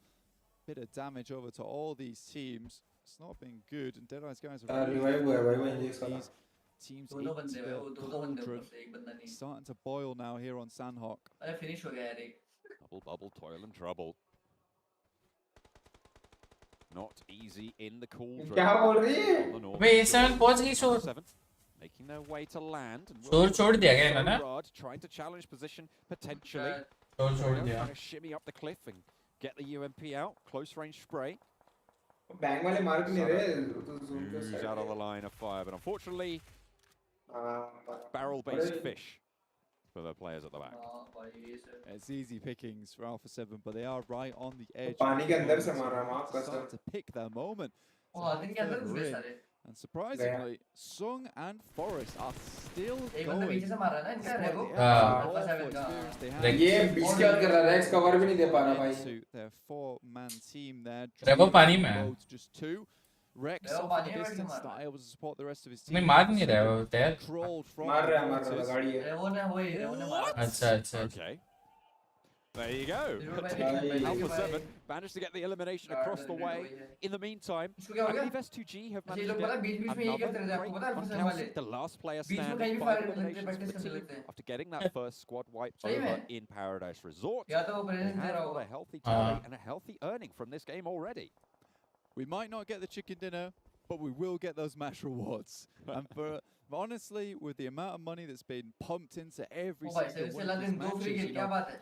bit of damage over to all these teams. It's not been good, and Deadeye's guys are really these teams into the cauldron. Starting to boil now here on Sandhawk. Bubble, bubble, toil and trouble. Not easy in the cauldron. Wait, 7 pause की शोर. Making their way to land. शोर छोड़ दिया क्या इन्होंने? Trying to challenge position potentially. शोर छोड़ दिया. Trying to shimmy up the cliff and get the UMP out. Close range spray. Bang वाले मार्क नहीं रहे. Who's out of the line of fire, but unfortunately, barrel-based fish for the players at the back. It's easy pickings for Alpha 7, but they are right on the edge. पानी के अंदर से मार रहा माफ कर Starting to pick their moment. Oh, And surprisingly, Sung and Forest are still going. ये 20 के कर रहा है, Rex cover भी नहीं दे पा रहा भाई. Their 4-man team there. Revo पानी में है. Just 2. Rex off the distance, not able to support the rest of his team. नहीं मार नहीं रहा वो तैयार. मार रहा गाड़ी है. अच्छा. Okay. There you go. Alpha 7 managed to get the elimination across the way. In the meantime, I believe S2G have managed to get another the last player standing 5 eliminations for the team after getting that first squad wipe over in Paradise Resort. They have got a healthy tally and a healthy earning from this game already. We might not get the chicken dinner, but we will get those match rewards. And for honestly, with the amount of money that's been pumped into every single one of these matches,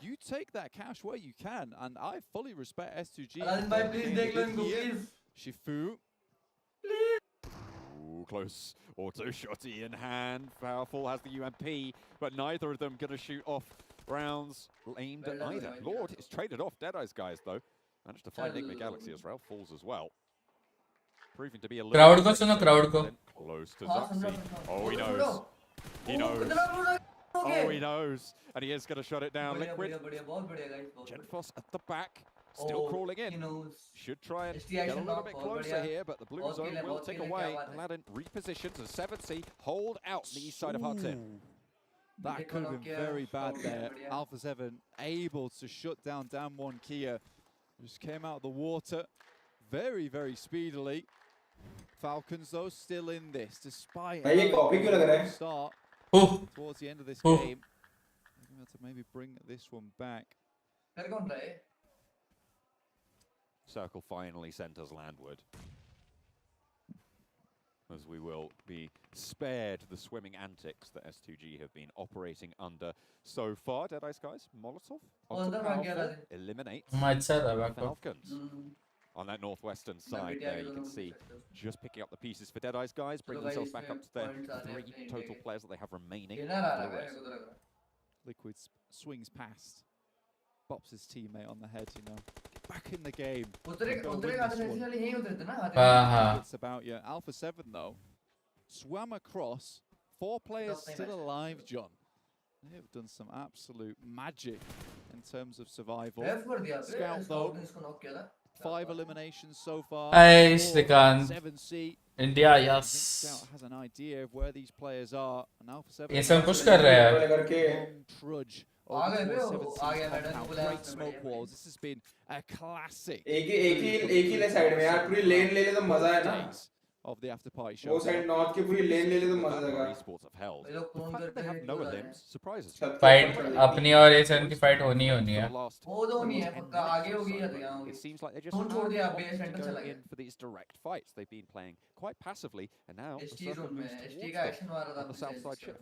you take that cash where you can, and I fully respect S2G. Shifu. Ooh, close auto shotty in hand. Powerful has the UMP, but neither of them going to shoot off rounds aimed at either. Lord is traded off Deadeye's guys, though. Managed to find Enigma Galaxy as Ralph falls as well. Proving to be a little crowd ko suno, crowd ko. Close to Zuxi. Oh, he knows. He knows. Oh, he knows. And he is going to shut it down. Liquid. Genfos at the back. Still crawling in. Should try and get a little bit closer here, but the blue zone will tick away. Aladdin repositions and 7C hold out the east side of Hudson. That could have been very bad there. Alpha 7 able to shut down Damwon Kia. Just came out of the water very, very speedily. Falcons, though, still in this, despite a start towards the end of this game. They're going to maybe bring this one back. Circle finally sent us landward, as we will be spared the swimming antics that S2G have been operating under so far. Deadeye's guys, Molotov, eliminates Falcons. On that northwestern side there, you can see just picking up the pieces for Deadeye's guys, bring themselves back up to their 3 total players that they have remaining. Liquid swings past, bops his teammate on the head, you know. Get back in the game. It's about you. Alpha 7, though, swam across. 4 players still alive, John. They have done some absolute magic in terms of survival. Scout, though, 5 eliminations so far. Hey, Shrikant. 7C. India, yes. Scout has an idea of where these players are. And Alpha 7 ये सब कुछ कर रहे हैं। long trudge over towards 7C's compound. Great smoke walls. This has been a classic. एक ही side में यार पूरी लेन ले ले तो मजा है ना of the after party show. वो साइड नॉर्थ की पूरी लेन ले ले तो मजा आएगा। They have no limbs. Surprises. Fight अपनी और एसन की फाइट होनी है। वो तो नहीं है पक्का आगे होगी या तो यहाँ होगी। It seems like they just छोड़ दिया बेस सेंटर चला go गया। in for these direct fights. They've been playing quite passively, and now the ST circle zone moves में ST towards का them एक्शन मारा था on the south side ship.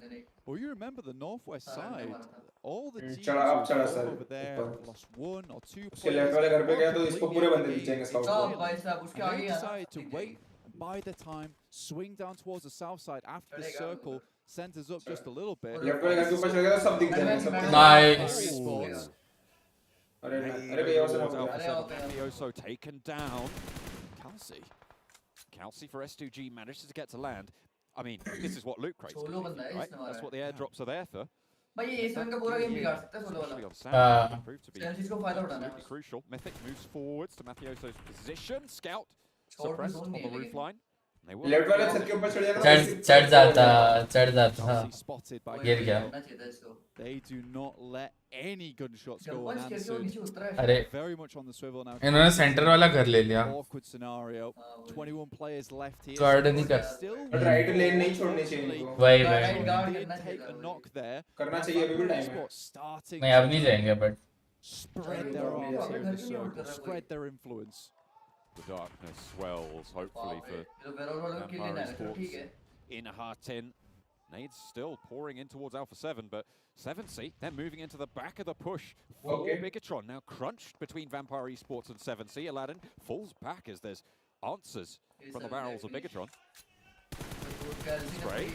Well, you remember the northwest side. All the teams चढ़ा over there lost 1 or 2 उसके left वाले घर पे गया तो इसको पूरे बंदे दिखेंगे स्काउट सब भाई साहब उसके And आगे they है decided to wait and buy their time, swing down towards the south side after the circle centers up just a little bit. Left वाले घर के ऊपर चढ़ गया तो सब दिख जाएंगे सब Nice. अरे भैया उसे Mafioso taken down. Kelsey for S2G manages to get to land. I mean, this is what loot crates can do, right? That's what the airdrops are there for. भाई ये A7 का पूरा गेम बिगाड़ सकता है सोलो वाला। Proved to be चीज को फायदा उठाना है। absolutely crucial. Mythic moves forwards to Mafioso's position. Scout Short suppressed zone on नहीं the है roof लेकिन। line. लेफ्ट वाले छत के ऊपर चढ़ जाना चढ़ जाता हाँ Spotted by गिर गया। They do not let any gunshots go unanswered. अरे Very much on the swivel now. इन्होंने सेंटर वाला घर ले लिया। Awkward scenario. 21 players left here. Guard नहीं कर। राइट लेन नहीं छोड़नी चाहिए इनको। वही Take a knock there. करना चाहिए अभी भी टाइम है। Starting. नहीं अब नहीं जाएंगे but Spread their arms here in the circle. Spread their influence. The darkness swells, hopefully, for Vampire Sports in Hartin. Nades still pouring in towards Alpha 7, but 7C, they're moving into the back of the push for Bigatron. Now crunched between Vampire Esports and 7C. Aladdin falls back as there's answers from the barrels of Bigatron. Spray?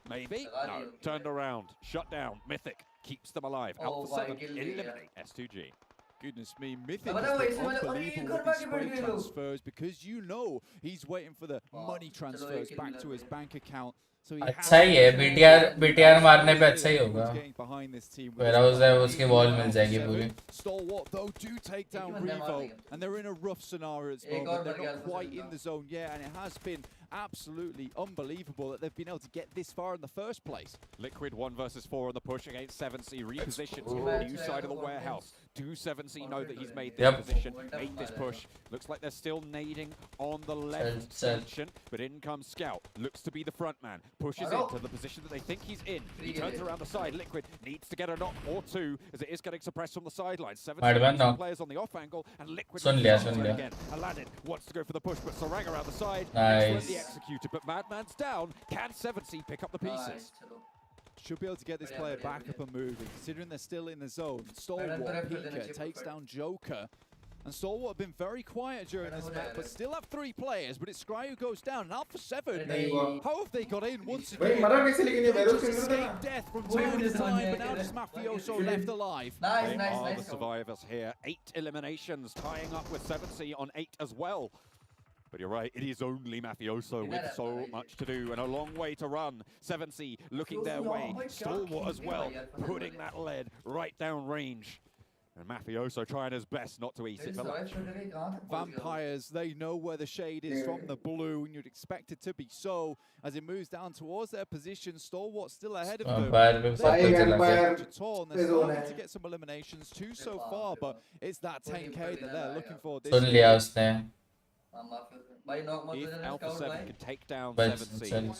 Maybe? No. Turned around. Shut down. Mythic keeps them alive. Alpha 7 eliminate S2G. Goodness me, Mythic has been unbelievable with his spray transfers because you know he's waiting for the money transfers back to his bank account. So he अच्छा ही है BTR मारने पे अच्छा ही होगा। Warehouse है उसकी wall मिल जाएगी पूरी। Stalwart though do take down Revo and they're in a rough scenario at this moment. They're not quite in the zone yet and it has been absolutely unbelievable that they've been able to get this far in the first place. Liquid 1 versus 4 on the push against 7C. Repositions on the new side of the warehouse. Do 7C know that he's made this position, made this push? Looks like they're still nading on the left section, but in comes Scout. Looks to be the front man. Pushes into the position that they think he's in. He turns around the side. Liquid needs to get a knock or two as it is getting suppressed from the sidelines. 7C players on the off angle and Liquid again. Aladdin wants to go for the push, but Sarang around the side. Nice. Executed, but Madman's down. Can 7C pick up the pieces? Should be able to get this player back up and moving, considering they're still in the zone. Stalwart, Pika takes down Joker. And Stalwart have been very quiet during this match, but still have 3 players. But it's Scry who goes down. And Alpha 7, how have they got in once again? Just escaped death from time to time, but now just Mafioso left alive. They are the survivors here. 8 eliminations, tying up with 7C on 8 as well. But you're right, it is only Mafioso with so much to do and a long way to run. 7C looking their way. Stalwart as well, putting that lead right down range. And Mafioso trying his best not to eat it for lunch. Vampires, they know where the shade is from the blue, and you'd expect it to be so. As it moves down towards their position, Stalwart's still ahead of them. They're starting to get some eliminations, 2 so far, but it's that 10k that they're looking for this year. If Alpha 7 can take down 7C,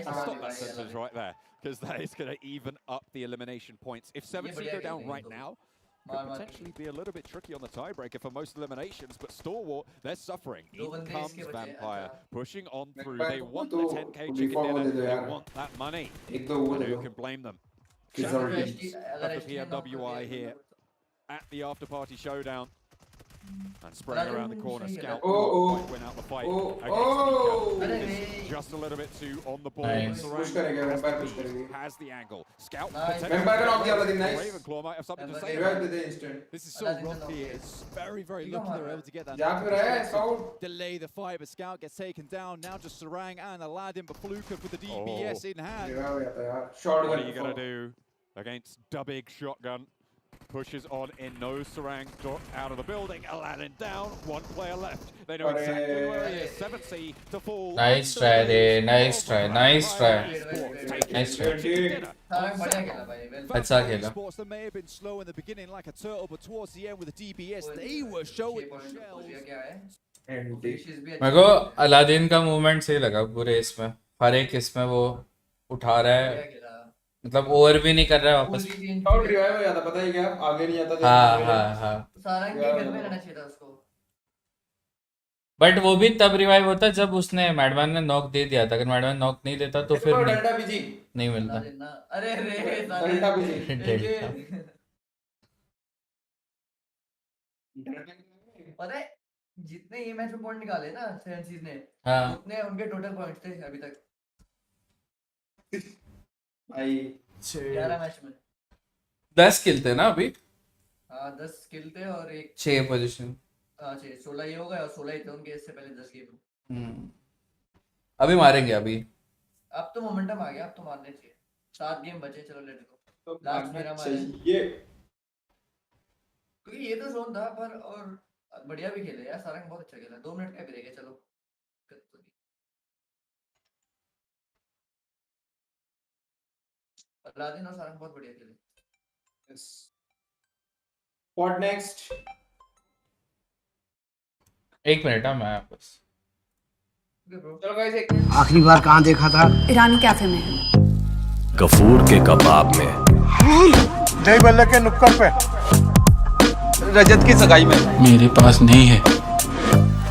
stop that sentence right there, because that is going to even up the elimination points. If 7C go down right now, could potentially be a little bit tricky on the tiebreaker for most eliminations, but Stalwart, they're suffering. In comes Vampire, pushing on through. They want the 10k chicken dinner, they want that money. And who can blame them? Champions of the PMWI here at the after party showdown. And spraying around the corner, Scout might win out the fight against just a little bit too on the ball. Nice. Has the angle. Scout Ravenclaw might have something to say. This is so rough here. It's very, very lucky they were able to get that. Delay the fight, but Scout gets taken down. Now just Sarang and Aladdin, but Fluka with the DBS in hand. What are you going to do against Dubbig Shotgun? Pushes on in, knows Sarang out of the building. Aladdin down, one player left. They know exactly where he is. 7C to fall. Nice try रे, nice try, nice try, nice try. Sarang बढ़िया खेला भाई, well played. अच्छा खेला. Sports that may have been slow in the beginning like a turtle, but towards the end with the DBS, they were showing shells. मेरे को Aladdin का movement सही लगा पूरे इसमें, हर एक इसमें वो उठा रहा है, मतलब ओवर भी नहीं कर रहा है वापस. आउट रिवाइव हो जाता, पता है क्या, आगे नहीं जाता. हाँ. सारंग के घर में रहना चाहिए था उसको. बट वो भी तब रिवाइव होता जब उसने मैडमैन ने नॉक दे दिया था. अगर मैडमैन नॉक नहीं देता तो फिर नहीं मिलता. अरे रे पता है जितने ये मैच में पॉइंट निकाले ना सेवेंसीज ने, उतने उनके टोटल पॉइंट्स थे अभी तक भाई. 11 मैच में 10 किल थे ना अभी. हाँ 10 किल थे और एक 6 पोजीशन. हाँ 16 ये हो गया और 16 ही थे उनके, इससे पहले 10 गेम. अभी मारेंगे अभी. अब तो मोमेंटम आ गया, अब तो मारने चाहिए. 7 गेम बचे, चलो लेट्स गो. लास्ट मेरा मारे क्योंकि ये तो जोन था पर, और बढ़िया भी खेले यार. सारंग बहुत अच्छा खेला. 2 मिनट का भी रह गया. चलो अलादीन और सारंग बहुत बढ़िया खेले. यस. What next? 1 मिनट है मैं बस. चलो गाइस, 1 मिनट. आखिरी बार कहाँ देखा था? ईरानी कैफे में. गफूर के कबाब में. दही बल्ले के नुक्कड़ पे. रजत की सगाई में. मेरे पास नहीं है.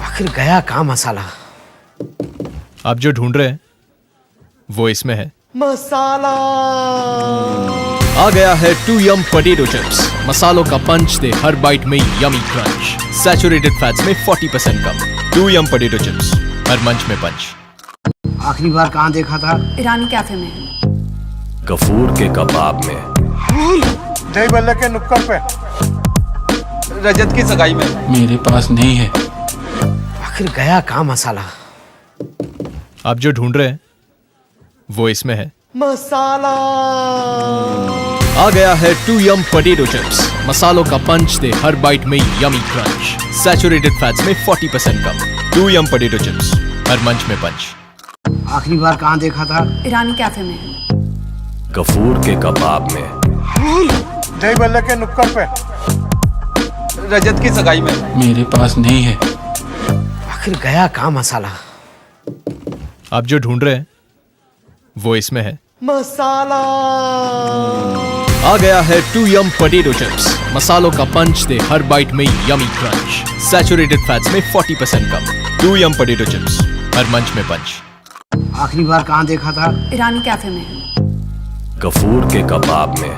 आखिर गया कहाँ मसाला? आप जो ढूंढ रहे हैं वो इसमें है. मसाला आ गया है 2 यम पोटैटो चिप्स. मसालों का पंच दे हर बाइट में यमी क्रंच. सैचुरेटेड फैट्स में 40% कम. 2 यम पोटैटो चिप्स, हर मंच में पंच. आखिरी बार कहाँ देखा था? ईरानी कैफे में. गफूर के कबाब में. दही बल्ले के नुक्कड़ पे. रजत की सगाई में. मेरे पास नहीं है. आखिर गया कहाँ मसाला? आप जो ढूंढ रहे हैं वो इसमें है. मसाला आ गया है 2 यम पोटैटो चिप्स. मसालों का पंच दे हर बाइट में यमी क्रंच. सैचुरेटेड फैट्स में 40% कम. 2 यम पोटैटो चिप्स, हर मंच में पंच. आखिरी बार कहाँ देखा था? ईरानी कैफे में. गफूर के कबाब में. दही बल्ले के नुक्कड़ पे. रजत की सगाई में. मेरे पास नहीं है. आखिर गया कहाँ मसाला? आप जो ढूंढ रहे हैं वो इसमें है. मसाला आ गया है 2 यम पोटैटो चिप्स. मसालों का पंच दे हर बाइट में यमी क्रंच. सैचुरेटेड फैट्स में 40% कम. 2 यम पोटैटो चिप्स, हर मंच में पंच. आखिरी बार कहाँ देखा था? ईरानी कैफे में. गफूर के कबाब में.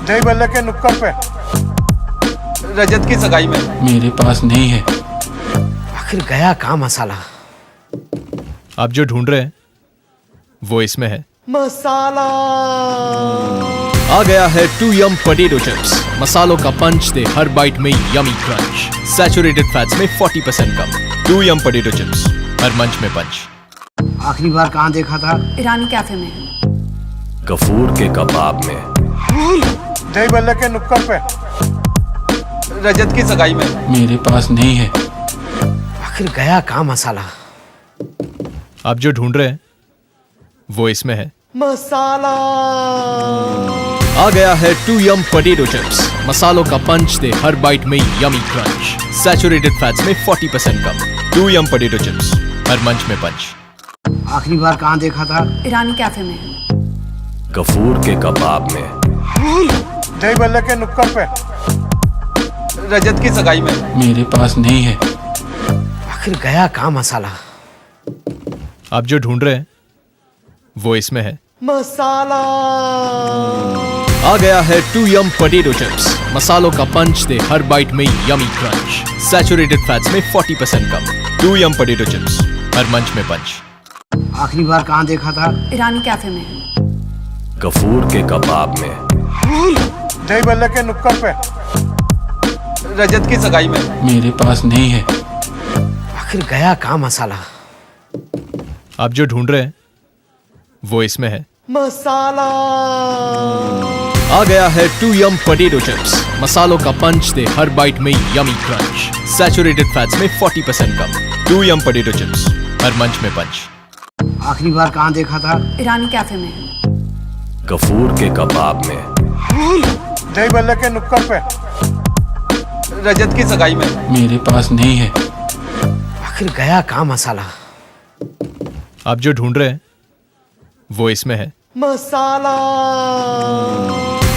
दही बल्ले के नुक्कड़ पे. रजत की सगाई में. मेरे पास नहीं है. आखिर गया कहाँ मसाला? आप जो ढूंढ रहे हैं वो इसमें है. मसाला आ गया है 2 यम पोटैटो चिप्स. मसालों का पंच दे हर बाइट में यमी क्रंच. सैचुरेटेड फैट्स में 40% कम. 2 यम पोटैटो चिप्स, हर मंच में पंच. आखिरी बार कहाँ देखा था? ईरानी कैफे में. गफूर के कबाब में. दही बल्ले के नुक्कड़ पे. रजत की सगाई में. मेरे पास नहीं है. आखिर गया कहाँ मसाला? आप जो ढूंढ रहे हैं वो इसमें है. मसाला आ गया है 2 यम पोटैटो चिप्स. मसालों का पंच दे हर बाइट में यमी क्रंच. सैचुरेटेड फैट्स में 40% कम. 2 यम पोटैटो चिप्स, हर मंच में पंच. आखिरी बार कहाँ देखा था? ईरानी कैफे में. गफूर के कबाब में. दही बल्ले के नुक्कड़ पे. रजत की सगाई में. मेरे पास नहीं है. आखिर गया कहाँ मसाला? आप जो ढूंढ रहे हैं वो इसमें है. मसाला आ गया है 2 यम पोटैटो चिप्स. मसालों का पंच दे हर बाइट में यमी क्रंच. सैचुरेटेड फैट्स में 40% कम. 2 यम पोटैटो चिप्स, हर मंच में पंच. आखिरी बार कहाँ देखा था? ईरानी कैफे में. गफूर के कबाब में. दही बल्ले के नुक्कड़ पे. रजत की सगाई में. मेरे पास नहीं है. आखिर गया कहाँ मसाला? आप जो ढूंढ रहे हैं वो इसमें है. मसाला आ गया है टू यम पोटैटो चिप्स। मसालों का पंच दे हर बाइट में यमी क्रंच। सैचुरेटेड फैट्स में 40% कम। टू यम पोटैटो चिप्स, हर मंच में पंच। आखिरी बार कहाँ देखा था? ईरानी कैफे में। गफूर के कबाब में। दही बल्ले के नुक्कड़ पे। रजत की सगाई में। मेरे पास नहीं है। आखिर गया कहाँ मसाला? आप जो ढूंढ रहे हैं वो इसमें है। मसाला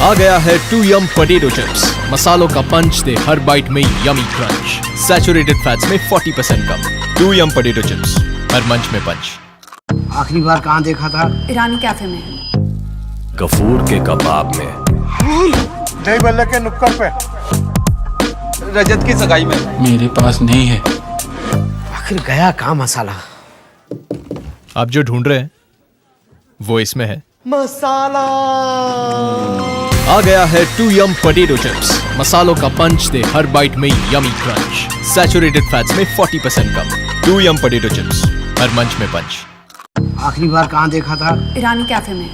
आ गया है टू यम पोटैटो चिप्स। मसालों का पंच दे हर बाइट में यमी क्रंच। सैचुरेटेड फैट्स में 40% कम। टू यम पोटैटो चिप्स, हर मंच में पंच। आखिरी बार कहाँ देखा था? ईरानी कैफे में। गफूर के कबाब में। दही बल्ले के नुक्कड़ पे। रजत की सगाई में। मेरे पास नहीं है। आखिर गया कहाँ मसाला? आप जो ढूंढ रहे हैं वो इसमें है। मसाला आ गया है टू यम पोटैटो चिप्स। मसालों का पंच दे हर बाइट में यमी क्रंच। सैचुरेटेड फैट्स में 40% कम। टू यम पोटैटो चिप्स, हर मंच में पंच। आखिरी बार कहाँ देखा था? ईरानी कैफे में।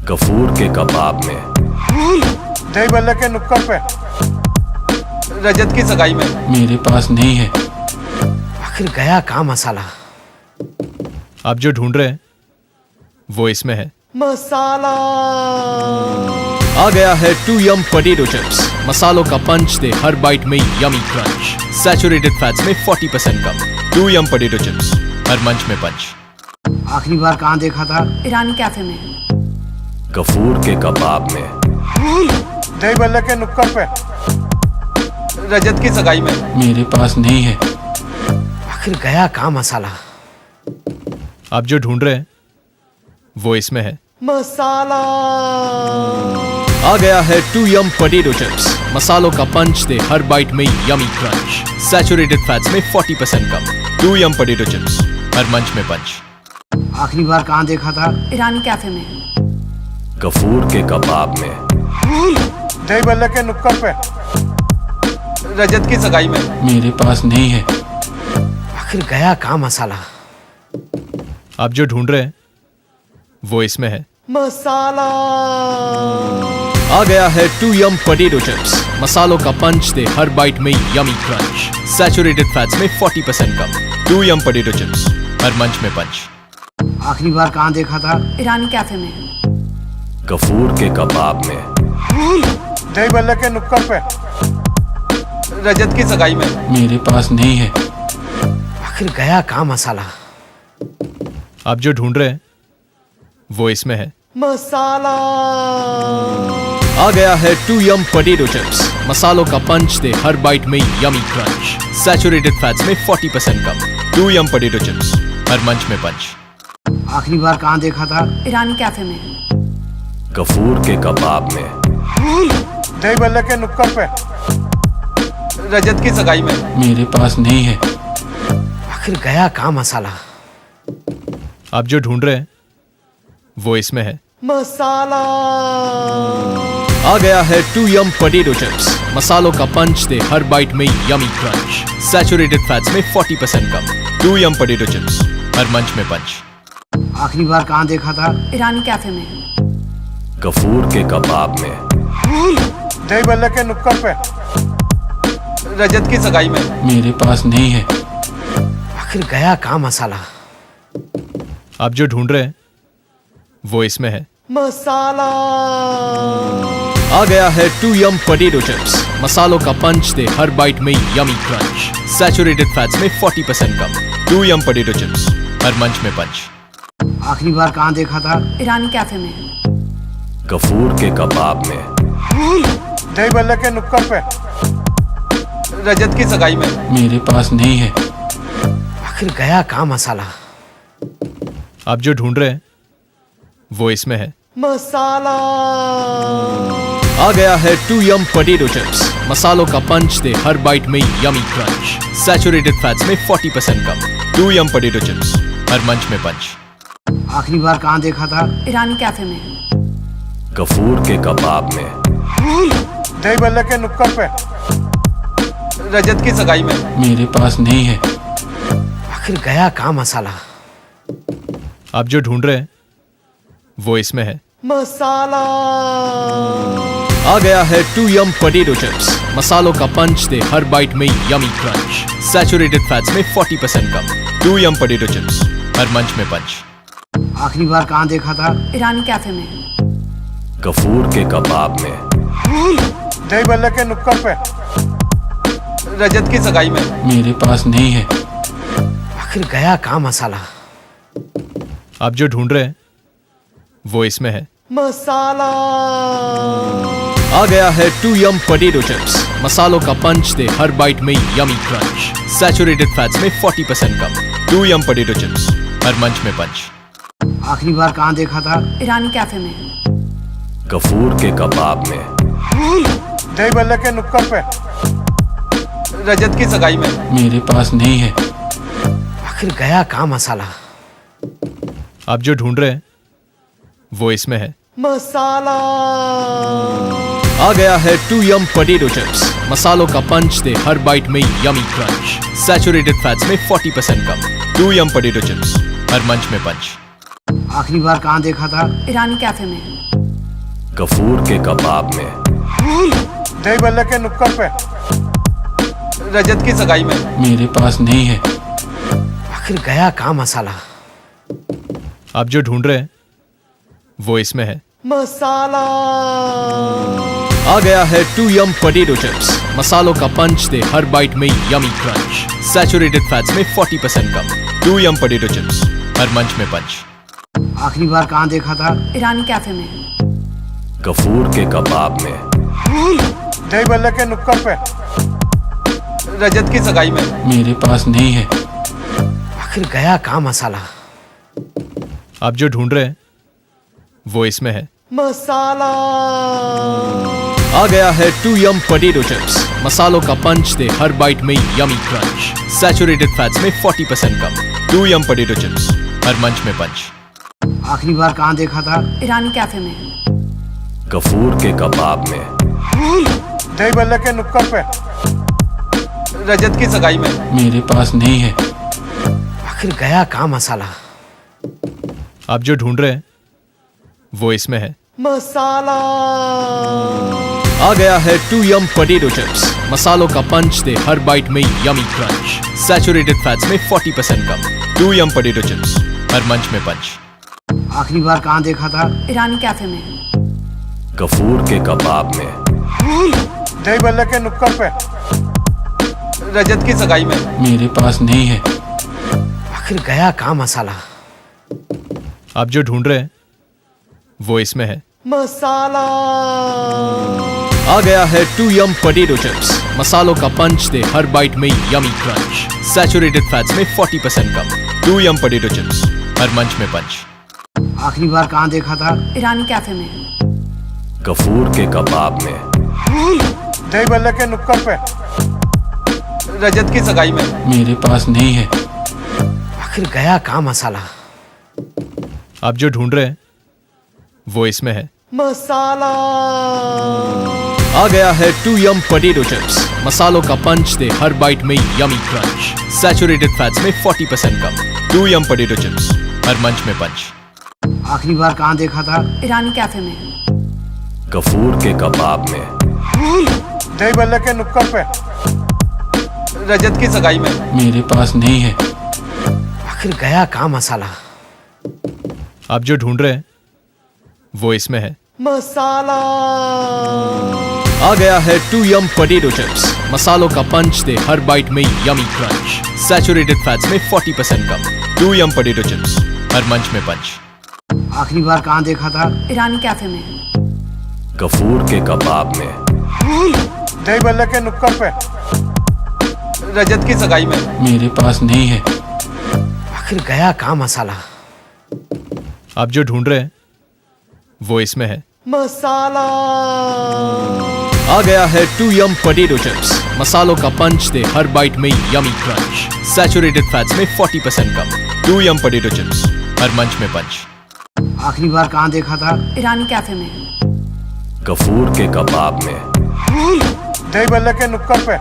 गफूर के कबाब में। दही बल्ले के नुक्कड़ पे। रजत की सगाई में। मेरे पास नहीं है। आखिर गया कहाँ मसाला? आप जो ढूंढ रहे हैं वो इसमें है। मसाला आ गया है टू यम पोटैटो चिप्स। मसालों का पंच दे हर बाइट में यमी क्रंच। सैचुरेटेड फैट्स में 40% कम। टू यम पोटैटो चिप्स, हर मंच में पंच। आखिरी बार कहाँ देखा था? ईरानी कैफे में। गफूर के कबाब में। दही बल्ले के नुक्कड़ पे। रजत की सगाई में। मेरे पास नहीं है। आखिर गया कहाँ मसाला? आप जो ढूंढ रहे हैं वो इसमें है। मसाला आ गया है टू यम पोटैटो चिप्स। मसालों का पंच दे हर बाइट में यमी क्रंच। सैचुरेटेड फैट्स में 40% कम। टू यम पोटैटो चिप्स, हर मंच में पंच। आखिरी बार कहाँ देखा था? ईरानी कैफे में। गफूर के कबाब में। दही बल्ले के नुक्कड़ पे। रजत की सगाई में। मेरे पास नहीं है। आखिर गया कहाँ मसाला? आप जो ढूंढ रहे हैं वो इसमें है। मसाला आ गया है टू यम पोटैटो चिप्स। मसालों का पंच दे हर बाइट में यमी क्रंच। सैचुरेटेड फैट्स में 40% कम। टू यम पोटैटो चिप्स, हर मंच में पंच। आखिरी बार कहाँ देखा था? ईरानी कैफे में। गफूर के कबाब में। दही बल्ले के नुक्कड़ पे। रजत की सगाई में। मेरे पास नहीं है। आखिर गया कहाँ मसाला? आप जो ढूंढ रहे हैं वो इसमें है। मसाला आ गया है टू यम पोटैटो चिप्स। मसालों का पंच दे हर बाइट में यमी क्रंच। सैचुरेटेड फैट्स में 40% कम। टू यम पोटैटो चिप्स, हर मंच में पंच। आखिरी बार कहाँ देखा था? ईरानी कैफे में। गफूर के कबाब में। दही बल्ले के नुक्कड़ पे। रजत की सगाई में। मेरे पास नहीं है। आखिर गया कहाँ मसाला? आप जो ढूंढ रहे हैं वो इसमें है। मसाला आ गया है टू यम पोटैटो चिप्स। मसालों का पंच दे हर बाइट में यमी क्रंच। सैचुरेटेड फैट्स में 40% कम। टू यम पोटैटो चिप्स, हर मंच में पंच। आखिरी बार कहाँ देखा था? ईरानी कैफे में। गफूर के कबाब में। दही बल्ले के नुक्कड़ पे। रजत की सगाई में। मेरे पास नहीं है। आखिर गया कहाँ मसाला? आप जो ढूंढ रहे हैं वो इसमें है। मसाला आ गया है टू यम पोटैटो चिप्स। मसालों का पंच दे हर बाइट में यमी क्रंच। सैचुरेटेड फैट्स में 40% कम। टू यम पोटैटो चिप्स, हर मंच में पंच। आखिरी बार कहाँ देखा था? ईरानी कैफे में। गफूर के कबाब में। दही बल्ले के नुक्कड़ पे। रजत की सगाई में। मेरे पास नहीं है। आखिर गया कहाँ मसाला? आप जो ढूंढ रहे हैं वो इसमें है। मसाला आ गया है टू यम पोटैटो चिप्स। मसालों का पंच दे हर बाइट में यमी क्रंच। सैचुरेटेड फैट्स में 40% कम। टू यम पोटैटो चिप्स, हर मंच में पंच। आखिरी बार कहाँ देखा था? ईरानी कैफे में। गफूर के कबाब में। दही बल्ले के नुक्कड़ पे। रजत की सगाई में। मेरे पास नहीं है। आखिर गया कहाँ मसाला? आप जो ढूंढ रहे हैं वो इसमें है। मसाला। आ गया है 2 पोटैटो चिप्स। मसालों का पंच दे हर बाइट में यमी क्रंच। सैचुरेटेड फैट्स में 40% कम। 2 पोटैटो चिप्स, हर मंच में पंच। आखिरी बार कहाँ देखा था? ईरानी कैफे में। गफूर के कबाब में। दही बल्ले के नुक्कड़ पे। रजत की सगाई में। मेरे पास नहीं है। आखिर गया कहाँ मसाला? आप जो ढूंढ रहे हैं वो इसमें है। मसाला। आ गया है 2 पोटैटो चिप्स। मसालों का पंच दे हर बाइट में यमी क्रंच। सैचुरेटेड फैट्स में 40% कम। 2 पोटैटो चिप्स, हर मंच में पंच। आखिरी बार कहाँ देखा था? ईरानी कैफे में। गफूर के कबाब में। दही बल्ले के नुक्कड़ पे। रजत की सगाई में। मेरे पास नहीं है। आखिर गया कहाँ मसाला? आप जो ढूंढ रहे हैं वो इसमें है। मसाला। आ गया है 2 पोटैटो चिप्स। मसालों का पंच दे हर बाइट में यमी क्रंच। सैचुरेटेड फैट्स में 40% कम। 2 पोटैटो चिप्स, हर मंच में पंच। आखिरी बार कहाँ देखा था? ईरानी कैफे में। गफूर के कबाब में। दही बल्ले के नुक्कड़ पे। रजत की सगाई में। मेरे पास नहीं है। आखिर गया कहाँ मसाला? आप जो ढूंढ रहे हैं वो इसमें है। मसाला। आ गया है 2 पोटैटो चिप्स। मसालों का पंच दे हर बाइट में यमी क्रंच। सैचुरेटेड फैट्स में 40% कम। 2 पोटैटो चिप्स, हर मंच में पंच। आखिरी बार कहाँ देखा था? ईरानी कैफे में। गफूर के कबाब में। दही बल्ले के नुक्कड़ पे। रजत की सगाई में। मेरे पास नहीं है। आखिर गया कहाँ मसाला? आप जो ढूंढ रहे हैं वो इसमें है। मसाला। आ गया है 2 पोटैटो चिप्स। मसालों का पंच दे हर बाइट में यमी क्रंच। सैचुरेटेड फैट्स में 40% कम। 2 पोटैटो चिप्स, हर मंच में पंच। आखिरी बार कहाँ देखा था? ईरानी कैफे में। गफूर के कबाब में। दही बल्ले के नुक्कड़ पे। रजत की सगाई में। मेरे पास नहीं है। आखिर गया कहाँ मसाला? आप जो ढूंढ रहे हैं वो इसमें है। मसाला। आ गया है 2 पोटैटो चिप्स। मसालों का पंच दे हर बाइट में यमी क्रंच। सैचुरेटेड फैट्स में 40% कम। 2 पोटैटो चिप्स, हर मंच में पंच। आखिरी बार कहाँ देखा था? ईरानी कैफे में। गफूर के कबाब में। दही बल्ले के नुक्कड़ पे। रजत की सगाई में। मेरे पास नहीं है। आखिर गया कहाँ मसाला? आप जो ढूंढ रहे हैं वो इसमें है। मसाला। आ गया है 2 पोटैटो चिप्स। मसालों का पंच दे हर बाइट में यमी क्रंच। सैचुरेटेड फैट्स में 40% कम। 2 पोटैटो चिप्स, हर मंच में पंच। आखिरी बार कहाँ देखा था? ईरानी कैफे में। गफूर के कबाब में। दही बल्ले के नुक्कड़ पे। रजत की सगाई में। मेरे पास नहीं है। आखिर गया कहाँ मसाला? आप जो ढूंढ रहे हैं वो इसमें है। मसाला। आ गया है 2 पोटैटो चिप्स। मसालों का पंच दे हर बाइट में यमी क्रंच। सैचुरेटेड फैट्स में 40% कम। 2 पोटैटो चिप्स, हर मंच में पंच। आखिरी बार कहाँ देखा था? ईरानी कैफे में। गफूर के कबाब में। दही बल्ले के नुक्कड़ पे। रजत की सगाई में। मेरे पास नहीं है। आखिर गया कहाँ मसाला? आप जो ढूंढ रहे हैं वो इसमें है। मसाला। आ गया है 2 पोटैटो चिप्स। मसालों का पंच दे हर बाइट में यमी क्रंच। सैचुरेटेड फैट्स में 40% कम। 2 पोटैटो चिप्स, हर मंच में पंच। आखिरी बार कहाँ देखा था? ईरानी कैफे में। गफूर के कबाब में। दही बल्ले के नुक्कड़ पे। रजत की सगाई में। मेरे पास नहीं है। आखिर गया कहाँ मसाला? आप जो ढूंढ रहे हैं वो इसमें है। मसाला। आ गया है 2 पोटैटो चिप्स। मसालों का पंच दे हर बाइट में यमी क्रंच। सैचुरेटेड फैट्स में 40% कम। 2 पोटैटो चिप्स, हर मंच में पंच। आखिरी बार कहाँ देखा था? ईरानी कैफे में। गफूर के कबाब में। दही बल्ले के नुक्कड़ पे।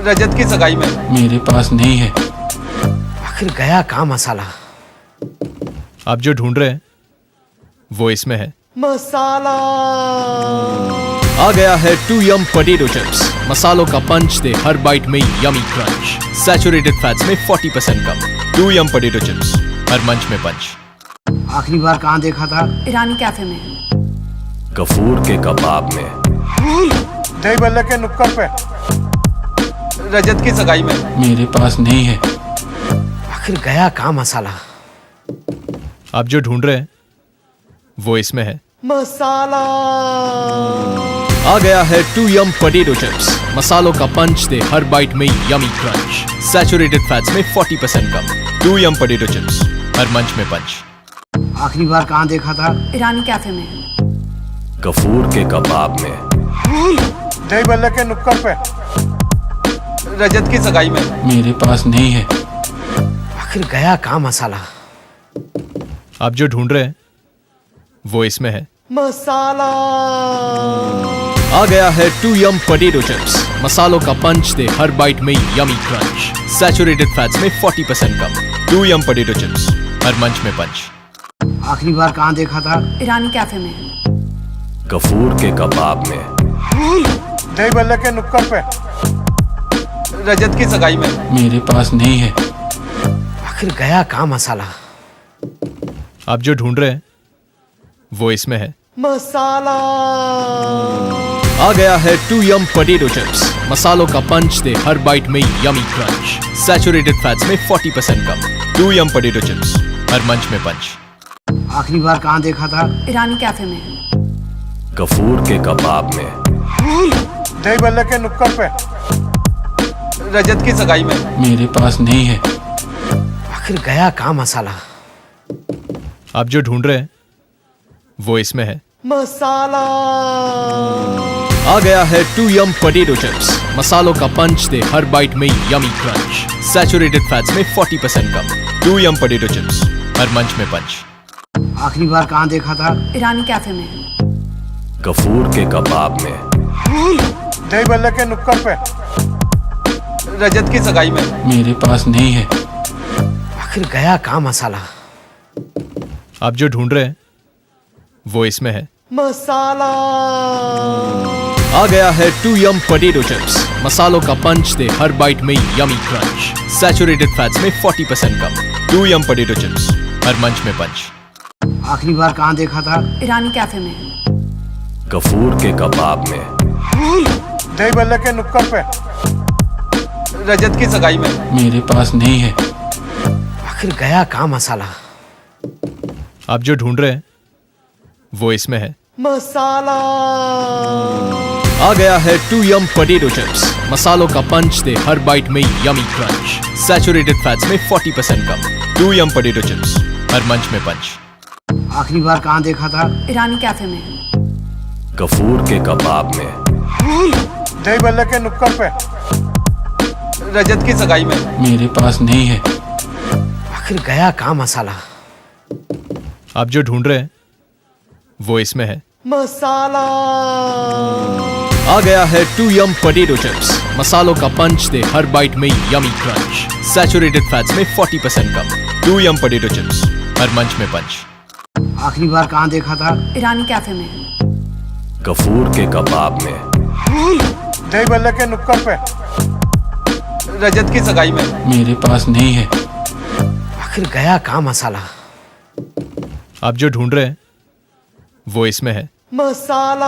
रजत की सगाई में। मेरे पास नहीं है। आखिर गया कहाँ मसाला? आप जो ढूंढ रहे हैं वो इसमें है मसाला। आ गया है टू यम पोटैटो चिप्स। मसालों का पंच दे हर बाइट में यमी क्रंच। सैचुरेटेड फैट्स में 40% कम। टू यम पोटैटो चिप्स, हर मंच में पंच। आखिरी बार कहाँ देखा था? ईरानी कैफे में। गफूर के कबाब में। दही बल्ले के नुक्कड़ पे। रजत की सगाई में। मेरे पास नहीं है। आखिर गया कहाँ मसाला? आप जो ढूंढ रहे हैं वो इसमें है मसाला। आ गया है टू यम पोटैटो चिप्स। मसालों का पंच दे हर बाइट में यमी क्रंच। सैचुरेटेड फैट्स में 40% कम। टू यम पोटैटो चिप्स, हर मंच में पंच। आखिरी बार कहाँ देखा था? ईरानी कैफे में। गफूर के कबाब में। दही बल्ले के नुक्कड़ पे। रजत की सगाई में। मेरे पास नहीं है। आखिर गया कहाँ मसाला? आप जो ढूंढ रहे हैं वो इसमें है मसाला। आ गया है टू यम पोटैटो चिप्स। मसालों का पंच दे हर बाइट में यमी क्रंच। सैचुरेटेड फैट्स में 40% कम। टू यम पोटैटो चिप्स, हर मंच में पंच। आखिरी बार कहाँ देखा था? ईरानी कैफे में। गफूर के कबाब में। दही बल्ले के नुक्कड़ पे। रजत की सगाई में। मेरे पास नहीं है। आखिर गया कहाँ मसाला? आप जो ढूंढ रहे हैं वो इसमें है मसाला। आ गया है टू यम पोटैटो चिप्स। मसालों का पंच दे हर बाइट में यमी क्रंच। सैचुरेटेड फैट्स में 40% कम। टू यम पोटैटो चिप्स, हर मंच में पंच। आखिरी बार कहाँ देखा था? ईरानी कैफे में। गफूर के कबाब में। दही बल्ले के नुक्कड़ पे। रजत की सगाई में। मेरे पास नहीं है। आखिर गया कहाँ मसाला? आप जो ढूंढ रहे हैं वो इसमें है मसाला। आ गया है टू यम पोटैटो चिप्स। मसालों का पंच दे हर बाइट में यमी क्रंच। सैचुरेटेड फैट्स में 40% कम। टू यम पोटैटो चिप्स, हर मंच में पंच। आखिरी बार कहाँ देखा था? ईरानी कैफे में। गफूर के कबाब में। दही बल्ले के नुक्कड़ पे। रजत की सगाई में। मेरे पास नहीं है। आखिर गया कहाँ मसाला? आप जो ढूंढ रहे हैं वो इसमें है मसाला। आ गया है टू यम पोटैटो चिप्स। मसालों का पंच दे हर बाइट में यमी क्रंच। सैचुरेटेड फैट्स में 40% कम। टू यम पोटैटो चिप्स, हर मंच में पंच। आखिरी बार कहाँ देखा था? ईरानी कैफे में। गफूर के कबाब में। दही बल्ले के नुक्कड़ पे। रजत की सगाई में। मेरे पास नहीं है। आखिर गया कहाँ मसाला? आप जो ढूंढ रहे हैं वो इसमें है मसाला। आ गया है टू यम पोटैटो चिप्स। मसालों का पंच दे हर बाइट में यमी क्रंच। सैचुरेटेड फैट्स में 40% कम। टू यम पोटैटो चिप्स, हर मंच में पंच। आखिरी बार कहाँ देखा था? ईरानी कैफे में। गफूर के कबाब में। दही बल्ले के नुक्कड़ पे। रजत की सगाई में। मेरे पास नहीं है। आखिर गया कहाँ मसाला? आप जो ढूंढ रहे हैं वो इसमें है मसाला। आ गया है टू यम पोटैटो चिप्स। मसालों का पंच दे हर बाइट में यमी क्रंच। सैचुरेटेड फैट्स में 40% कम। टू यम पोटैटो चिप्स, हर मंच में पंच। आखिरी बार कहाँ देखा था? ईरानी कैफे में। गफूर के कबाब में। दही बल्ले के नुक्कड़ पे। रजत की सगाई में। मेरे पास नहीं है। आखिर गया कहाँ मसाला? आप जो ढूंढ रहे हैं वो इसमें है मसाला।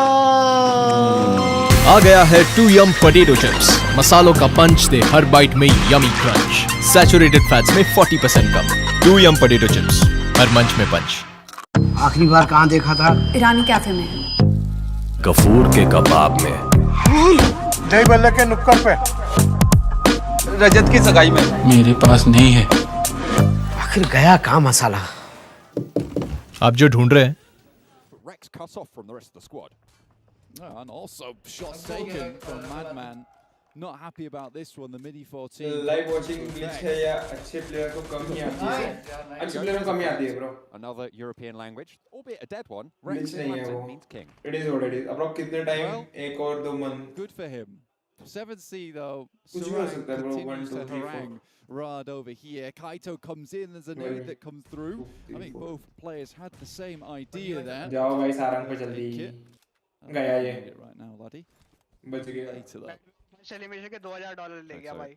आ गया है टू यम पोटैटो चिप्स। मसालों का पंच दे हर बाइट में यमी क्रंच। सैचुरेटेड फैट्स में 40% कम। टू यम पोटैटो चिप्स, हर मंच में पंच। आखिरी बार कहाँ देखा था? ईरानी कैफे में। गफूर के कबाब में। दही बल्ले के नुक्कड़ पे। रजत की सगाई में। मेरे पास नहीं है। आखिर गया कहाँ मसाला? आप जो ढूंढ रहे हैं cut off from the rest of the squad. And also shots taken from Madman. Not happy about this one. The midi 14. Live watching glitch है या अच्छे प्लेयर को कम ही आती है? अच्छे प्लेयर को कम ही आती है bro. Another European language, albeit a dead one. Glitch नहीं है वो। means king. It is what it is. अब कितने टाइम? एक और 2 month. Good for him. 7C though, कुछ भी हो Sarang सकता है bro, 1 continues 2 to 3 4 harangue Rad over here. Kaito comes in, there's a nade that comes through. I think both players had the same idea there. जाओ भाई सारंग पे जल्दी गया ये right now, laddie. बच गया Later though. सेलिब्रेशन के $2000 ले गया भाई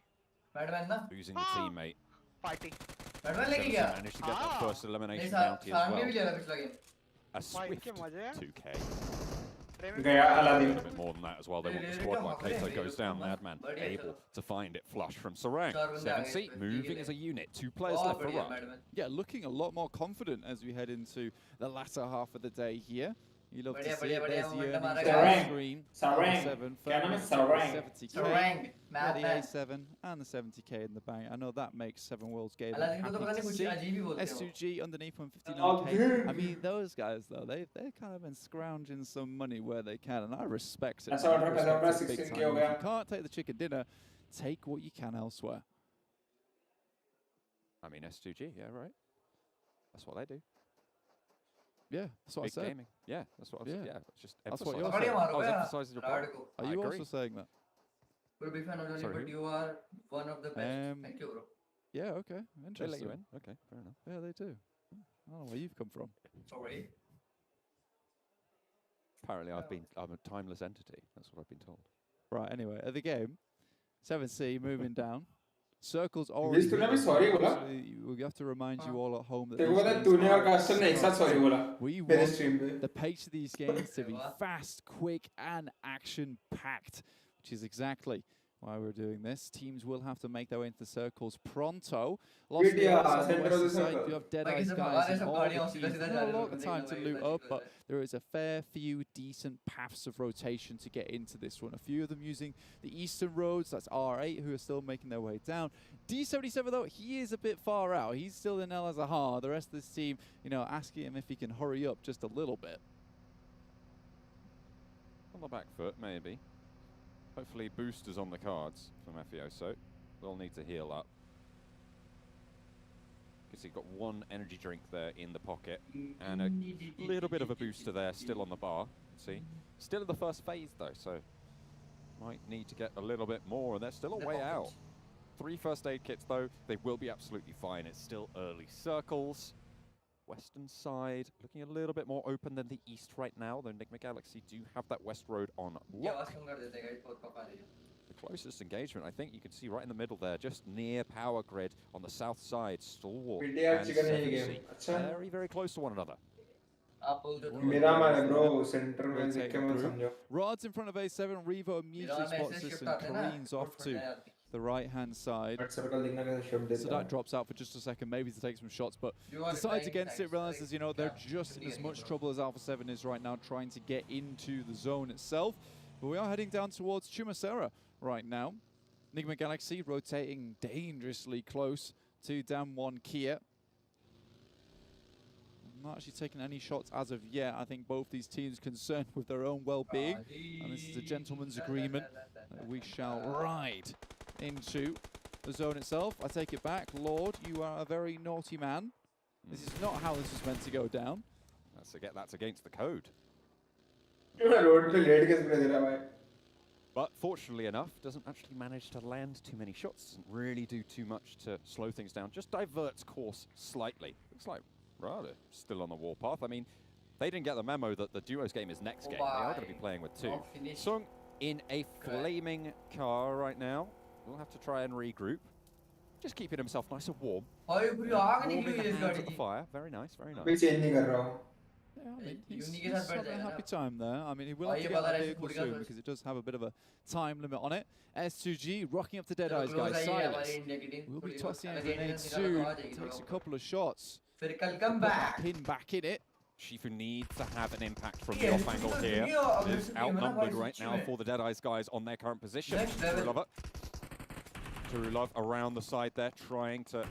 बैटमैन ना Losing the teammate. Party Batman लेके गया Managed to get that first elimination नहीं bounty as सारंग ने भी well. लिया था पिछला गेम A swift 2K. गया Aladdin A bit more than that as well. They want the squad while Kato goes down. Madman able to find it flush from Sarang. 7C moving as a unit. 2 players left for Rad. Yeah, looking a lot more confident as we head into the latter half of the day here. You love to see it. There's the earnings on the screen. Sarang. क्या नाम है Sarang? 70K. Yeah, the A7 and the 70K in the bank. I know that makes 7 Worlds Gaming happy to see. S2G underneath 159K. I mean, those guys though, they've kind of been scrounging some money where they can, and I respect it. I respect it big time. If you can't take the chicken dinner, take what you can elsewhere. I mean, S2G, yeah, right. That's what they do. Yeah, that's what Big I said. gaming. Yeah, that's what I said. Yeah, it's just That's what emphasizing. you're saying. I was emphasizing your point. Are you also saying that? You're a big fan of Johnny, Sorry, but you are one of the best. Thank you, bro. Yeah, okay. They Interesting. let you in. Okay, fair enough. Yeah, they do. I don't know where you've come from. Sorry. Apparently, I'm a timeless entity. That's what I've been told. Right, anyway, at the game, 7C moving down. Circle's already. sorry बोला? We have to remind you all at home that तेरे को पता है तूने और कास्टल ने एक साथ sorry बोला we मेरे stream पे. want the pace of these games to be fast, quick, and action-packed, which is exactly why we're doing this. Teams will have to make their way into the circles pronto. Lost the on the western side. You have Deadeye's guys and all the teams. Not a lot of time to loot up, but there is a fair few decent paths of rotation to get into this one. A few of them using the eastern roads. That's R8 who are still making their way down. D77 though, he is a bit far out. He's still in El Azahar. The rest of this team, you know, asking him if he can hurry up just a little bit. On the back foot, maybe. Hopefully boosters on the cards for Mafioso. They'll need to heal up. Because he's got 1 energy drink there in the pocket. And a little bit of a booster there still on the bar. See? Still in the first phase though, so might need to get a little bit more, and they're still a way out. 3 first aid kits though, they will be absolutely fine. It's still early circles. Western side looking a little bit more open than the east right now, though Enigma Galaxy do have that west road on lock. The closest engagement, I think you can see right in the middle there, just near power grid on the south side. Stalwart and 7C, very, very close to one another. Rod's in front of A7, Revo immediately spots this and careens off to the right-hand side. Sadat drops out for just a second, maybe to take some shots, but decides against it, realizes, you know, they're just in as much trouble as Alpha 7 is right now, trying to get into the zone itself. But we are heading down towards Chumacera right now. Enigma Galaxy rotating dangerously close to Dam 1 Kia. Not actually taking any shots as of yet. I think both these teams concerned with their own well-being, and this is a gentleman's agreement that we shall ride into the zone itself. I take it back. Lord, you are a very naughty man. This is not how this is meant to go down. That's against the code. But fortunately enough, doesn't actually manage to land too many shots. Doesn't really do too much to slow things down. Just diverts course slightly. Looks like Rada still on the warpath. I mean, they didn't get the memo that the duos game is next game. They are going to be playing with 2. Sung in a flaming car right now. We'll have to try and regroup. Just keeping himself nice and warm. Warming the hands at the fire. Very nice, very nice. Yeah, I mean, he's having a happy time there. I mean, he will have to get that vehicle soon because it does have a bit of a time limit on it. S2G rocking up to Deadeye's guys. Silas will be tossing in a grenade soon. Takes a couple of shots. Come back. Pin back in it. Shifu needs to have an impact from the off angle here. It is outnumbered right now for the Deadeye's guys on their current position. Turulov around the side there, trying to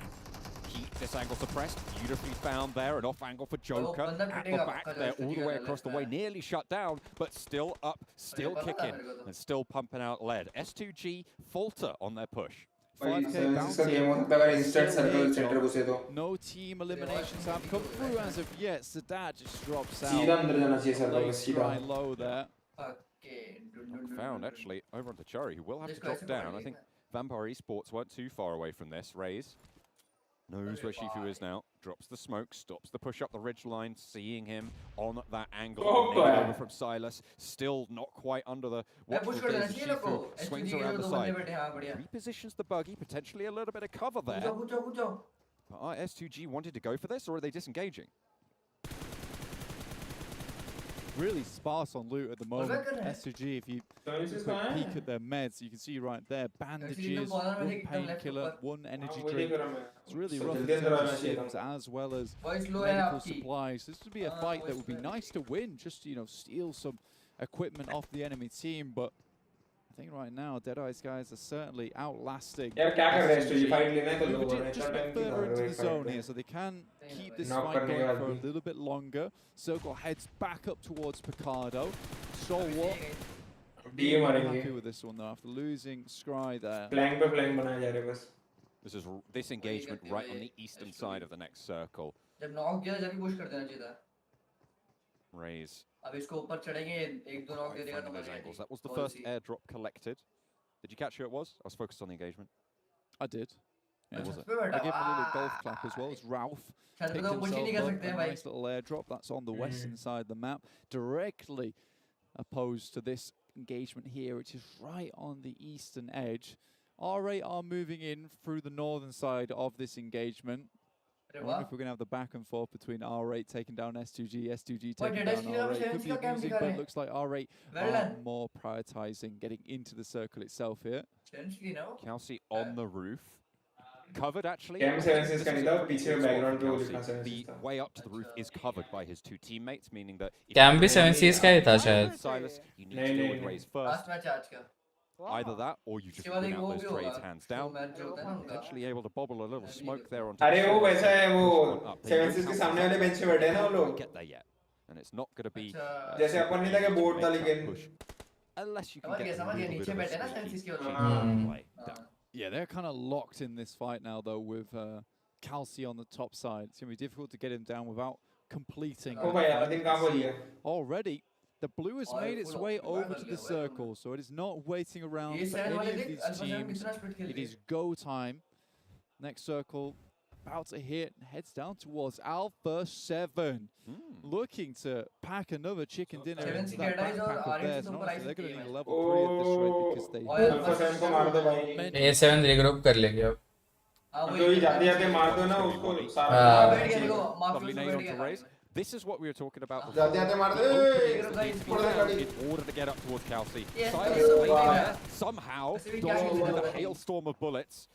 keep this angle suppressed. Beautifully found there, an off angle for Joker at the back there, all the way across the way, nearly shut down, but still up, still kicking, and still pumping out lead. S2G falter on their push. 5K bounty. No team eliminations have come through as of yet. Sadat just drops out. Try low there. Found actually over onto Chari, who will have to drop down. I think Vampire Esports weren't too far away from this. Raze knows where Shifu is now. Drops the smoke, stops the push up the ridge line, seeing him on that angle. Over from Silas, still not quite under the watchful gaze of Shifu. Swings around the side, repositions the buggy, potentially a little bit of cover there. But are S2G wanted to go for this, or are they disengaging? Really sparse on loot at the moment. S2G, if you quick peek at their meds, you can see right there, bandages, one painkiller, one energy drink. It's really rough in terms of sims as well as medical supplies. This would be a fight that would be nice to win, just to, you know, steal some equipment off the enemy team, but I think right now, Deadeye's guys are certainly outlasting. Just a bit further into the zone here, so they can keep this fight going for a little bit longer. Circle heads back up towards Picardo. Stalwart being happy with this one though, after losing Scry there. This engagement right on the eastern side of the next circle. Raze. That was the first airdrop collected. Did you catch who it was? I was focused on the engagement. I did. Yeah, was it? I gave him a little golf clap as well. It's Ralph. Picked himself up a nice little airdrop. That's on the western side of the map, directly opposed to this engagement here, which is right on the eastern edge. R8 are moving in through the northern side of this engagement. I wonder if we're going to have the back and forth between R8 taking down S2G, S2G taking down R8. Could be amusing, but it looks like R8 are more prioritizing getting into the circle itself here. Kelsey on the roof. Covered actually. The way up to the roof is covered by his two teammates, meaning that Cam भी 7Cs का ही था शायद. Silas, you need to deal with Raze first. Either that, or you just bring out those trades hands down. Potentially able to bobble a little smoke there on top. अरे वो वैसा है वो 7Cs के सामने वाले बेंच पे बैठे हैं ना वो लोग. Get there yet, and it's not going to be. जैसे अपन नहीं था कि बोर्ड था लेकिन. Unless you can get a little bit of Yeah, they're kind of locked in this fight now, though, with Kelsey on the top side. It's going to be difficult to get him down without completing. Already, the blue has made its way over to the circle, so it is not waiting around for any of these teams. It is go time. Next circle, about to hit, heads down towards Alpha 7. Looking to pack another chicken dinner into that backpack of theirs. And honestly, they're going to need a level 3 at this rate because they A7 regroup कर लेंगे अब. Lovely nade onto Raze. This is what we were talking about. In order to get up towards Kelsey. Silas somehow dodging into the hailstorm of bullets.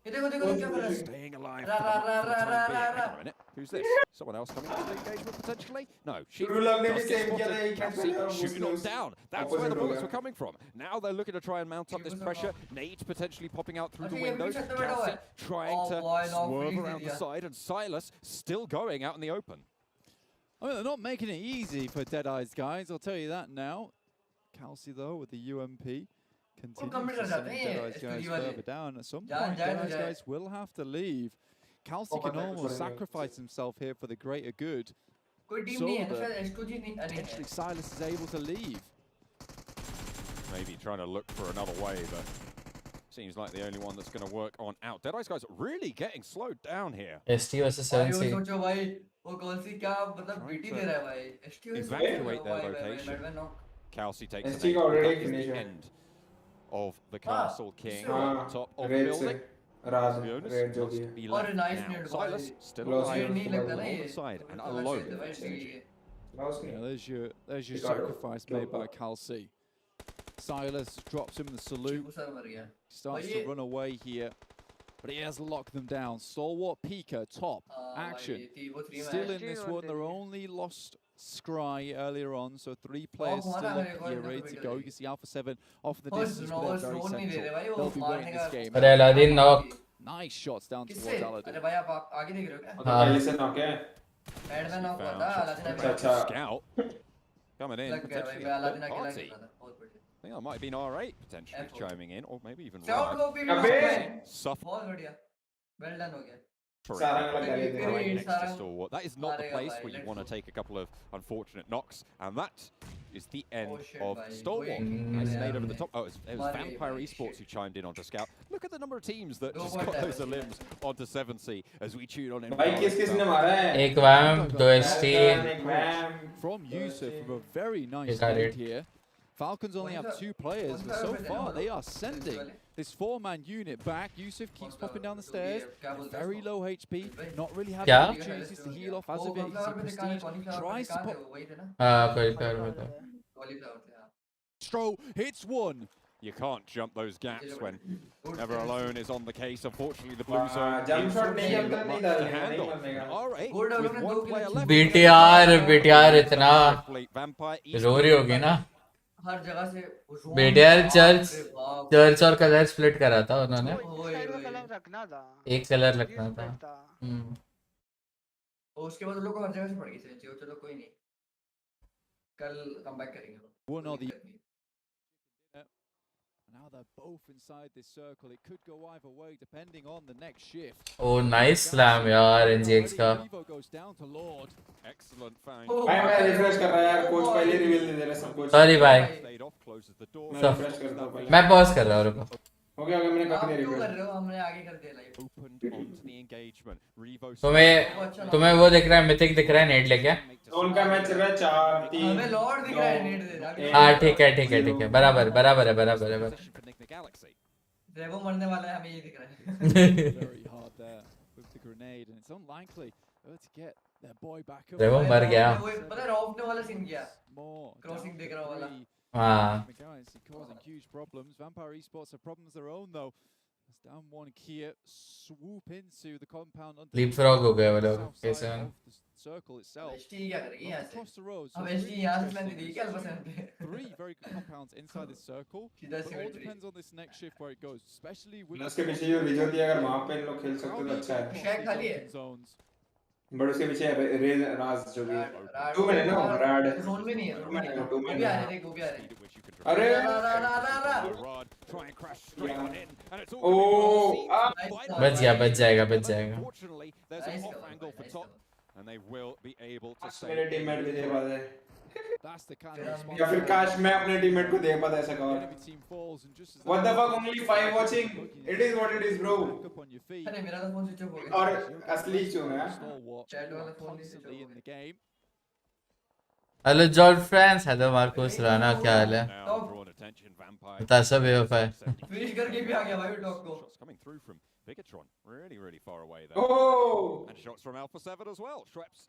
Staying alive for the time being. Hang on a minute. Who's this? Someone else coming into the engagement potentially? No. She does get spotted. Kelsey shooting on down. That's where the bullets were coming from. Now they're looking to try and mount up this pressure. Nades potentially popping out through the windows. Kelsey trying to swerve around the side, and Silas still going out in the open. I mean, they're not making it easy for Deadeye's guys, I'll tell you that now. Kelsey, though, with the UMP. Continues to send Deadeye's guys further down. At some point, Deadeye's guys will have to leave. Kelsey can almost sacrifice himself here for the greater good. So that potentially Silas is able to leave. Maybe trying to look for another way, but seems like the only one that's going to work on out. Deadeye's guys really getting slowed down here. ST versus 7C. Evacuate their location. Kelsey takes the end of the Castle King on top of the building. Must be left now. Silas still alive on the side and alone. Yeah, there's your sacrifice made by Kelsey. Silas drops him the salute. Starts to run away here, but he has locked them down. Stalwart Pika, top action. Still in this one, they're only lost Scry earlier on, so 3 players still up here ready to go. You can see Alpha 7 off in the distance, but they're very central. They'll be winning this game. Aladdin knock. Nice shots down towards Aladdin. Scout coming in, potentially a third party. I think that might have been R8 potentially chiming in, or maybe even Ryan. Sarang लगा ले दे right next to Stalwart. That is not the place where you want to take a couple of unfortunate knocks, and that is the end of Stalwart. Nice nade over the top. Oh, it was Vampire Esports who chimed in onto Scout. Look at the number of teams that just got those limbs onto 7C as we tune on in. भाई किसने मारा है? एक वैम, दो ST. From Yusuf with a very nice lead here. Falcons only have 2 players, but so far they are sending this 4-man unit back. Yusuf keeps popping down the stairs, very low HP, not really having opportunities to heal off as of yet. You see Prestige tries to pop. Stro hits one. You can't jump those gaps when Never Alone is on the case. Unfortunately, the blue zone jump shot नहीं isn't जमता much नहीं to डालेगा handle. नहीं All right, with one player left. BTR इतना रो रही होगी ना. हर जगह से BTR चर्च और कलर स्प्लिट करा था उन्होंने. एक कलर रखना था. उसके बाद लोग हर जगह से पड़ गए थे. चलो कोई नहीं, कल कम बैक करेंगे. One or the now they're both inside this circle. It could go either way depending on the next shift. Oh, nice slam यार NGX का. Goes down to Lord. Excellent find. मैं refresh कर रहा यार, coach पहले reveal नहीं दे रहा सब कुछ. Sorry भाई. मैं रिफ्रेश करता हूँ पहले. मैं पॉज कर रहा हूँ रुको. ओके मैंने कर दिया रिफ्रेश. कर रहे हो, हमने आगे कर दिया लाइव. तुम्हें वो दिख रहा है, मिथिक दिख रहा है, नेट लेके. उनका मैच चल रहा है 4-3. हमें लॉर्ड दिख रहा है, नेट दे रहा. हाँ ठीक है बराबर. रेबो मरने वाला है, हमें ये दिख रहा है. Very hard there with the grenade, and it's unlikely to get their boy back up. रेबो मर गया. पता है रॉफ ने वाला सीन किया. क्रॉसिंग देख रहा वाला. हाँ. Causing huge problems. Vampire Esports have problems of their own though. As down one Kia swoop into the compound. Leapfrog हो गए वो लोग. कैसे हैं? Circle itself. ST क्या करेगी यहाँ से? Across the road. अब ST यहाँ से मैंने दी क्या अलपसंद पे? 3 very good compounds inside this circle. It all depends on this next shift where it goes, especially with. उसके पीछे जो विजय दिया, अगर वहाँ पे इन लोग खेल सकते तो अच्छा है. शैक खाली है. बट उसके पीछे रे राज जो भी 2 मिनट ना राड जोन में नहीं है. 2 मिनट वो भी आ रहे, वो भी आ रहे. अरे बच जाएगा. And they will be able to save. मेरे टीममेट भी दे पाते. That's the kind of या फिर काश मैं अपने टीममेट को दे पाता ऐसा cover. What the fuck, only 5 watching. It is what it is bro. अरे मेरा तो फोन स्विच ऑफ हो गया. और असली क्यों है? चैट वाला फोन नहीं switch off in the game. Hello George France, hello Marcos Rana, क्या हाल है? बता सब बेवफा है. फिनिश करके भी आ गया भाई टॉप को. Coming through from Bigatron, really far away there. Oh! And shots from Alpha 7 as well. Schweppes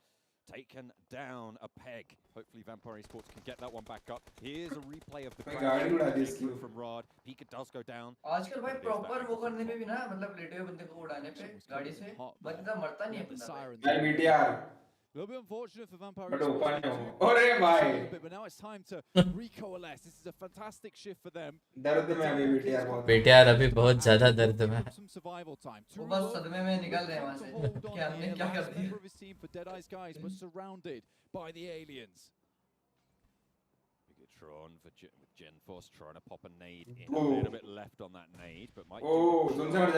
taken down a peg. Hopefully Vampire Esports can get that one back up. Here's a replay of the crash from Rod. Pika does go down. आजकल भाई proper वो करने पे भी ना, मतलब लेटे हुए बंदे को उड़ाने पे गाड़ी से बंदा मरता नहीं है बंदा. भाई BTR. A little bit unfortunate for Vampire But Esports. but now it's time to recoalesce. This is a fantastic shift for them. दर्द में अभी BTR बहुत. BTR अभी बहुत ज़्यादा दर्द में है. Some survival time. वो बस सदमे में निकल रहे हैं वहाँ से. क्या हमने क्या कर दिया? His team for Dead Eyes guys, but surrounded by the aliens. Bigatron for Genforce trying to pop a nade in. A little bit left on that nade, but might. सुन से मर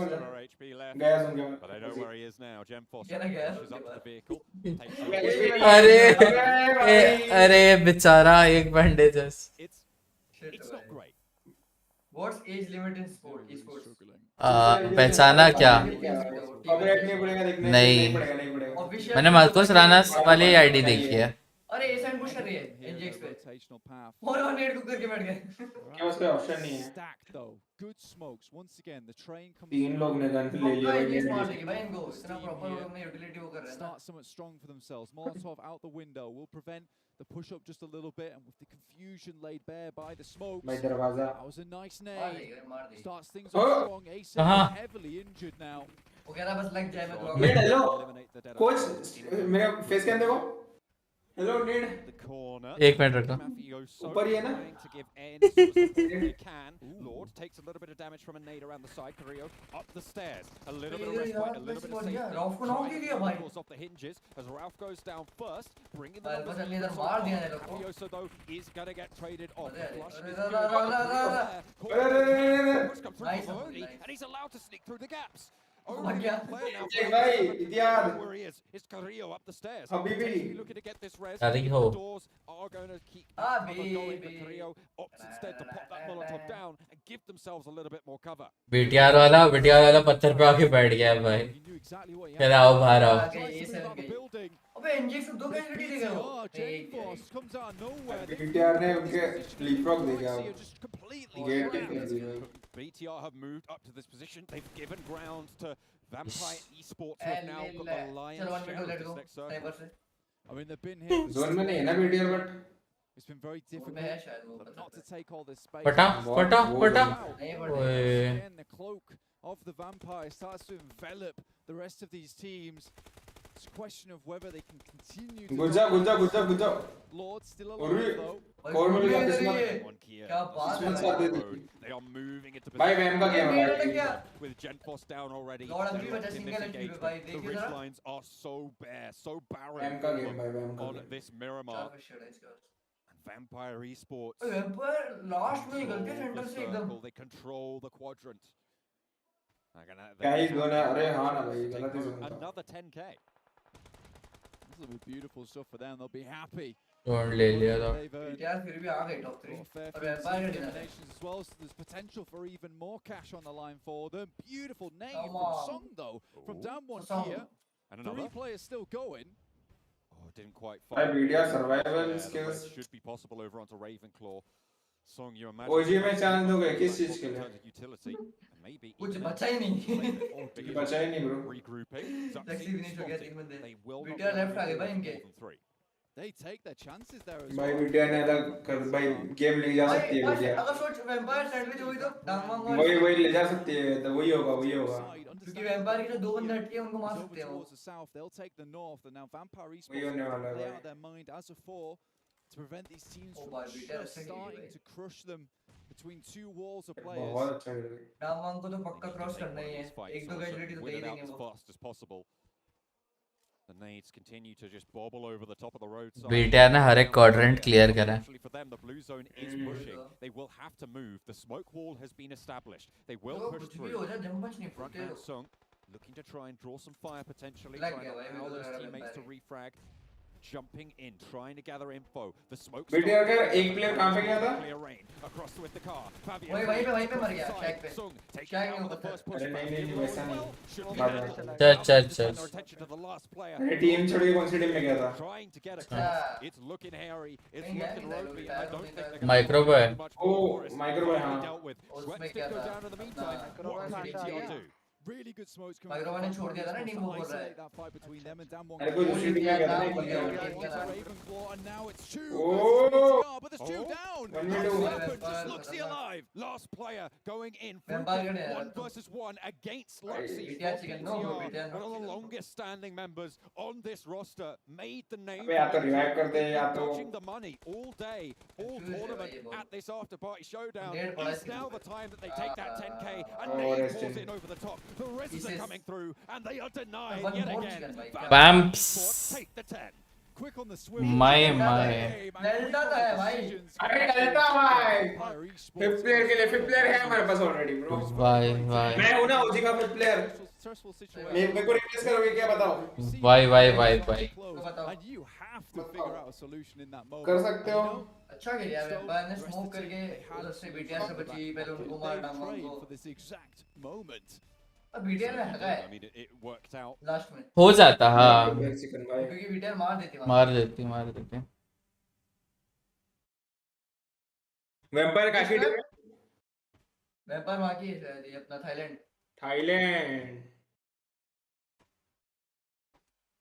जा. HP left. गया सुन के. But I know where he is now. Genforce pushes up to the vehicle. अरे बेचारा एक bandages. It's not great. What's age limit in sport? Esports. पहचाना क्या? नहीं. मैंने मार्कोस राणा वाली आईडी देखी है. अरे एसएन पुश कर रही है एनजीएक्स पे. और नेट कुक करके बैठ गए. क्या उसका ऑप्शन नहीं है. Stack though. Good smokes. Once again, the train comes. 3 लोग ने गन ले लिया. ये स्मार्ट है भाई इनको. इतना प्रॉपर में यूटिलिटी वो कर रहे हैं. Start somewhat strong for themselves. Molotov out the window will prevent the push up just a little bit, and with the confusion laid bare by the smokes. भाई दरवाजा. That was a nice nade. Starts things Oh! off strong. Ace heavily injured now. वो कह रहा बस लग जाए मैं तो. नेड हेलो. कोच मेरा फेस कैम देखो. हेलो नेड. एक मिनट रुको. ऊपर ही है ना. Lord takes a little bit of damage from a nade around the side. Carrillo up the stairs. A little bit of respite, a little bit of safety. Ralph को knock ही दिया भाई. Off the hinges as Ralph goes down first, bringing the बस चल इधर मार दिया ने लोग को. Carrillo though is going to get traded off. Nice. And he's allowed to sneak through the gaps. Over the player now. एक भाई इतिहास Where he is. It's Carrillo up the stairs. अभी भी Potentially looking to get this res. I think The so. doors are going to keep that cover going, but Carrillo opts instead to pop that Molotov down and give themselves a little bit more cover. BTR वाला पत्थर पे आके बैठ गया है भाई। कहते आओ बाहर आओ। अबे एनजे दो कैसे दे गए वो? बीटीआर ने उनके लीपफ्रॉग दे गया गेट के कर दिया। BTR have moved up to this position. They've given ground to Vampire Esports, who have now got the lion's share of this next circle. I mean, they've been here. Zone में नहीं है ना BTR but it's been very difficult not to take all this space. पटा Again, the cloak of the Vampire starts to envelop the rest of these teams. It's a question of whether they can continue to गुज्जा Lord still alive though. और मिल गया क्या बात है? They are moving into भाई वैम का game है भाई with Genforce down already. Lord अभी भी बचा सिंगल एंट्री पे भाई The देखिए ridge जरा lines are so bare, so barren वैम का गेम भाई वैम का on this Miramar. Vampire Esports. Vampire last में निकल के सेंटर से एकदम They control the quadrant. क्या ही जोन है? अरे हाँ ना भाई गलत ही जोन था। Another 10k. This will be beautiful stuff for them. They'll be happy. Zone ले लिया था। यार फिर भी आ गए टॉप 3 और वेम्पायर का dinner as well, so there's potential for even more cash on the line for them. Beautiful name from Song though, from down one here. And 3 another. players still going. Oh, didn't quite भाई find. BTR survival The skills wedge should be possible over onto Ravenclaw. Song, you imagine. ओजी में chance दोगे किस चीज के in लिए? terms of utility, and maybe कुछ even बचा ही नहीं Big बचा ही नहीं ब्रो। regrouping. टैक्सी फिनिश हो गया 3 बंदे They will not BTR left आ गए भाई इनके more than 3. They take their chances there as भाई well. बीटीआर ने अलग कर भाई गेम ले जा सकती है बीटीआर। अगर सोच वेम्पायर सैंडविच हुई तो डांग वही ले जा सकती है तो वही होगा। क्योंकि वेम्पायर के जो दो बंदे हटके उनको मार Over सकते हैं वो towards the south, they'll take the north, and now Vampire वही Esports होने वाला है play भाई। out their mind as a 4 to prevent these teams Oh, from भाई, बीटा just अच्छा खेली starting भाई। to crush them between two walls of बहुत players. अच्छा खेल रही है। डांग को तो पक्का They need to cross take करना one ही of है these fights एक दो also, कैजुअलिटी तो दे win ही it out देंगे as वो fast as possible. The nades continue to just bobble over the top of the roadside. BTR ने हर एक quadrant clear करा है। Actually, for them, the blue zone is pushing. They will have to move. The smoke wall has been established. They will तो push कुछ भी through. हो जाए jump पंच नहीं Front फूटते man Sung looking to try and draw some fire potentially, Like trying to yeah, allow भाई, those मेरे को teammates to लग refrag. Jumping in, trying to gather info. The smoke. BTR का एक player कहाँ पे गया था? Clear rain across with the car. वहीं पे मर गया शैक पे Sung taking शैक down नहीं the first होता push. अरे नहीं वैसा नहीं। Should be बात able बात। to चल turn their attention to the last player. अरे टीम छोड़ के कौन सी टीम में गया था? Trying to get a अच्छा। cut. It's looking hairy. It's नहीं है, looking नहीं ropey. है, I don't think they're नहीं gonna माइक्रो be पे है। much ओ more for us. माइक्रो है हाँ। Dealt with. उसमें Sweat क्या stick go था? down in the meantime. अपना What can micro BTR do? Really good smokes coming micro ने छोड़ दिया था ना टीम को बोल रहा है isolate that fight between them and down one. अरे कोई दूसरी टीम में गया था ना एक हो गया, बंदा। हो गया, हो गया। Ravenclaw, and now it's 2 Oh! versus BTR, but there's 2 down. 1v2। Just looks he alive. Last player going in. Vampire का नहीं 1 versus 1 against Luxy. BTR chicken, no, BTR One of the longest standing members on this roster made the name. अबे या तो revive कर दे या तो Dodging the money all day, all tournament at this after party showdown. It's now the time that they take that 10k and they force it over the top. The rest are coming through and they are denied yet again. Bamps. Take the 10. Quick on the swim. My. Delta था है भाई अरे delta भाई। Fifth player के लिए fifth player है हमारे पास already bro. Y मैं हूँ ना ओजी का फिफ्थ प्लेयर। Stressful situation. मेरे को रिप्लेस करोगे क्या बताओ? Why And you have to figure out a solution in that moment. कर सकते हो। अच्छा खेला यार वेम्पायर ने स्मोक करके उधर से बीटीआर से बची पहले उनको मार डांग को For this exact moment. अब बीटीआर में हगा I है mean, it worked out. Last में हो जाता हाँ चिकन भाई। क्योंकि बीटीआर मार देती वहाँ मार देती वैम्पायर काशी टीम है? वेम्पायर वहाँ की है, ये अपना थाईलैंड थाईलैंड।